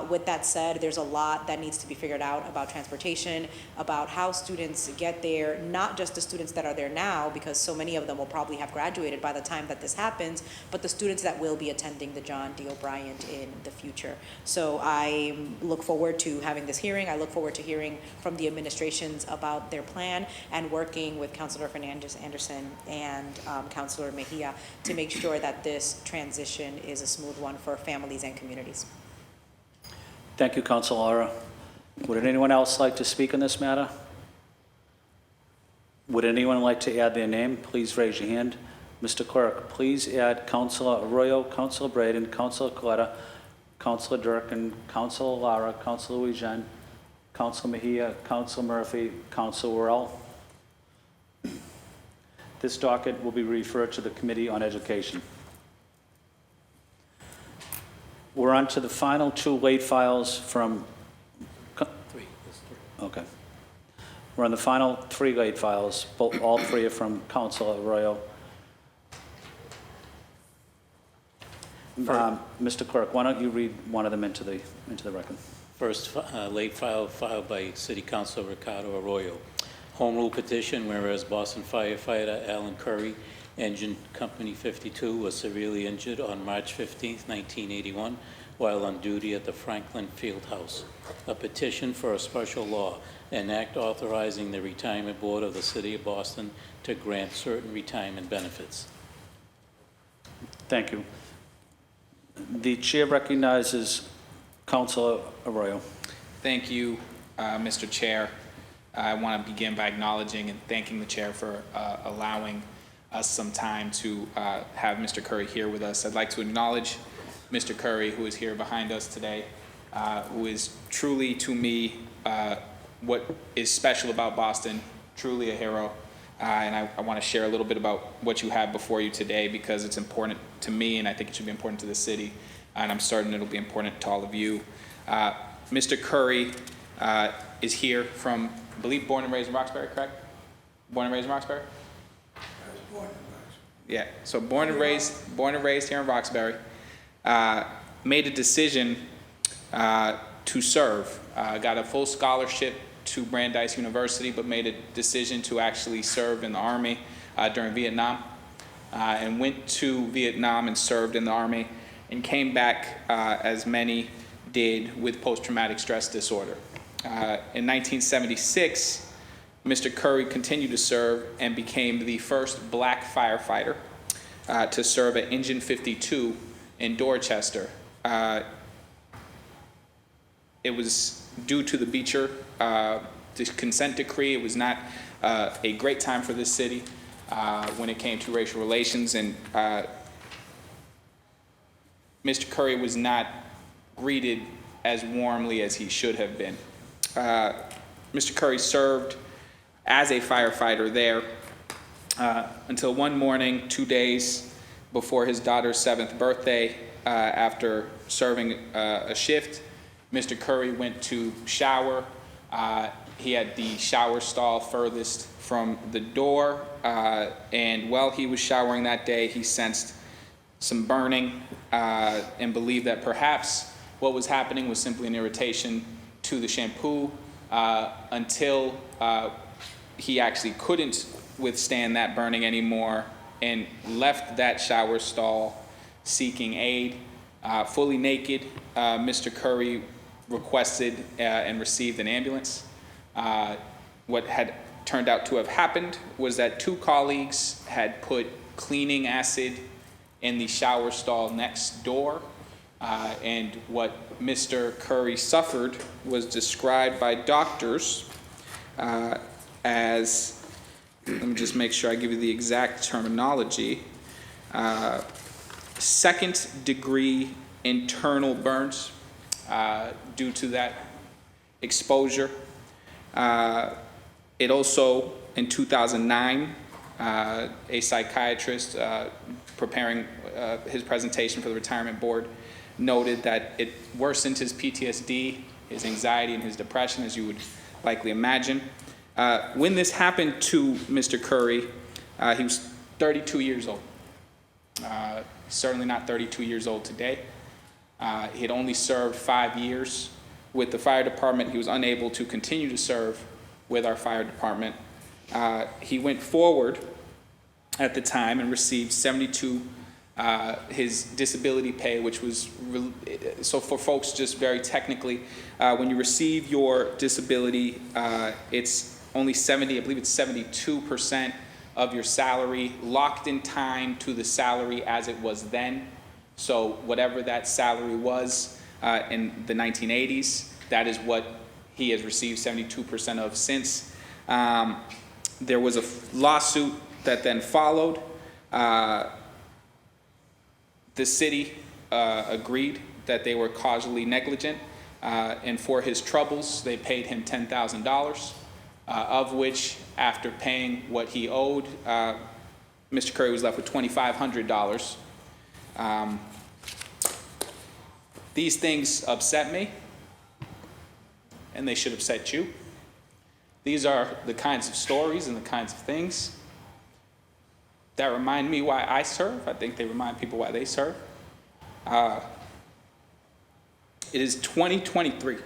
With that said, there's a lot that needs to be figured out about transportation, about how students get there, not just the students that are there now, because so many of them will probably have graduated by the time that this happens, but the students that will be attending the John D. O'Brien in the future. So I look forward to having this hearing. I look forward to hearing from the administrations about their plan and working with Councilor Fernandez-Anderson and Councilor Mejia to make sure that this transition is a smooth one for families and communities. Thank you, Councilor Lara. Would anyone else like to speak on this matter? Would anyone like to add their name? Please raise your hand. Mr. Clerk, please add Councilor Arroyo, Councilor Braden, Councilor Coletta, Councilor Durkin, Councilor Lara, Councilor Louis-Jean, Councilor Mejia, Councilor Murphy, Councilor Worrell. This docket will be referred to the Committee on Education. We're on to the final two late files from... Okay. We're on the final three late files. All three are from Councilor Arroyo. Mr. Clerk, why don't you read one of them into the record? First late file filed by City Councilor Ricardo Arroyo. Home rule petition, whereas Boston firefighter Alan Curry, Engine Company 52, was severely injured on March 15, 1981, while on duty at the Franklin Field House. A petition for a special law, an act authorizing the Retirement Board of the City of Boston to grant certain retirement benefits. Thank you. The chair recognizes Councilor Arroyo. Thank you, Mr. Chair. I want to begin by acknowledging and thanking the chair for allowing us some time to have Mr. Curry here with us. I'd like to acknowledge Mr. Curry, who is here behind us today, who is truly, to me, what is special about Boston, truly a hero. And I want to share a little bit about what you have before you today, because it's important to me, and I think it should be important to the city, and I'm certain it'll be important to all of you. Mr. Curry is here from, I believe, born and raised in Roxbury, correct? Born and raised in Roxbury? I was born in Roxbury. Yeah, so born and raised here in Roxbury. Made a decision to serve. Got a full scholarship to Brandeis University, but made a decision to actually serve in the Army during Vietnam, and went to Vietnam and served in the Army, and came back, as many did, with post-traumatic stress disorder. In 1976, Mr. Curry continued to serve and became the first black firefighter to serve at Engine 52 in Dorchester. It was due to the Beecher consent decree. It was not a great time for this city when it came to racial relations, and Mr. Curry was not greeted as warmly as he should have been. Mr. Curry served as a firefighter there until one morning, 2 days before his daughter's 7th birthday, after serving a shift. Mr. Curry went to shower. He had the shower stall furthest from the door, and while he was showering that day, he sensed some burning and believed that perhaps what was happening was simply an irritation to the shampoo, until he actually couldn't withstand that burning anymore and left that shower stall seeking aid. Fully naked, Mr. Curry requested and received an ambulance. What had turned out to have happened was that 2 colleagues had put cleaning acid in the shower stall next door, and what Mr. Curry suffered was described by doctors as, let me just make sure I give you the exact terminology, 2nd-degree internal burns due to that exposure. It also, in 2009, a psychiatrist preparing his presentation for the retirement board noted that it worsened his PTSD his anxiety and his depression, as you would likely imagine. When this happened to Mr. Curry, he was 32 years old. Certainly not 32 years old today. He had only served 5 years with the fire department. He was unable to continue to serve with our fire department. He went forward at the time and received 72 his disability pay, which was, so for folks just very technically, when you receive your disability, it's only 70, I believe it's 72% of your salary, locked in time to the salary as it was then. So whatever that salary was in the 1980s, that is what he has received 72% of since. There was a lawsuit that then followed. The city agreed that they were causally negligent, and for his troubles, they paid him $10,000, of which, after paying what he owed, Mr. Curry was left with $2,500. These things upset me, and they should upset you. These are the kinds of stories and the kinds of things that remind me why I serve. I think they remind people why they serve. It is 2023.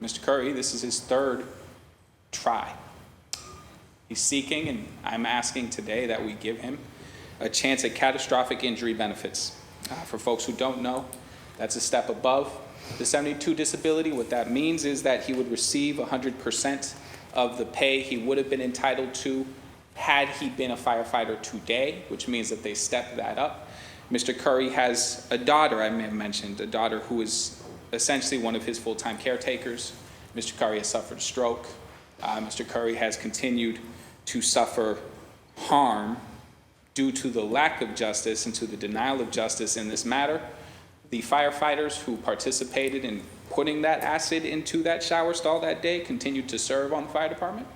Mr. Curry, this is his third try. He's seeking, and I'm asking today that we give him a chance at catastrophic injury benefits. For folks who don't know, that's a step above the 72 disability. What that means is that he would receive 100% of the pay he would have been entitled to had he been a firefighter today, which means that they stepped that up. Mr. Curry has a daughter, I may have mentioned, a daughter who is essentially one of his full-time caretakers. Mr. Curry has suffered a stroke. Mr. Curry has continued to suffer harm due to the lack of justice and to the denial of justice in this matter. The firefighters who participated in putting that acid into that shower stall that day continued to serve on the fire department.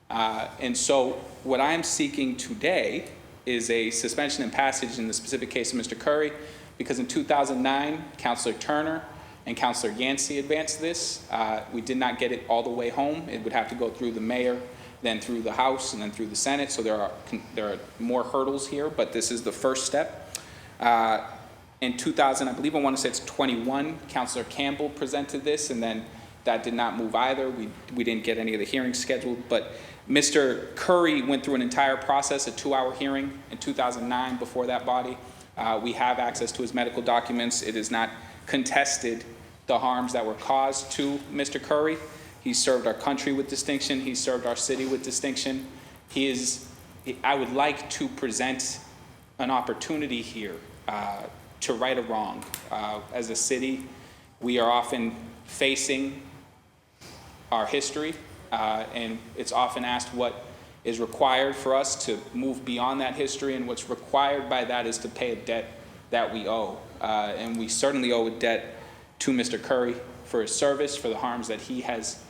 And so what I'm seeking today is a suspension and passage in the specific case of Mr. Curry, because in 2009, Councilor Turner and Councilor Yancey advanced this. We did not get it all the way home. It would have to go through the mayor, then through the House, and then through the Senate. So there are more hurdles here, but this is the first step. In 2000, I believe I want to say it's 21, Councilor Campbell presented this, and then that did not move either. We didn't get any of the hearings scheduled, but Mr. Curry went through an entire process, a 2-hour hearing in 2009 before that body. We have access to his medical documents. It is not contested the harms that were caused to Mr. Curry. He served our country with distinction. He served our city with distinction. I would like to present an opportunity here to right a wrong. As a city, we are often facing our history, and it's often asked what is required for us to move beyond that history, and what's required by that is to pay a debt that we owe. And we certainly owe a debt to Mr. Curry for his service, for the harms that he has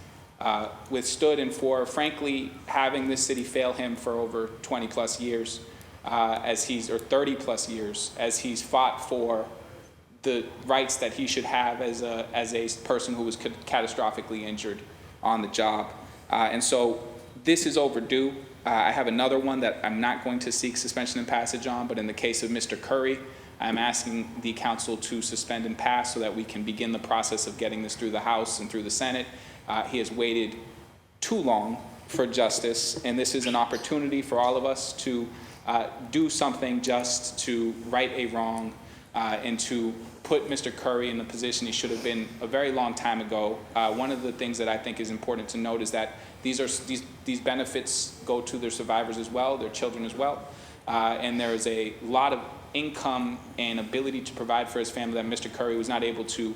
withstood, and for, frankly, having this city fail him for over 20 plus years, or 30 plus years, as he's fought for the rights that he should have as a person who was catastrophically injured on the job. And so this is overdue. I have another one that I'm not going to seek suspension and passage on, but in the case of Mr. Curry, I'm asking the council to suspend and pass so that we can begin the process of getting this through the House and through the Senate. He has waited too long for justice, and this is an opportunity for all of us to do something just to right a wrong and to put Mr. Curry in the position he should have been a very long time ago. One of the things that I think is important to note is that these benefits go to their survivors as well, their children as well, and there is a lot of income and ability to provide for his family that Mr. Curry was not able to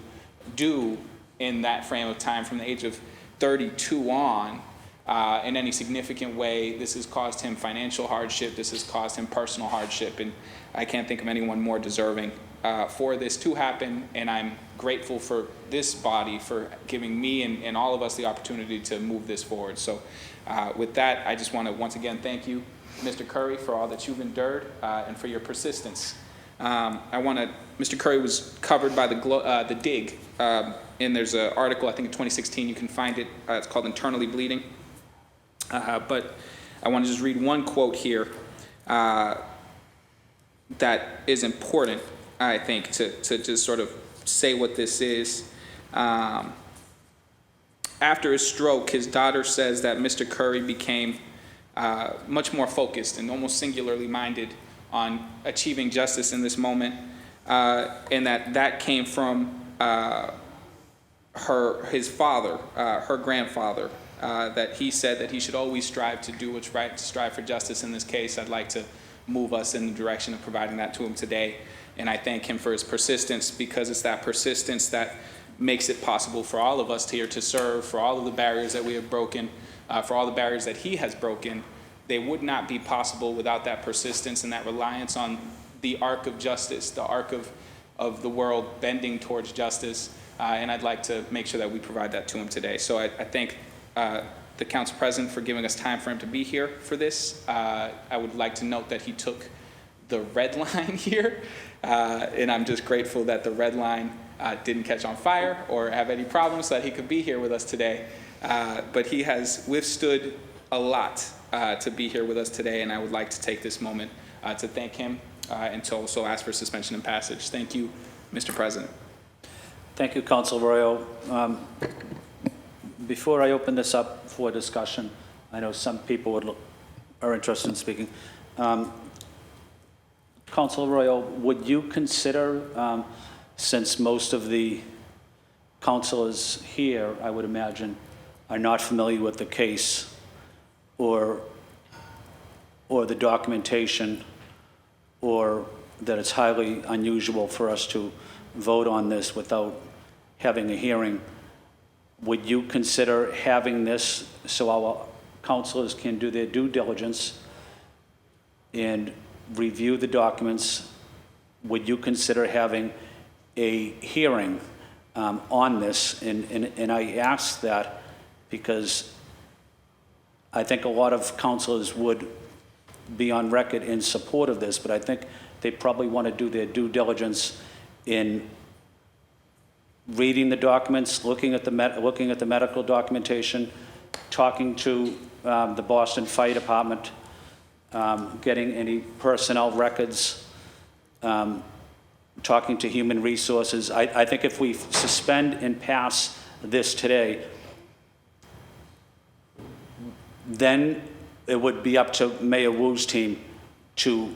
do in that frame of time from the age of 32 on. In any significant way. This has caused him financial hardship. This has caused him personal hardship, and I can't think of anyone more deserving for this to happen, and I'm grateful for this body for giving me and all of us the opportunity to move this forward. So with that, I just want to once again thank you, Mr. Curry, for all that you've endured and for your persistence. Mr. Curry was covered by the dig and there's an article, I think in 2016, you can find it. It's called Internally Bleeding. But I want to just read one quote here that is important, I think, to just sort of say what this is. After his stroke, his daughter says that Mr. Curry became much more focused and almost singularly minded on achieving justice in this moment, and that came from his father, her grandfather, that he said that he should always strive to do what's right, to strive for justice in this case. I'd like to move us in the direction of providing that to him today, and I thank him for his persistence, because it's that persistence that makes it possible for all of us here to serve, for all of the barriers that we have broken, for all the barriers that he has broken. They would not be possible without that persistence and that reliance on the arc of justice, the arc of the world bending towards justice, and I'd like to make sure that we provide that to him today. So I thank the Council President for giving us time for him to be here for this. I would like to note that he took the red line here, and I'm just grateful that the red line didn't catch on fire or have any problems, so that he could be here with us today. But he has withstood a lot to be here with us today, and I would like to take this moment to thank him and to also ask for suspension and passage. Thank you, Mr. President. Thank you, Council Arroyo. Before I open this up for discussion, I know some people are interested in speaking. Council Arroyo, would you consider, since most of the councilors here, I would imagine, are not familiar with the case or the documentation, or that it's highly unusual for us to vote on this without having a hearing, would you consider having this so our councilors can do their due diligence and review the documents? Would you consider having a hearing on this? And I ask that because I think a lot of councilors would be on record in support of this, but I think they probably want to do their due diligence in reading the documents, looking at the medical documentation, talking to the Boston Fire Department, getting any personnel records, talking to Human Resources. I think if we suspend and pass this today, then it would be up to Mayor Wu's team to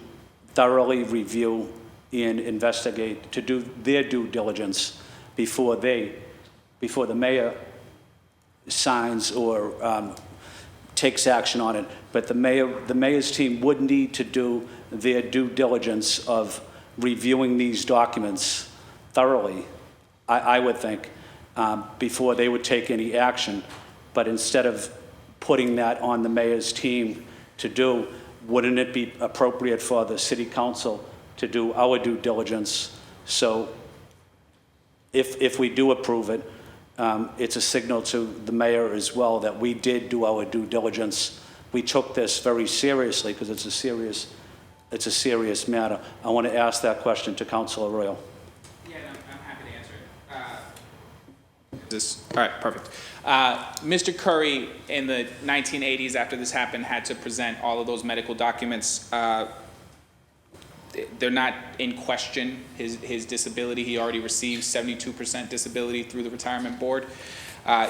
thoroughly review and investigate, to do their due diligence before the mayor signs or takes action on it. But the mayor's team would need to do their due diligence of reviewing these documents thoroughly, I would think, before they would take any action. But instead of putting that on the mayor's team to do, wouldn't it be appropriate for the city council to do our due diligence? So if we do approve it, it's a signal to the mayor as well that we did do our due diligence. We took this very seriously because it's a serious matter. I want to ask that question to Councilor Arroyo. Yeah, I'm happy to answer it. All right, perfect. Mr. Curry, in the 1980s, after this happened, had to present all of those medical documents. They're not in question, his disability. He already received 72% disability through the retirement board.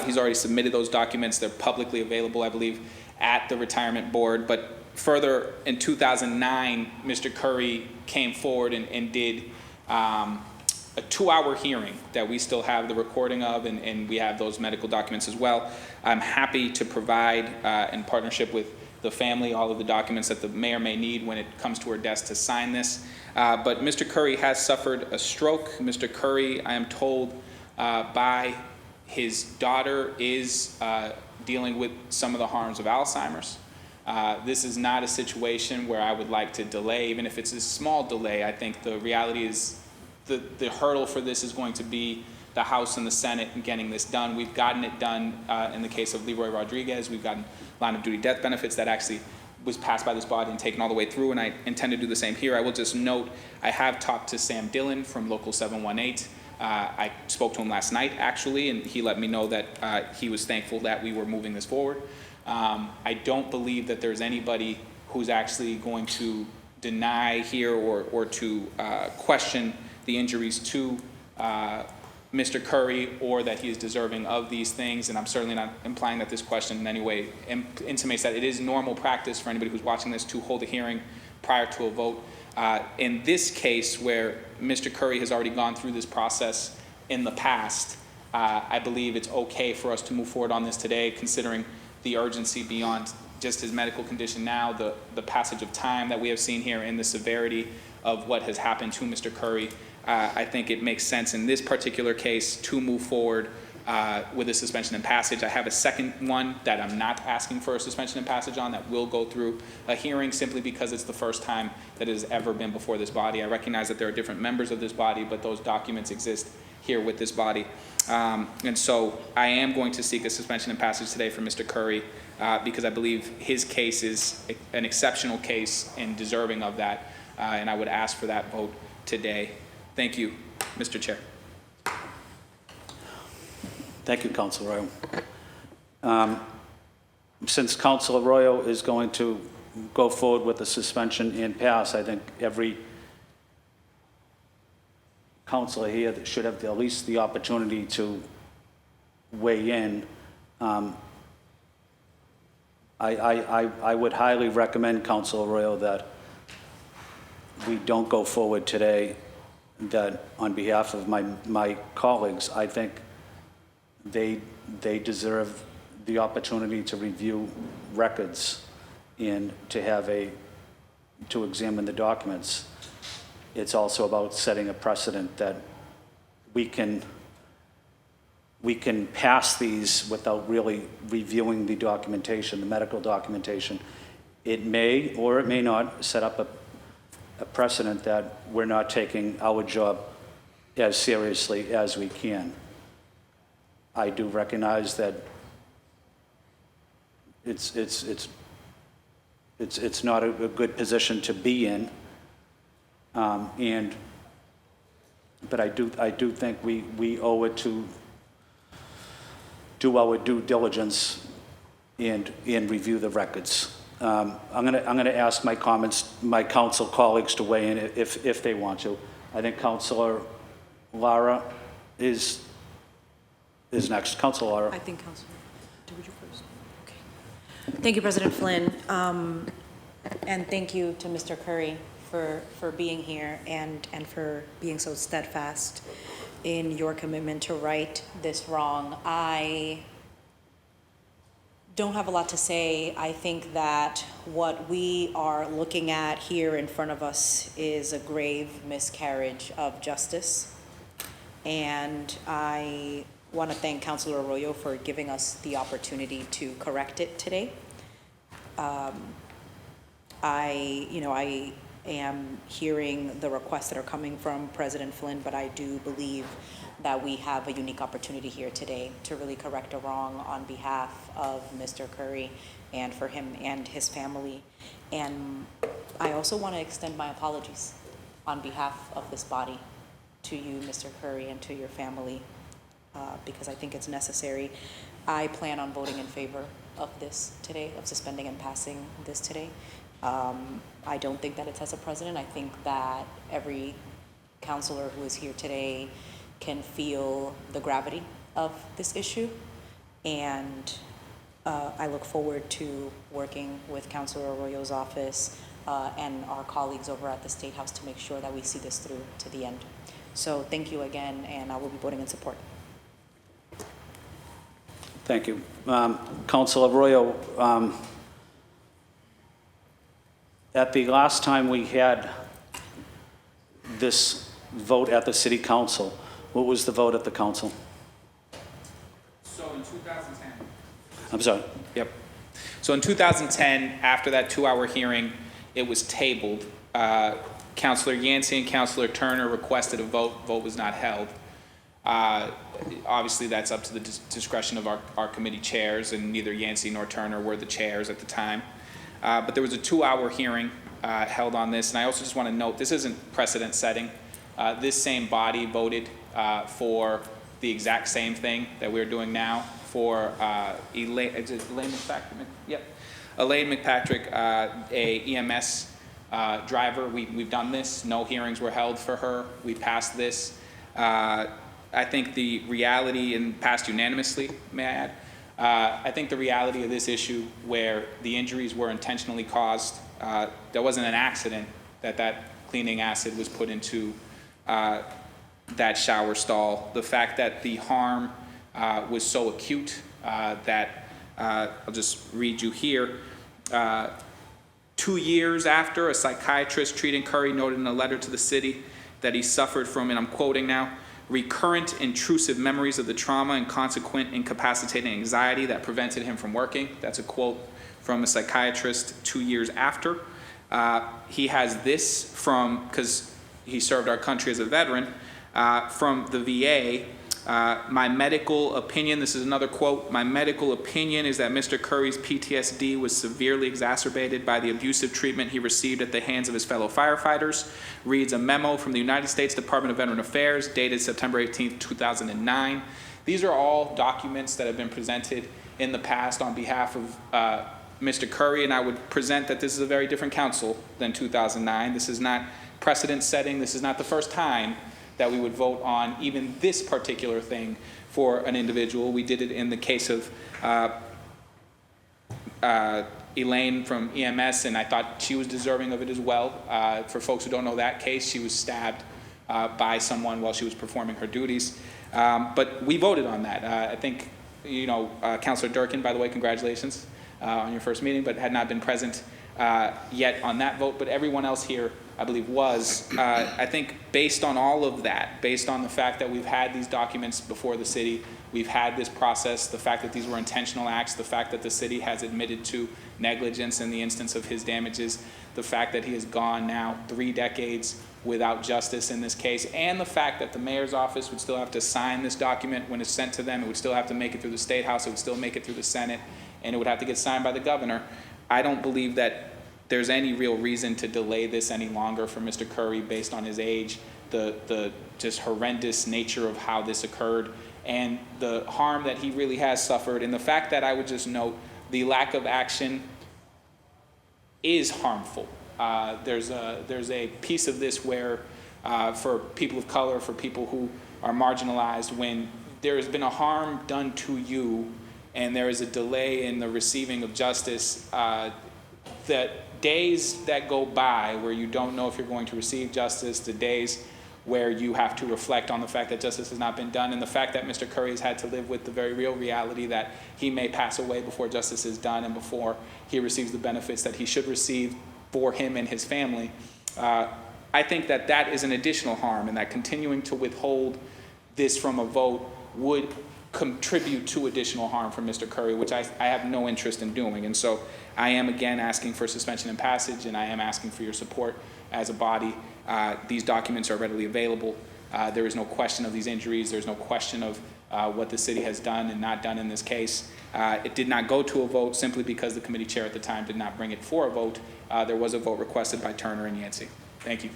He's already submitted those documents. They're publicly available, I believe, at the retirement board. But further, in 2009, Mr. Curry came forward and did a 2-hour hearing that we still have the recording of, and we have those medical documents as well. I'm happy to provide, in partnership with the family, all of the documents that the mayor may need when it comes to her desk to sign this. But Mr. Curry has suffered a stroke. Mr. Curry, I am told by his daughter, is dealing with some of the harms of Alzheimer's. This is not a situation where I would like to delay, even if it's a small delay. I think the reality is the hurdle for this is going to be the House and the Senate in getting this done. We've gotten it done in the case of Leroy Rodriguez. We've gotten line of duty death benefits that actually was passed by this body and taken all the way through, and I intend to do the same here. I will just note, I have talked to Sam Dillon from Local 718. I spoke to him last night, actually, and he let me know that he was thankful that we were moving this forward. I don't believe that there's anybody who's actually going to deny here or to question the injuries to Mr. Curry, or that he is deserving of these things, and I'm certainly not implying that this question in any way intimates that. It is normal practice for anybody who's watching this to hold a hearing prior to a vote. In this case, where Mr. Curry has already gone through this process in the past, I believe it's okay for us to move forward on this today, considering the urgency beyond just his medical condition now, the passage of time that we have seen here, and the severity of what has happened to Mr. Curry. I think it makes sense in this particular case to move forward with a suspension and passage. I have a second one that I'm not asking for a suspension and passage on, that will go through a hearing, simply because it's the first time that it has ever been before this body. I recognize that there are different members of this body, but those documents exist here with this body. And so I am going to seek a suspension and passage today for Mr. Curry, because I believe his case is an exceptional case and deserving of that, and I would ask for that vote today. Thank you, Mr. Chair. Thank you, Councilor Arroyo. Since Councilor Arroyo is going to go forward with the suspension and pass, I think every councilor here that should have at least the opportunity to weigh in. I would highly recommend, Councilor Arroyo, that we don't go forward today. That on behalf of my colleagues, I think they deserve the opportunity to review records and to examine the documents. It's also about setting a precedent that we can pass these without really reviewing the documentation, the medical documentation. It may or it may not set up a precedent that we're not taking our job as seriously as we can. I do recognize that it's not a good position to be in, but I do think we owe it to do our due diligence and review the records. I'm gonna ask my council colleagues to weigh in if they want to. I think Councilor Lara is next. Councilor Lara. I think Councilor, did you first? Okay. Thank you, President Flynn. And thank you to Mr. Curry for being here and for being so steadfast in your commitment to right this wrong. I don't have a lot to say. I think that what we are looking at here in front of us is a grave miscarriage of justice. And I want to thank Councilor Arroyo for giving us the opportunity to correct it today. I am hearing the requests that are coming from President Flynn, but I do believe that we have a unique opportunity here today to really correct a wrong on behalf of Mr. Curry and for him and his family. And I also want to extend my apologies on behalf of this body to you, Mr. Curry, and to your family, because I think it's necessary. I plan on voting in favor of this today, of suspending and passing this today. I don't think that it sets a precedent. I think that every counselor who is here today can feel the gravity of this issue, and I look forward to working with Councilor Arroyo's office and our colleagues over at the State House to make sure that we see this through to the end. So thank you again, and I will be voting in support. Thank you. Councilor Arroyo, at the last time we had this vote at the City Council, what was the vote at the council? So in 2010. I'm sorry. Yep. So in 2010, after that 2-hour hearing, it was tabled. Councilor Yancey and Councilor Turner requested a vote. Vote was not held. Obviously, that's up to the discretion of our committee chairs, and neither Yancey nor Turner were the chairs at the time. But there was a 2-hour hearing held on this, and I also just want to note, this isn't precedent setting. This same body voted for the exact same thing that we're doing now for Elaine McPatrick. Yep, Elaine McPatrick, a EMS driver. We've done this. No hearings were held for her. We passed this. I think the reality, and passed unanimously, may I add, I think the reality of this issue where the injuries were intentionally caused, there wasn't an accident that cleaning acid was put into that shower stall. The fact that the harm was so acute that, I'll just read you here, 2 years after, a psychiatrist treating Curry noted in a letter to the city that he suffered from, and I'm quoting now, recurrent intrusive memories of the trauma and consequent incapacitating anxiety that prevented him from working. That's a quote from a psychiatrist 2 years after. He has this from, because he served our country as a veteran, from the VA. My medical opinion, this is another quote, my medical opinion is that Mr. Curry's PTSD was severely exacerbated by the abusive treatment he received at the hands of his fellow firefighters. Reads a memo from the United States Department of Veteran Affairs dated September 18th, 2009. These are all documents that have been presented in the past on behalf of Mr. Curry, and I would present that this is a very different council than 2009. This is not precedent setting. This is not the first time that we would vote on even this particular thing for an individual. We did it in the case of Elaine from EMS, and I thought she was deserving of it as well. For folks who don't know that case, she was stabbed by someone while she was performing her duties. But we voted on that. I think, Councilor Durkin, by the way, congratulations on your first meeting, but had not been present yet on that vote, but everyone else here, I believe, was. I think based on all of that, based on the fact that we've had these documents before the city, we've had this process, the fact that these were intentional acts, the fact that the city has admitted to negligence in the instance of his damages, the fact that he has gone now 3 decades without justice in this case, and the fact that the mayor's office would still have to sign this document when it's sent to them, it would still have to make it through the State House, it would still make it through the Senate, and it would have to get signed by the governor. I don't believe that there's any real reason to delay this any longer for Mr. Curry based on his age, the just horrendous nature of how this occurred, and the harm that he really has suffered, and the fact that I would just note the lack of action is harmful. There's a piece of this where for people of color, for people who are marginalized, when there has been a harm done to you and there is a delay in the receiving of justice, that days that go by where you don't know if you're going to receive justice, the days where you have to reflect on the fact that justice has not been done, and the fact that Mr. Curry has had to live with the very real reality that he may pass away before justice is done and before he receives the benefits that he should receive for him and his family. I think that that is an additional harm, and that continuing to withhold this from a vote would contribute to additional harm for Mr. Curry, which I have no interest in doing. And so I am again asking for suspension and passage, and I am asking for your support as a body. These documents are readily available. There is no question of these injuries. There's no question of what the city has done and not done in this case. It did not go to a vote simply because the committee chair at the time did not bring it for a vote. There was a vote requested by Turner and Yancey. Thank you.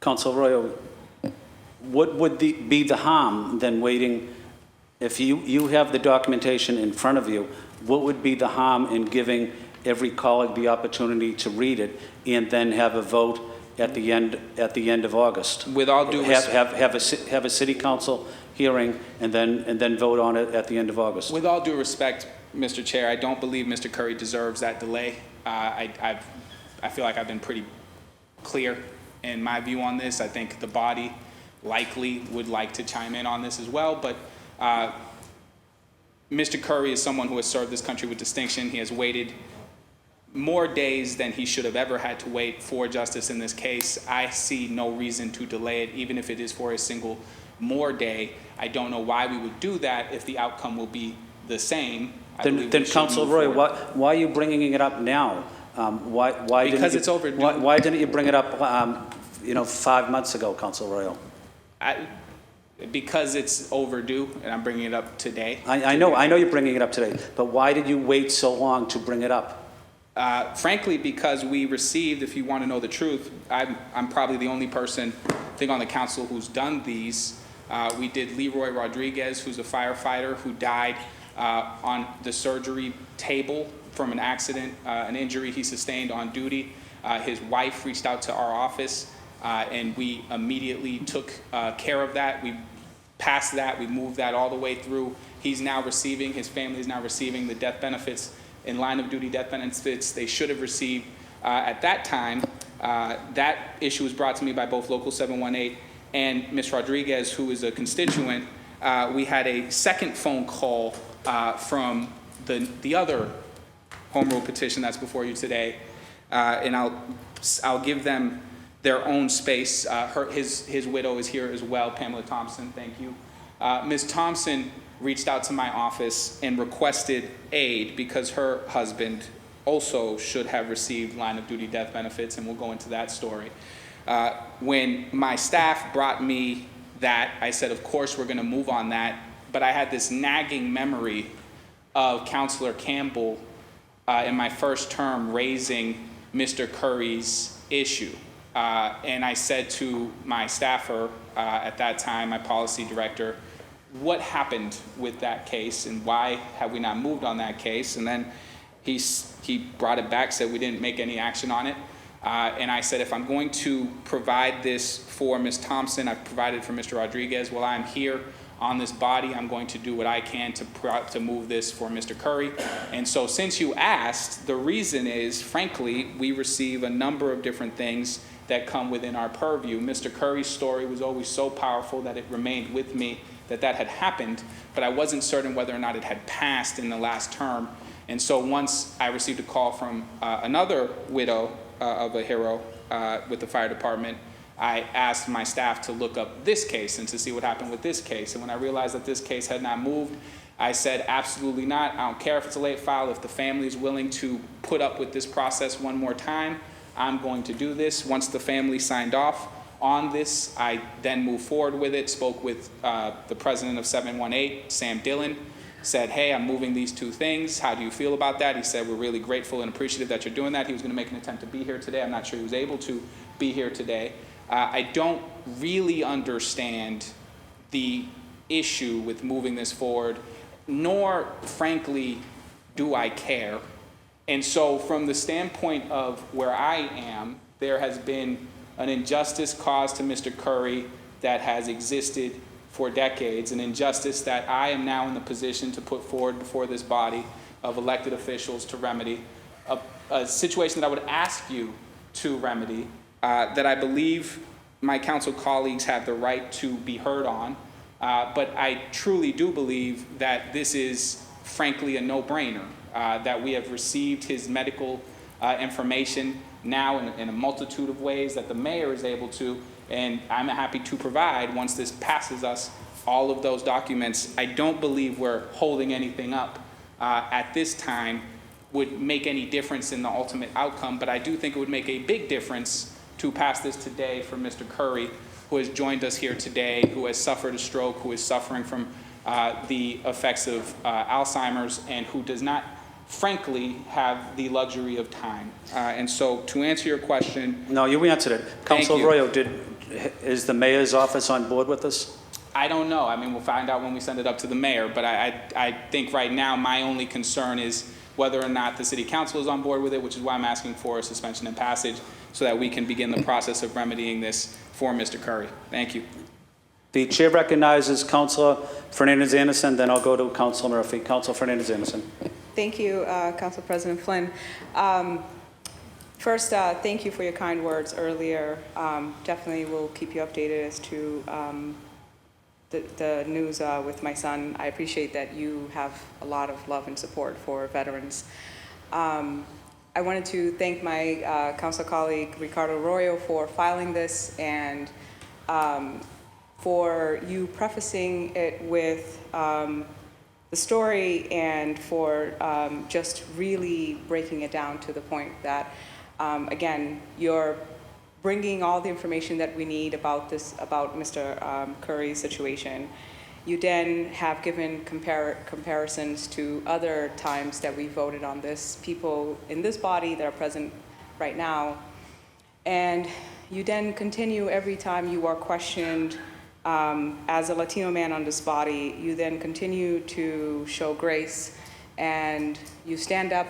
Councilor Arroyo, what would be the harm then waiting? If you have the documentation in front of you, what would be the harm in giving every colleague the opportunity to read it and then have a vote at the end of August? With all due respect, have a city council hearing and then vote on it at the end of August. With all due respect, Mr. Chair, I don't believe Mr. Curry deserves that delay. I feel like I've been pretty clear in my view on this. I think the body likely would like to chime in on this as well, but Mr. Curry is someone who has served this country with distinction. He has waited more days than he should have ever had to wait for justice in this case. I see no reason to delay it, even if it is for a single more day. I don't know why we would do that if the outcome will be the same. Then Councilor Roy, why are you bringing it up now? Why because it's overdue. Why didn't you bring it up 5 months ago, Councilor Royal? Because it's overdue, and I'm bringing it up today. I know you're bringing it up today, but why did you wait so long to bring it up? Frankly, because we received, if you want to know the truth, I'm probably the only person, I think, on the council who's done these We did Leroy Rodriguez, who's a firefighter who died on the surgery table from an accident, an injury he sustained on duty. His wife reached out to our office, and we immediately took care of that. We passed that, we moved that all the way through. He's now receiving, his family is now receiving the death benefits, in line of duty death benefits they should have received at that time. That issue was brought to me by both Local 718 and Ms. Rodriguez, who is a constituent. We had a second phone call from the other home rule petition that's before you today, and I'll give them their own space. His widow is here as well, Pamela Thompson, thank you. Ms. Thompson reached out to my office and requested aid because her husband also should have received line of duty death benefits, and we'll go into that story. When my staff brought me that, I said, of course we're gonna move on that, but I had this nagging memory of Councilor Campbell in my first term raising Mr. Curry's issue. And I said to my staffer at that time, my policy director, what happened with that case and why have we not moved on that case? And then he brought it back, said we didn't make any action on it. And I said, if I'm going to provide this for Ms. Thompson, I've provided for Mr. Rodriguez, while I'm here on this body, I'm going to do what I can to move this for Mr. Curry. And so since you asked, the reason is, frankly, we receive a number of different things that come within our purview. Mr. Curry's story was always so powerful that it remained with me that had happened, but I wasn't certain whether or not it had passed in the last term. And so once I received a call from another widow of a hero with the fire department, I asked my staff to look up this case and to see what happened with this case. And when I realized that this case had not moved, I said, absolutely not. I don't care if it's a late file. If the family is willing to put up with this process one more time, I'm going to do this. Once the family signed off on this, I then moved forward with it, spoke with the president of 718, Sam Dillon, said, hey, I'm moving these two things. How do you feel about that? He said, we're really grateful and appreciative that you're doing that. He was going to make an attempt to be here today. I'm not sure he was able to be here today. I don't really understand the issue with moving this forward, nor, frankly, do I care. And so from the standpoint of where I am, there has been an injustice caused to Mr. Curry that has existed for decades, an injustice that I am now in the position to put forward before this body of elected officials to remedy, a situation that I would ask you to remedy, that I believe my council colleagues have the right to be heard on, but I truly do believe that this is frankly a no-brainer, that we have received his medical information now in a multitude of ways that the mayor is able to, and I'm happy to provide, once this passes us, all of those documents. I don't believe we're holding anything up at this time would make any difference in the ultimate outcome, but I do think it would make a big difference to pass this today for Mr. Curry, who has joined us here today, who has suffered a stroke, who is suffering from the effects of Alzheimer's, and who does not, frankly, have the luxury of time. And so to answer your question... No, you answered it. Councilor Arroyo, is the mayor's office on board with this? I don't know. I mean, we'll find out when we send it up to the mayor, but I think right now my only concern is whether or not the city council is on board with it, which is why I'm asking for a suspension and passage so that we can begin the process of remedying this for Mr. Curry. Thank you. The chair recognizes Councilor Fernandez-Anderson, then I'll go to Councilor Murphy. Councilor Fernandez-Anderson. Thank you, Council President Flynn. First, thank you for your kind words earlier. Definitely will keep you updated as to the news with my son. I appreciate that you have a lot of love and support for veterans. I wanted to thank my council colleague, Ricardo Arroyo, for filing this and for you prefacing it with the story and for just really breaking it down to the point that, again, you're bringing all the information that we need about Mr. Curry's situation. You then have given comparisons to other times that we voted on this, people in this body that are present right now. And you then continue every time you are questioned As a Latino man on this body, you then continue to show grace and you stand up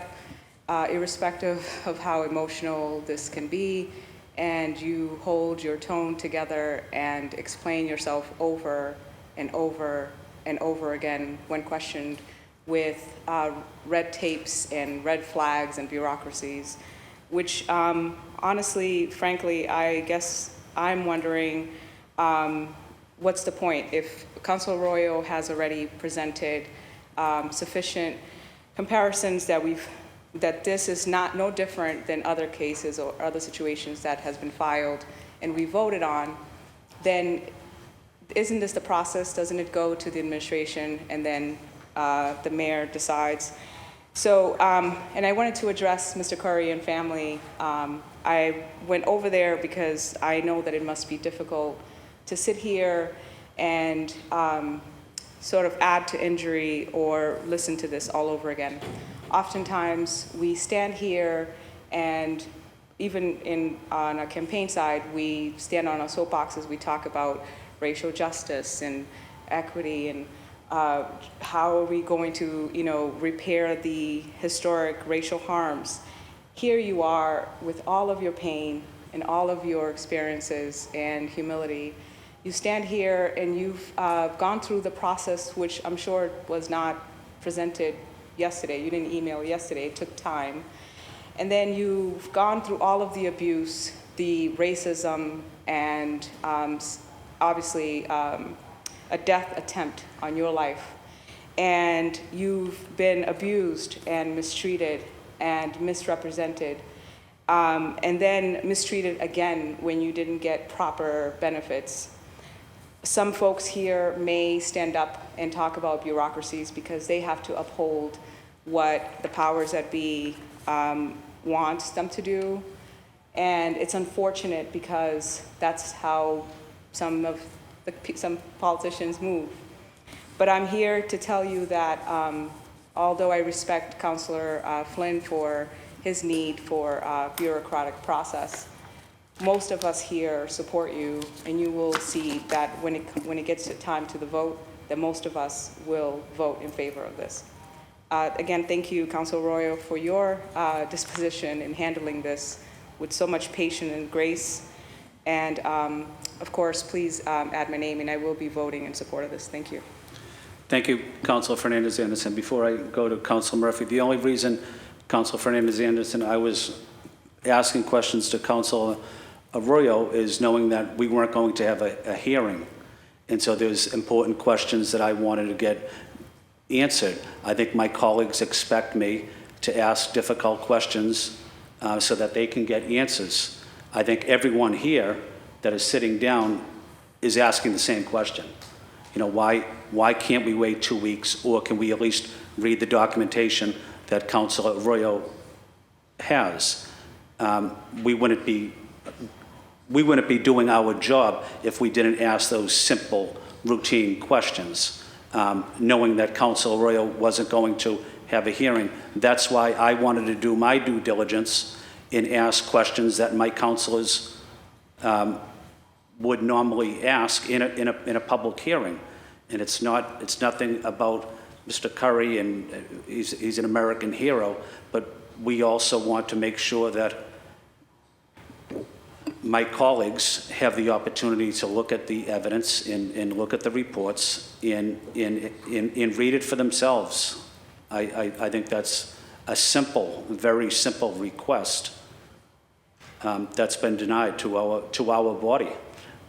irrespective of how emotional this can be, and you hold your tone together and explain yourself over and over and over again when questioned with red tapes and red flags and bureaucracies, which honestly, frankly, I guess I'm wondering what's the point? If Councilor Arroyo has already presented sufficient comparisons that this is no different than other cases or other situations that has been filed and we voted on, then isn't this the process? Doesn't it go to the administration and then the mayor decides? So, and I wanted to address Mr. Curry and family. I went over there because I know that it must be difficult to sit here and sort of add to injury or listen to this all over again. Oftentimes, we stand here and even on a campaign side, we stand on our soapboxes, we talk about racial justice and equity and how are we going to, repair the historic racial harms. Here you are with all of your pain and all of your experiences and humility. You stand here and you've gone through the process, which I'm sure was not presented yesterday. You didn't email yesterday, it took time. And then you've gone through all of the abuse, the racism, and obviously a death attempt on your life. And you've been abused and mistreated and misrepresented, and then mistreated again when you didn't get proper benefits. Some folks here may stand up and talk about bureaucracies because they have to uphold what the powers that be wants them to do. And it's unfortunate because that's how some politicians move. But I'm here to tell you that although I respect Councilor Flynn for his need for bureaucratic process, most of us here support you, and you will see that when it gets to time to the vote, that most of us will vote in favor of this. Again, thank you, Councilor Arroyo, for your disposition in handling this with so much patience and grace. And of course, please add my name, and I will be voting in support of this. Thank you. Thank you, Councilor Fernandez-Anderson. Before I go to Councilor Murphy, the only reason, Councilor Fernandez-Anderson, I was asking questions to Councilor Arroyo is knowing that we weren't going to have a hearing. And so there's important questions that I wanted to get answered. I think my colleagues expect me to ask difficult questions so that they can get answers. I think everyone here that is sitting down is asking the same question. Why can't we wait 2 weeks, or can we at least read the documentation that Councilor Arroyo has? We wouldn't be doing our job if we didn't ask those simple, routine questions, knowing that Councilor Arroyo wasn't going to have a hearing. That's why I wanted to do my due diligence and ask questions that my councilors would normally ask in a public hearing. And it's nothing about Mr. Curry, and he's an American hero, but we also want to make sure that my colleagues have the opportunity to look at the evidence and look at the reports and read it for themselves. I think that's a simple, very simple request that's been denied to our body.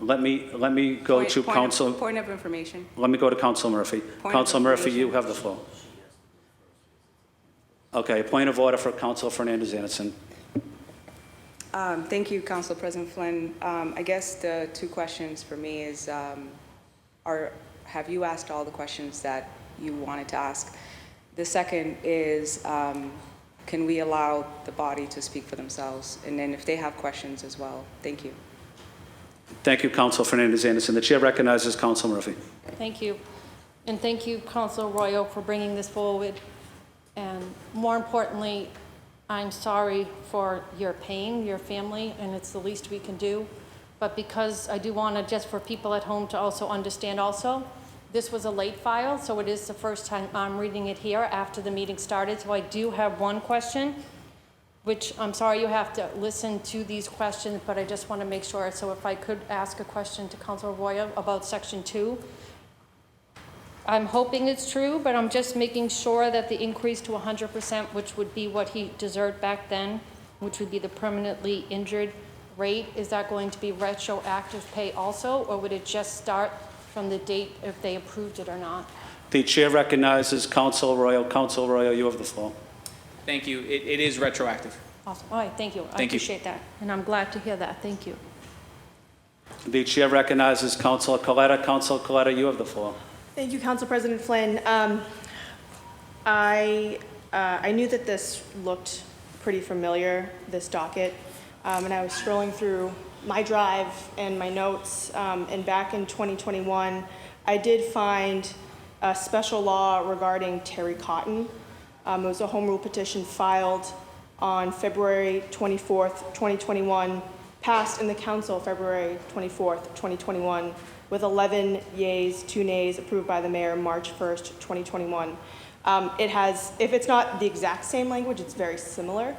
Let me go to Council. Point of information. Let me go to Councilor Murphy. Councilor Murphy, you have the floor. Okay, point of order for Councilor Fernandez-Anderson. Thank you, Council President Flynn. I guess the two questions for me is, have you asked all the questions that you wanted to ask? The second is, can we allow the body to speak for themselves? And then if they have questions as well. Thank you. Thank you, Councilor Fernandez-Anderson. The chair recognizes Councilor Murphy. Thank you. And thank you, Councilor Arroyo, for bringing this forward. And more importantly, I'm sorry for your pain, your family, and it's the least we can do. but because I do want to, just for people at home to also understand also, this was a late file, so it is the first time I'm reading it here after the meeting started. So I do have one question, which I'm sorry you have to listen to these questions, but I just want to make sure. So if I could ask a question to Councilor Royo about Section 2. I'm hoping it's true, but I'm just making sure that the increase to 100%, which would be what he deserved back then, which would be the permanently injured rate, is that going to be retroactive pay also, or would it just start from the date if they approved it or not? The chair recognizes Councilor Royo. Councilor Royo, you have the floor. Thank you. It is retroactive. Awesome. All right, thank you. I Thank you. appreciate that, and I'm glad to hear that. Thank you. The chair recognizes Councilor Coletta. Councilor Coletta, you have the floor. Thank you, Council President Flynn. I knew that this looked pretty familiar, this docket, and I was scrolling through my drive and my notes, and back in 2021, I did find a special law regarding Terry Cotton. It was a home rule petition filed on February 24th, 2021, passed in the council February 24th, 2021, with 11 yeas, 2 nays, approved by the mayor March 1st, 2021. It has, if it's not the exact same language, it's very similar.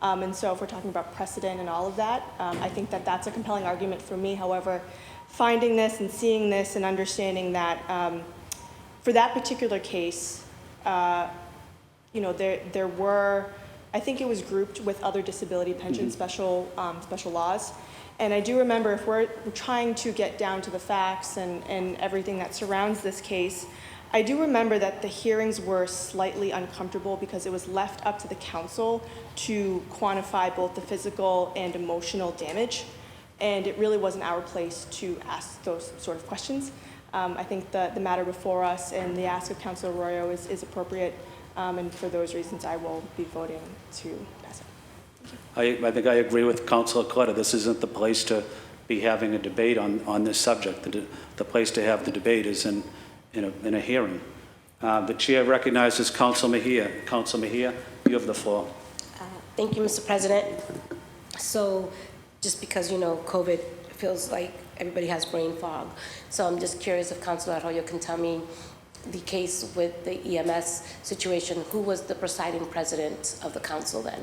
And so if we're talking about precedent and all of that, I think that that's a compelling argument for me. However, finding this and seeing this and understanding that for that particular case, you know, there were, I think it was grouped with other disability pension special laws. And I do remember, if we're trying to get down to the facts and everything that surrounds this case, I do remember that the hearings were slightly uncomfortable because it was left up to the council to quantify both the physical and emotional damage. And it really wasn't our place to ask those sort of questions. I think the matter before us and the ask of Councilor Arroyo is appropriate. And for those reasons, I will be voting to pass it. I think I agree with Councilor Coletta. This isn't the place to be having a debate on this subject. The place to have the debate is in a hearing. The chair recognizes Councilor Mejia. Councilor Mejia, you have the floor. Thank you, Mr. President. So just because, you know, COVID feels like everybody has brain fog. So I'm just curious if Councilor Arroyo can tell me the case with the EMS situation. Who was the presiding president of the council then?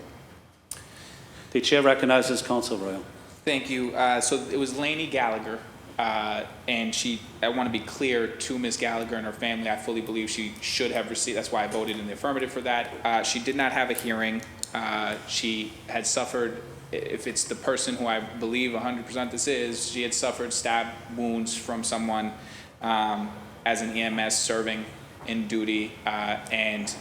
The chair recognizes Councilor Royal. Thank you. So it was Lainey Gallagher, and I want to be clear to Ms. Gallagher and her family, I fully believe she should have received, that's why I voted in the affirmative for that. She did not have a hearing. She had suffered, if it's the person who I believe 100% this is, she had suffered stab wounds from someone as an EMS serving in duty, and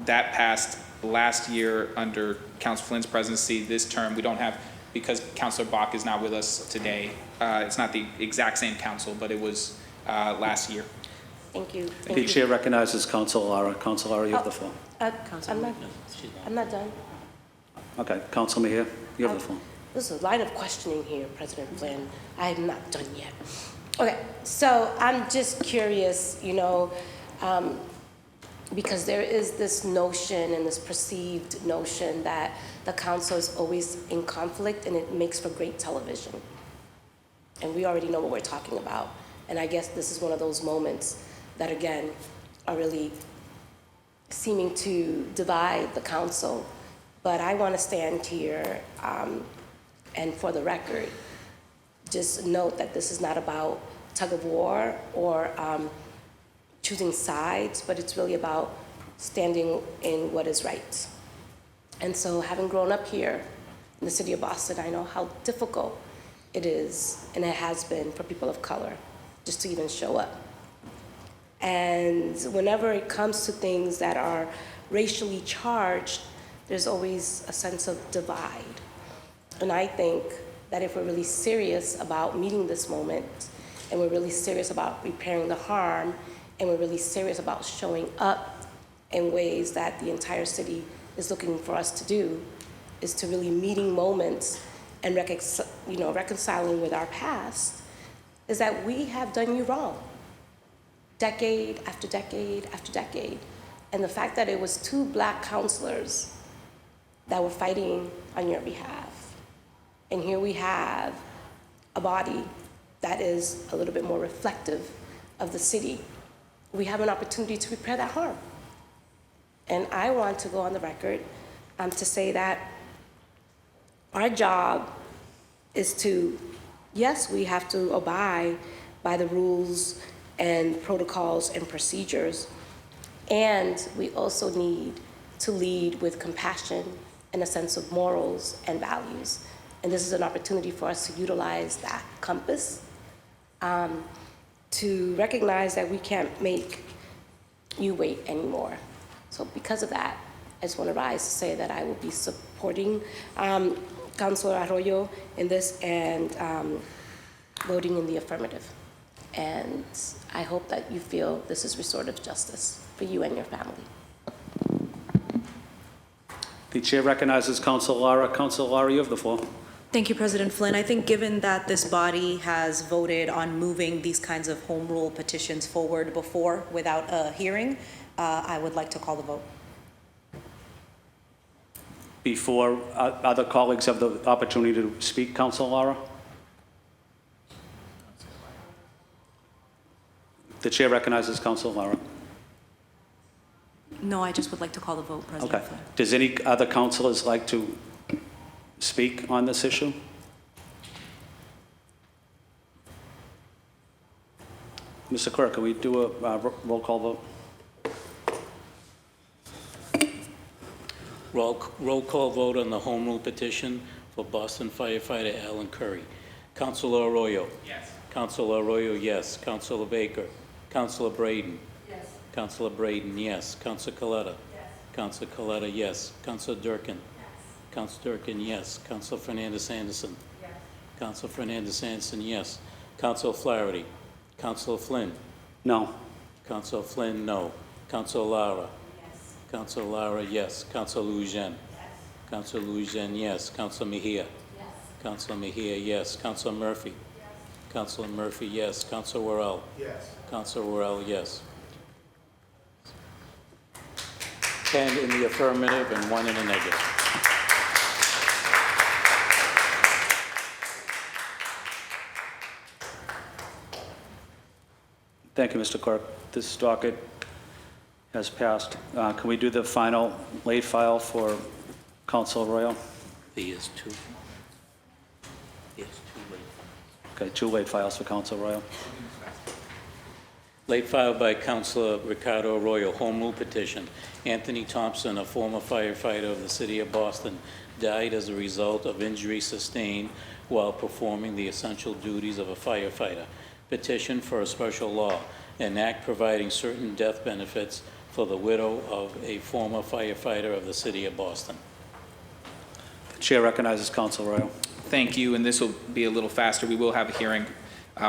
that passed last year under Councilor Flynn's presidency. This term, we don't have, because Councilor Bach is not with us today. It's not the exact same council, but it was last year. Thank you. The chair recognizes Councilor Lara. Councilor Lara, you have the floor. I'm not done. Okay, Councilor Mejia, you have the floor. There's a line of questioning here, President Flynn. I am not done yet. Okay, so I'm just curious, you know, because there is this notion and this perceived notion that the council is always in conflict and it makes for great television. And we already know what we're talking about. And I guess this is one of those moments that, again, are really seeming to divide the council. But I want to stand here and for the record, just note that this is not about tug of war or choosing sides, but it's really about standing in what is right. And so having grown up here in the city of Boston, I know how difficult it is, and it has been for people of color, just to even show up. And whenever it comes to things that are racially charged, there's always a sense of divide. And I think that if we're really serious about meeting this moment, and we're really serious about repairing the harm, and we're really serious about showing up in ways that the entire city is looking for us to do, is to really meeting moments and reconciling with our past, is that we have done you wrong, decade after decade after decade. And the fact that it was 2 black counselors that were fighting on your behalf. And here we have a body that is a little bit more reflective of the city, we have an opportunity to repair that harm. And I want to go on the record to say that our job is to, yes, we have to abide by the rules and protocols and procedures, and we also need to lead with compassion and a sense of morals and values. And this is an opportunity for us to utilize that compass to recognize that we can't make you wait anymore. So because of that, I just want to rise to say that I will be supporting Councilor Arroyo in this and voting in the affirmative. And I hope that you feel this is restorative justice for you and your family. The chair recognizes Councilor Lara. Councilor Lara, you have the floor. Thank you, President Flynn. I think given that this body has voted on moving these kinds of home rule petitions forward before without a hearing, I would like to call the vote. Before other colleagues have the opportunity to speak, Councilor Lara? The chair recognizes Councilor Lara. No, I just would like to call the vote, President Okay. Flynn. Does any other councilors like to speak on this issue? Mr. Clerk, can we do a roll call vote? Roll call vote on the home rule petition for Boston firefighter Alan Curry. Councilor Arroyo. Yes. Councilor Arroyo, yes. Councilor Baker. Councilor Braden. Yes. Councilor Braden, yes. Councilor Coletta. Yes. Councilor Coletta, yes. Councilor Durkin. Councilor Durkin, yes. Councilor Fernandez Anderson. Yes. Councilor Fernandez Anderson, yes. Councilor Flaherty. Councilor Flynn. No. Councilor Flynn, no. Councilor Lara. Yes. Councilor Lara, yes. Councilor Lujan. Yes. Councilor Lujan, yes. Councilor Mejia. Yes. Councilor Mejia, yes. Councilor Murphy. Yes. Councilor Murphy, yes. Councilor Worrell. Yes. Councilor Worrell, yes. 10 in the affirmative and 1 in the negative. Thank you, Mr. Clerk. This docket has passed. Can we do the final late file for Councilor Arroyo? He is 2. He is 2 late. Okay, 2 late files for Councilor Arroyo. Late filed by Councilor Ricardo Arroyo, home rule petition. Anthony Thompson, a former firefighter of the city of Boston, died as a result of injury sustained while performing the essential duties of a firefighter. Petition for a special law, an act providing certain death benefits for the widow of a former firefighter of the city of Boston. The chair recognizes Councilor Arroyo. Thank you, and this will be a little faster. We will have a hearing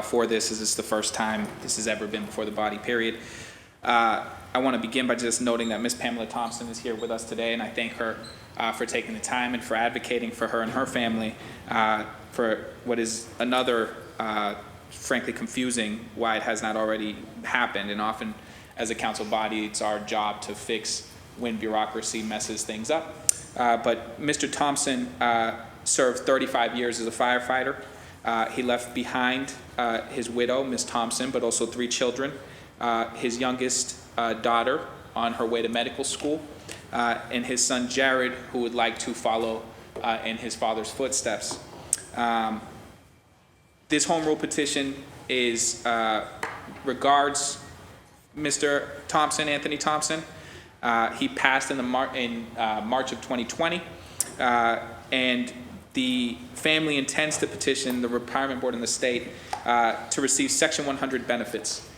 for this, as this is the first time this has ever been before the body, period. I want to begin by just noting that Ms. Pamela Thompson is here with us today, and I thank her for taking the time and for advocating for her and her family for what is another, frankly, confusing why it has not already happened. And often, as a council body, it's our job to fix when bureaucracy messes things up. But Mr. Thompson served 35 years as a firefighter. He left behind his widow, Ms. Thompson, but also 3 children. His youngest daughter on her way to medical school, and his son Jared, who would like to follow in his father's footsteps. This home rule petition is regards Mr. Thompson, Anthony Thompson. He passed in March of 2020, and the family intends to petition the retirement board in the state to receive Section 100 benefits,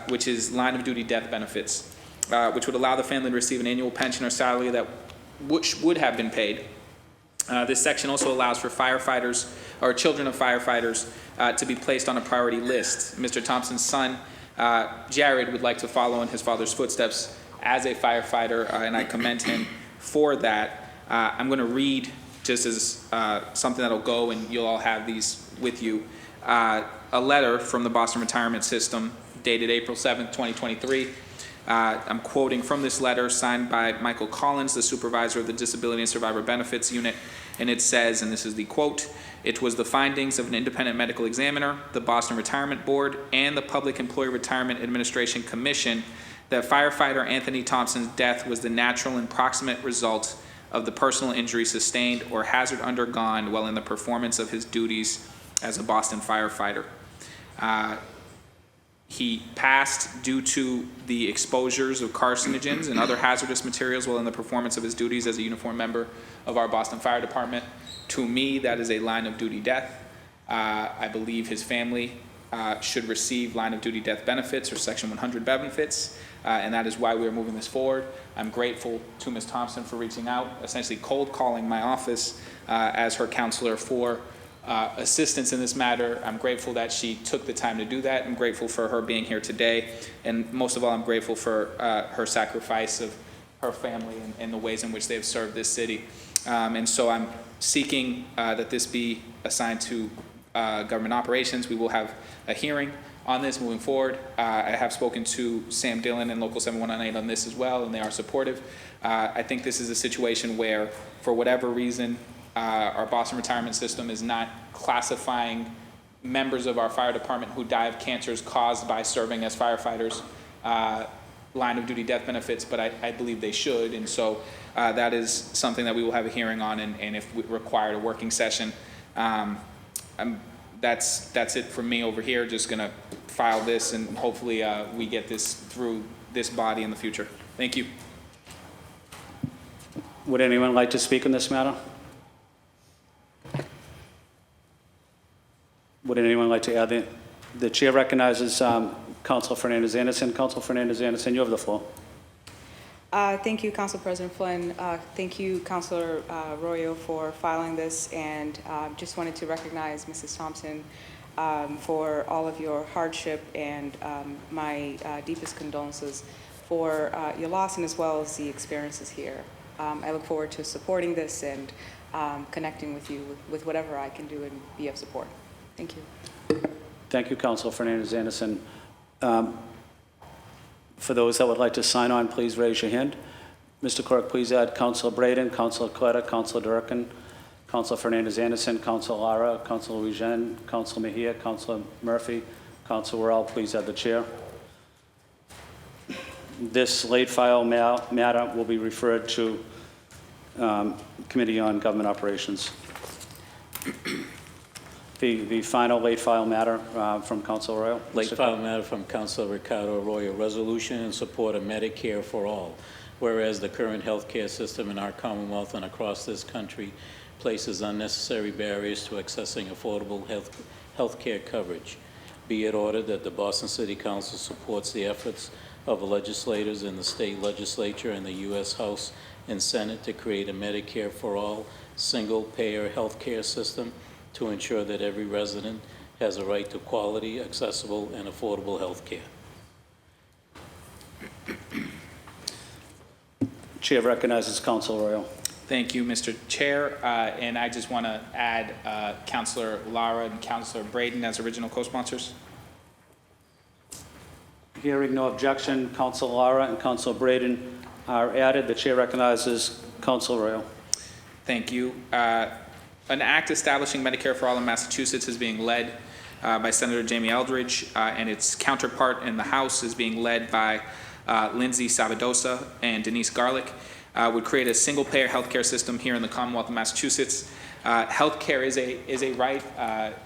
which is line of duty death benefits, which would allow the family to receive an annual pension or salary that would have been paid. This section also allows for firefighters or children of firefighters to be placed on a priority list. Mr. Thompson's son, Jared, would like to follow in his father's footsteps as a firefighter, and I commend him for that. I'm going to read, just as something that'll go, and you'll all have these with you, a letter from the Boston Retirement System dated April 7th, 2023. I'm quoting from this letter signed by Michael Collins, the supervisor of the Disability and Survivor Benefits Unit, and it says, and this is the quote, "It was the findings of an independent medical examiner, the Boston Retirement Board, and the Public Employee Retirement Administration Commission that firefighter Anthony Thompson's death was the natural and proximate result of the personal injury sustained or hazard undergone while in the performance of his duties as a Boston firefighter. He passed due to the exposures of carcinogens and other hazardous materials while in the performance of his duties as a uniformed member of our Boston Fire Department. To me, that is a line of duty death. I believe his family should receive line of duty death benefits or Section 100 benefits, and that is why we are moving this forward. I'm grateful to Ms. Thompson for reaching out, essentially cold calling my office as her counselor for assistance in this matter. I'm grateful that she took the time to do that. I'm grateful for her being here today, and most of all, I'm grateful for her sacrifice of her family and the ways in which they have served this city. And so I'm seeking that this be assigned to government operations. We will have a hearing on this moving forward. I have spoken to Sam Dillon and Local 7198 on this as well, and they are supportive. I think this is a situation where, for whatever reason, our Boston retirement system is not classifying members of our fire department who die of cancers caused by serving as firefighters line of duty death benefits, but I believe they should. And so that is something that we will have a hearing on, and if required, a working session. That's it from me over here. Just gonna file this, and hopefully we get this through this body in the future. Thank you. Would anyone like to speak on this matter? Would anyone like to add? The chair recognizes Councilor Fernandez-Anderson. Councilor Fernandez-Anderson, you have the floor. Thank you, Council President Flynn. Thank you, Councilor Royo, for filing this, and just wanted to recognize Mrs. Thompson for all of your hardship, and my deepest condolences for your loss, and as well as the experiences here. I look forward to supporting this and connecting with you with whatever I can do and be of support. Thank you. Thank you, Councilor Fernandez-Anderson. For those that would like to sign on, please raise your hand. Mr. Clerk, please add Councilor Braden, Councilor Coletta, Councilor Durkin, Councilor Fernandez-Anderson, Councilor Lara, Councilor Louisiane, Councilor Mejia, Councilor Murphy, Councilor Worrell. Please add the chair. This late file matter will be referred to Committee on Government Operations. The final late file matter from Councilor Arroyo. Late file matter from Councilor Ricardo Arroyo, resolution in support of Medicare for all. Whereas the current healthcare system in our Commonwealth and across this country places unnecessary barriers to accessing affordable healthcare coverage. Be it ordered that the Boston City Council supports the efforts of the legislators in the state legislature and the U.S. House and Senate to create a Medicare for all single-payer healthcare system to ensure that every resident has a right to quality, accessible, and affordable health care. Chair recognizes Councilor Arroyo. Thank you, Mr. Chair. And I just want to add Councilor Lara and Councilor Braden as original co-sponsors. Hearing no objection, Councilor Lara and Councilor Braden are added. The chair recognizes Councilor Arroyo. Thank you. An act establishing Medicare for all in Massachusetts is being led by Senator Jamie Eldridge, and its counterpart in the House is being led by Lindsay Sabadosa and Denise Garlick. Would create a single-payer healthcare system here in the Commonwealth of Massachusetts. Healthcare is a right,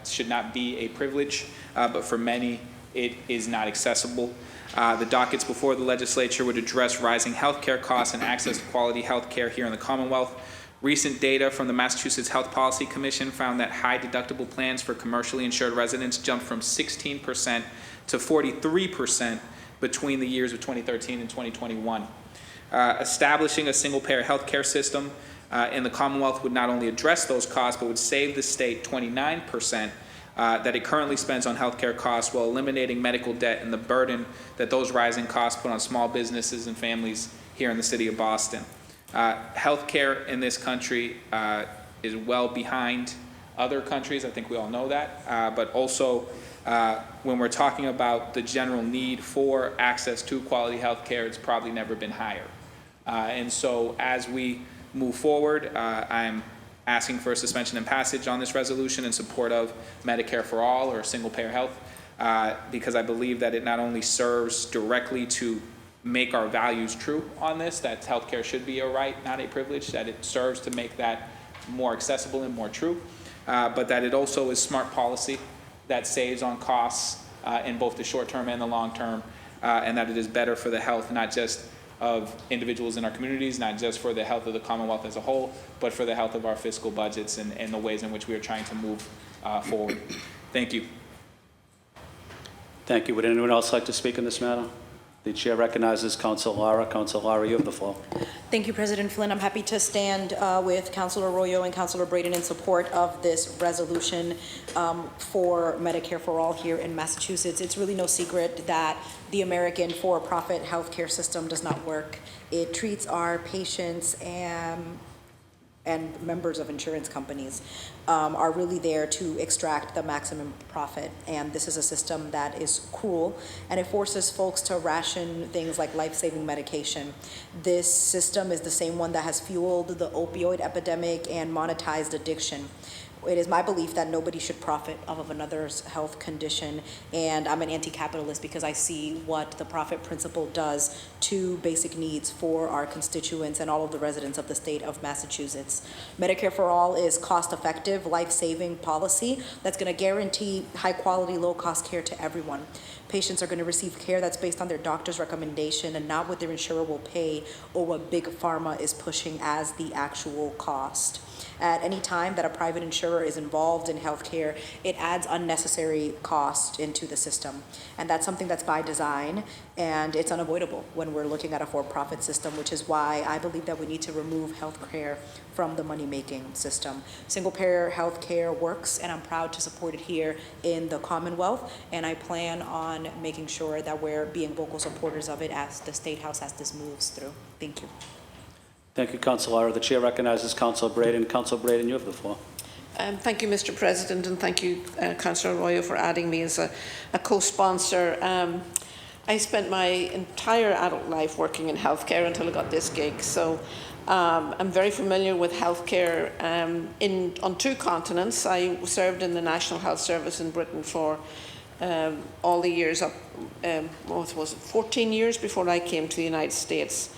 should not be a privilege, but for many it is not accessible. The dockets before the legislature would address rising healthcare costs and access to quality healthcare here in the Commonwealth. Recent data from the Massachusetts Health Policy Commission found that high deductible plans for commercially insured residents jumped from 16% to 43% between the years of 2013 and 2021. Establishing a single-payer healthcare system in the Commonwealth would not only address those costs, but would save the state 29% that it currently spends on healthcare costs, while eliminating medical debt and the burden that those rising costs put on small businesses and families here in the city of Boston. Healthcare in this country is well behind other countries. I think we all know that, but also when we're talking about the general need for access to quality health care, it's probably never been higher. And so as we move forward, I'm asking for a suspension and passage on this resolution in support of Medicare for all or single-payer health, because I believe that it not only serves directly to make our values true on this, that healthcare should be a right, not a privilege, that it serves to make that more accessible and more true, but that it also is smart policy that saves on costs in both the short term and the long term, and that it is better for the health, not just of individuals in our communities, not just for the health of the Commonwealth as a whole, but for the health of our fiscal budgets and the ways in which we are trying to move forward. Thank you. Thank you. Would anyone else like to speak in this matter? The chair recognizes Councilor Lara. Councilor Lara, you have the floor. Thank you, President Flynn. I'm happy to stand with Councilor Arroyo and Councilor Braden in support of this resolution for Medicare for All here in Massachusetts. It's really no secret that the American for-profit healthcare system does not work. It treats our patients and members of insurance companies are really there to extract the maximum profit. And this is a system that is cruel, and it forces folks to ration things like life-saving medication. This system is the same one that has fueled the opioid epidemic and monetized addiction. It is my belief that nobody should profit off of another's health condition, and I'm an anti-capitalist because I see what the profit principle does to basic needs for our constituents and all of the residents of the state of Massachusetts. Medicare for All is cost-effective, life-saving policy that's going to guarantee high-quality, low-cost care to everyone. Patients are going to receive care that's based on their doctor's recommendation and not what their insurer will pay or what big pharma is pushing as the actual cost. At any time that a private insurer is involved in healthcare, it adds unnecessary cost into the system. And that's something that's by design, and it's unavoidable when we're looking at a for-profit system, which is why I believe that we need to remove healthcare from the money-making system. Single-payer healthcare works, and I'm proud to support it here in the Commonwealth, and I plan on making sure that we're being vocal supporters of it as the State House as this moves through. Thank you. Thank you, Councilor Lara. The chair recognizes Councilor Braden. Councilor Braden, you have the floor. Thank you, Mr. President, and thank you, Councillor Arroyo, for adding me as a co-sponsor. I spent my entire adult life working in healthcare until I got this gig, so I'm very familiar with healthcare on two continents. I served in the National Health Service in Britain for all the years up, what was it, 14 years before I came to the United States.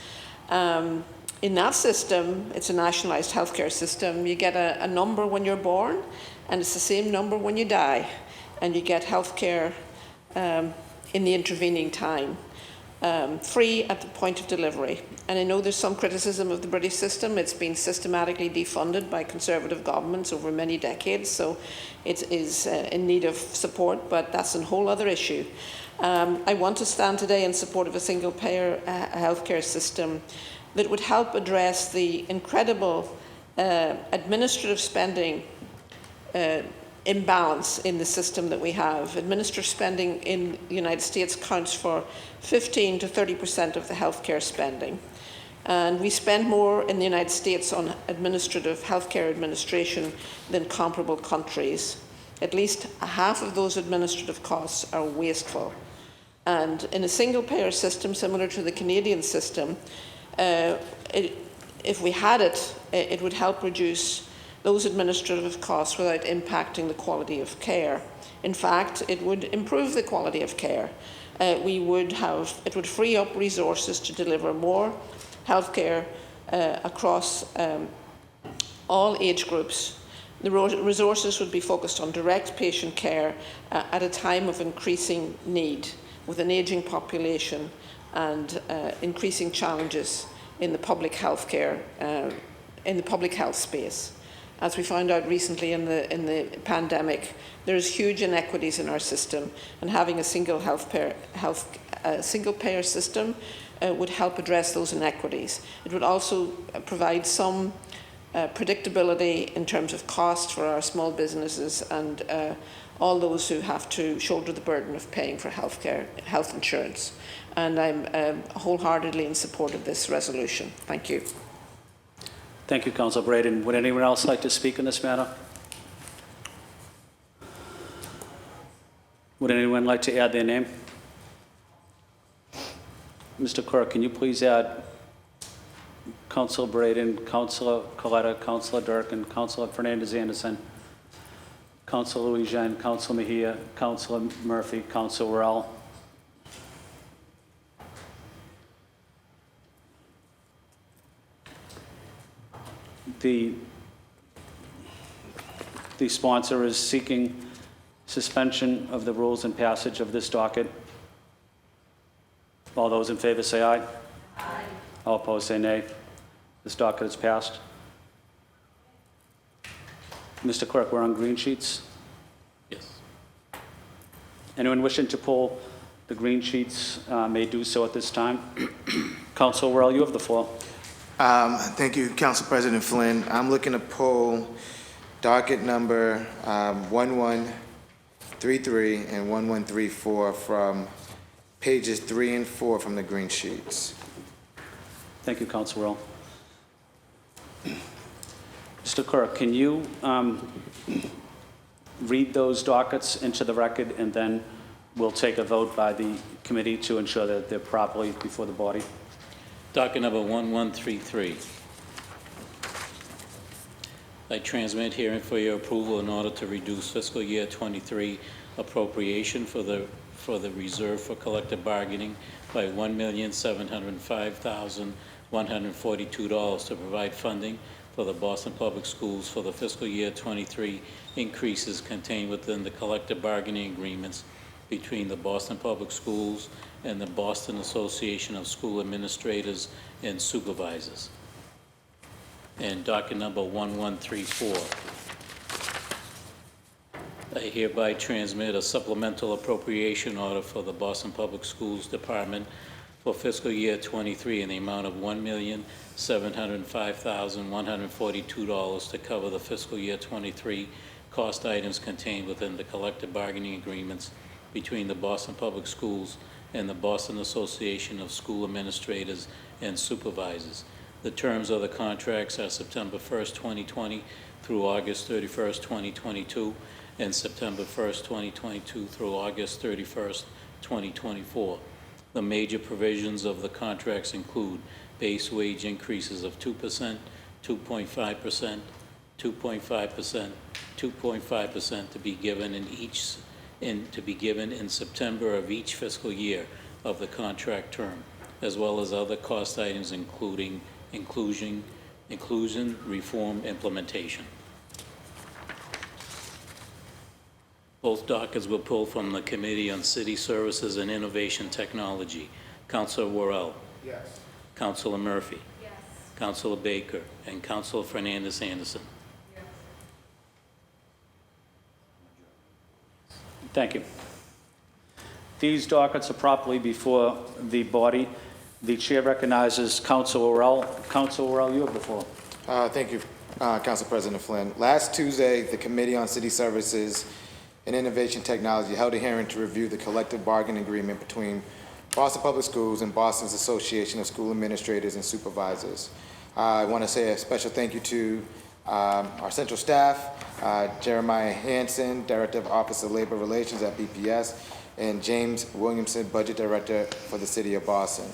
In that system, it's a nationalised healthcare system. You get a number when you're born, and it's the same number when you die, and you get healthcare in the intervening time, free at the point of delivery. And I know there's some criticism of the British system. It's been systematically defunded by Conservative governments over many decades, so it is in need of support, but that's a whole other issue. I want to stand today in support of a single-payer healthcare system that would help address the incredible administrative spending imbalance in the system that we have. Administrative spending in the United States counts for 15 to 30% of the healthcare spending. And we spend more in the United States on administrative healthcare administration than comparable countries. At least half of those administrative costs are wasteful. And in a single-payer system similar to the Canadian system, if we had it, it would help reduce those administrative costs without impacting the quality of care. In fact, it would improve the quality of care. It would free up resources to deliver more health care across all age groups. The resources would be focused on direct patient care at a time of increasing need, with an ageing population and increasing challenges in the public health care, in the public health space. As we found out recently in the pandemic, there's huge inequities in our system, and having a single-payer system would help address those inequities. It would also provide some predictability in terms of cost for our small businesses and all those who have to shoulder the burden of paying for health insurance. And I'm wholeheartedly in support of this resolution. Thank you. Thank you, Councilor Braden. Would anyone else like to speak in this matter? Would anyone like to add their name? Mr. Clerk, can you please add Councilor Braden, Councilor Coletta, Councilor Durkin, Councilor Fernandez Anderson, Councilor Louisiane, Councilor Mejia, Councilor Murphy, Councilor Worrell. The sponsor is seeking suspension of the rules and passage of this docket. All those in favor say aye. Aye. All opposed say nay. This docket is passed. Mr. Clerk, we're on green sheets. Yes. Anyone wishing to pull the green sheets may do so at this time. Councilor Worrell, you have the floor. Thank you, Council President Flynn. I'm looking to pull docket number 1133 and 1134 from pages 3 and 4 from the green sheets. Thank you, Councilor Worrell. Mr. Clerk, can you read those dockets into the record, and then we'll take a vote by the committee to ensure that they're properly before the body? Docket number 1133. I transmit herein for your approval in order to reduce fiscal year 23 appropriation for the reserve for collective bargaining by $1,705,142 to provide funding for the Boston Public Schools for the fiscal year 23 increases contained within the collective bargaining agreements between the Boston Public Schools and the Boston Association of School Administrators and Supervisors. And docket number 1134. I hereby transmit a supplemental appropriation order for the Boston Public Schools Department for fiscal year 23 in the amount of $1,705,142 to cover the fiscal year 23 cost items contained within the collective bargaining agreements between the Boston Public Schools and the Boston Association of School Administrators and Supervisors. The terms of the contracts are September 1st, 2020 through August 31st, 2022, and September 1st, 2022 through August 31st, 2024. The major provisions of the contracts include base wage increases of 2%, 2.5%, 2.5%, 2.5% to be given in September of each fiscal year of the contract term, as well as other cost items including inclusion, reform, implementation. Both dockets were pulled from the Committee on City Services and Innovation Technology. Councilor Worrell. Yes. Councilor Murphy. Yes. Councilor Baker and Councilor Fernandez Anderson. Yes. Thank you. These dockets are properly before the body. The chair recognizes Councilor Worrell. Councilor Worrell, you have the floor. Thank you, Council President Flynn. Last Tuesday, the Committee on City Services and Innovation Technology held a hearing to review the collective bargaining agreement between Boston Public Schools and Boston's Association of School Administrators and Supervisors. I want to say a special thank you to our central staff, Jeremiah Hansen, Director of Office of Labor Relations at BPS, and James Williamson, Budget Director for the City of Boston.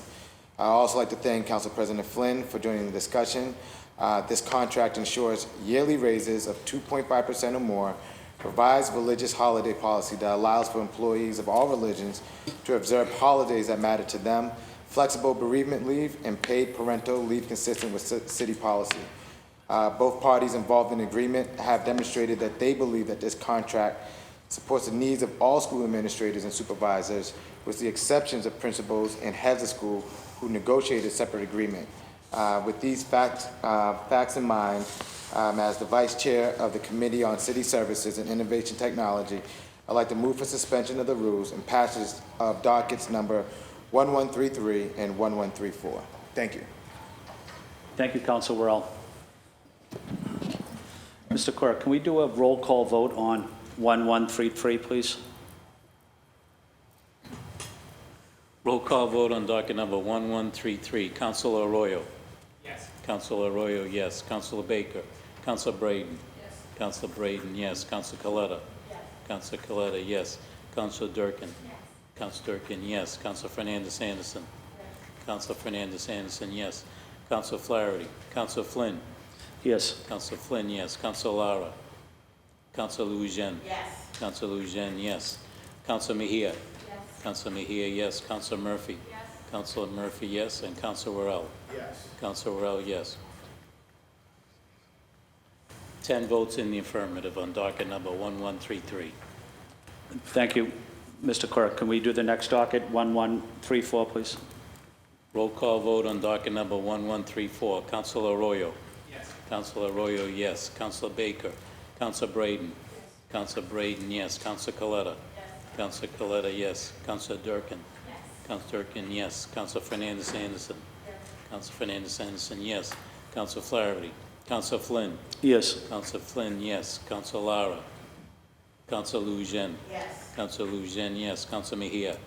I'd also like to thank Council President Flynn for joining the discussion. This contract ensures yearly raises of 2.5% or more, provides religious holiday policy that allows for employees of all religions to observe holidays that matter to them, flexible bereavement leave, and paid parental leave consistent with city policy. Both parties involved in the agreement have demonstrated that they believe that this contract supports the needs of all school administrators and supervisors, with the exceptions of principals and heads of school who negotiated a separate agreement. With these facts in mind, as the Vice Chair of the Committee on City Services and Innovation Technology, I'd like to move for suspension of the rules and passage of dockets number 1133 and 1134. Thank you. Thank you, Councilor Worrell. Mr. Clerk, can we do a roll call vote on 1133, please? Roll call vote on docket number 1133. Councilor Arroyo. Yes. Councilor Arroyo, yes. Councilor Baker. Councilor Braden. Yes. Councilor Braden, yes. Councilor Coletta. Yes. Councilor Coletta, yes. Counselor Durkin. Counselor Durkin, yes. Counselor Fernandez Anderson. Counselor Fernandez Anderson, yes. Counselor Flaherty. Counselor Flynn. Yes. Counselor Flynn, yes. Counselor Lara. Counselor Louisiane. Yes. Counselor Louisiane, yes. Counselor Mejia. Yes. Counselor Mejia, yes. Counselor Murphy. Yes. Counselor Murphy, yes. And Counselor Worrell. Yes. Counselor Worrell, yes. 10 votes in the affirmative on docket number 1133. Thank you, Mr. Clerk. Can we do the next docket, 1134, please? Roll call vote on docket number 1134. Counselor Arroyo. Yes. Counselor Arroyo, yes. Counselor Baker. Counselor Braden. Yes. Counselor Braden, yes. Counselor Coletta. Yes. Counselor Coletta, yes. Counselor Durkin. Yes. Counselor Durkin, yes. Counselor Fernandez Anderson. Yes. Counselor Fernandez Anderson, yes. Counselor Flaherty. Counselor Flynn. Yes. Counselor Flynn, yes. Counselor Lara. Counselor Louisiane. Yes. Counselor Louisiane, yes. Counselor Mejia. Yes.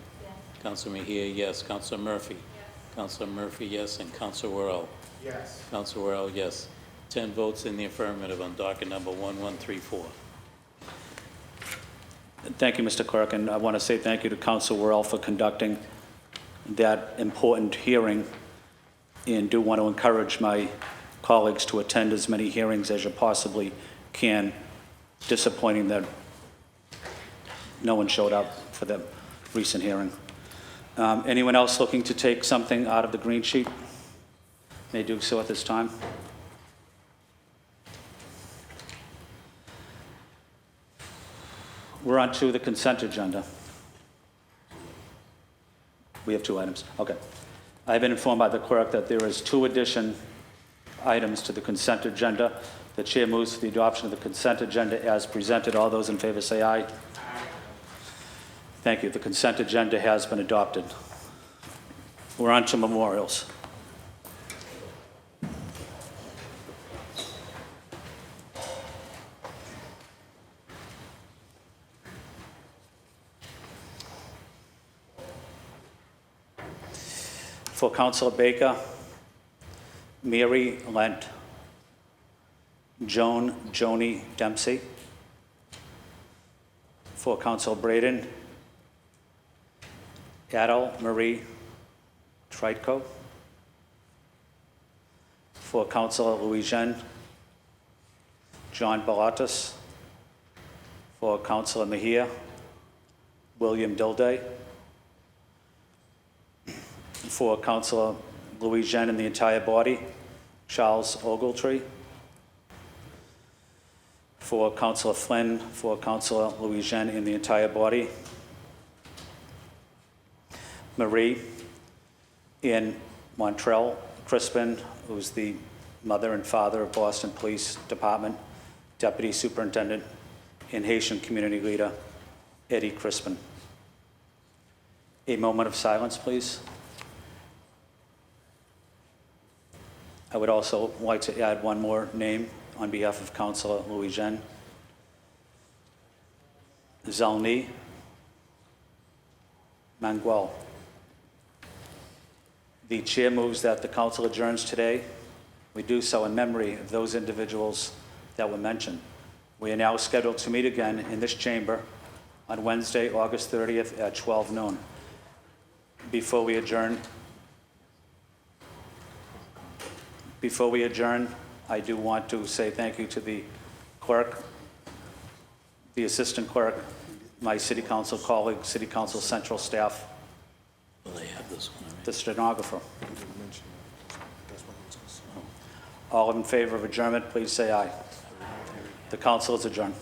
Counselor Mejia, yes. Counselor Murphy. Yes. Counselor Murphy, yes. And Counselor Worrell. Yes. Counselor Worrell, yes. 10 votes in the affirmative on docket number 1134. Thank you, Mr. Clerk, and I want to say thank you to Council Worrell for conducting that important hearing, and do want to encourage my colleagues to attend as many hearings as you possibly can. Disappointing that no one showed up for the recent hearing. Anyone else looking to take something out of the green sheet may do so at this time. We're on to the consent agenda. We have 2 items. Okay. I've been informed by the clerk that there is 2 addition items to the consent agenda. The chair moves for the adoption of the consent agenda as presented. All those in favor say aye. Aye. Thank you. The consent agenda has been adopted. We're on to memorials. For Councilor Baker, Mary Lent, Joni Dempsey. For Councilor Braden, Adele Marie Treitko. For Councilor Louisiane, John Balatas. For Councilor Mejia, William Dilday. For Councilor Louisiane and the entire body, Charles Ogletree. For Councilor Flynn, for Councilor Louisiane and the entire body, Marie in Montrell Crispin, who's the mother and father of Boston Police Department, Deputy Superintendent and Haitian community leader, Eddie Crispin. A moment of silence, please. I would also like to add one more name on behalf of Councilor Louisiane. Zalni Manguel. The chair moves that the council adjourns today. We do so in memory of those individuals that were mentioned. We are now scheduled to meet again in this chamber on Wednesday, August 30th at 12 noon. Before we adjourn, I do want to say thank you to the clerk, the assistant clerk, my city council colleagues, city council central staff, Well, they have this one already. the stenographer. All in favor of adjournment, please say aye. The council is adjourned.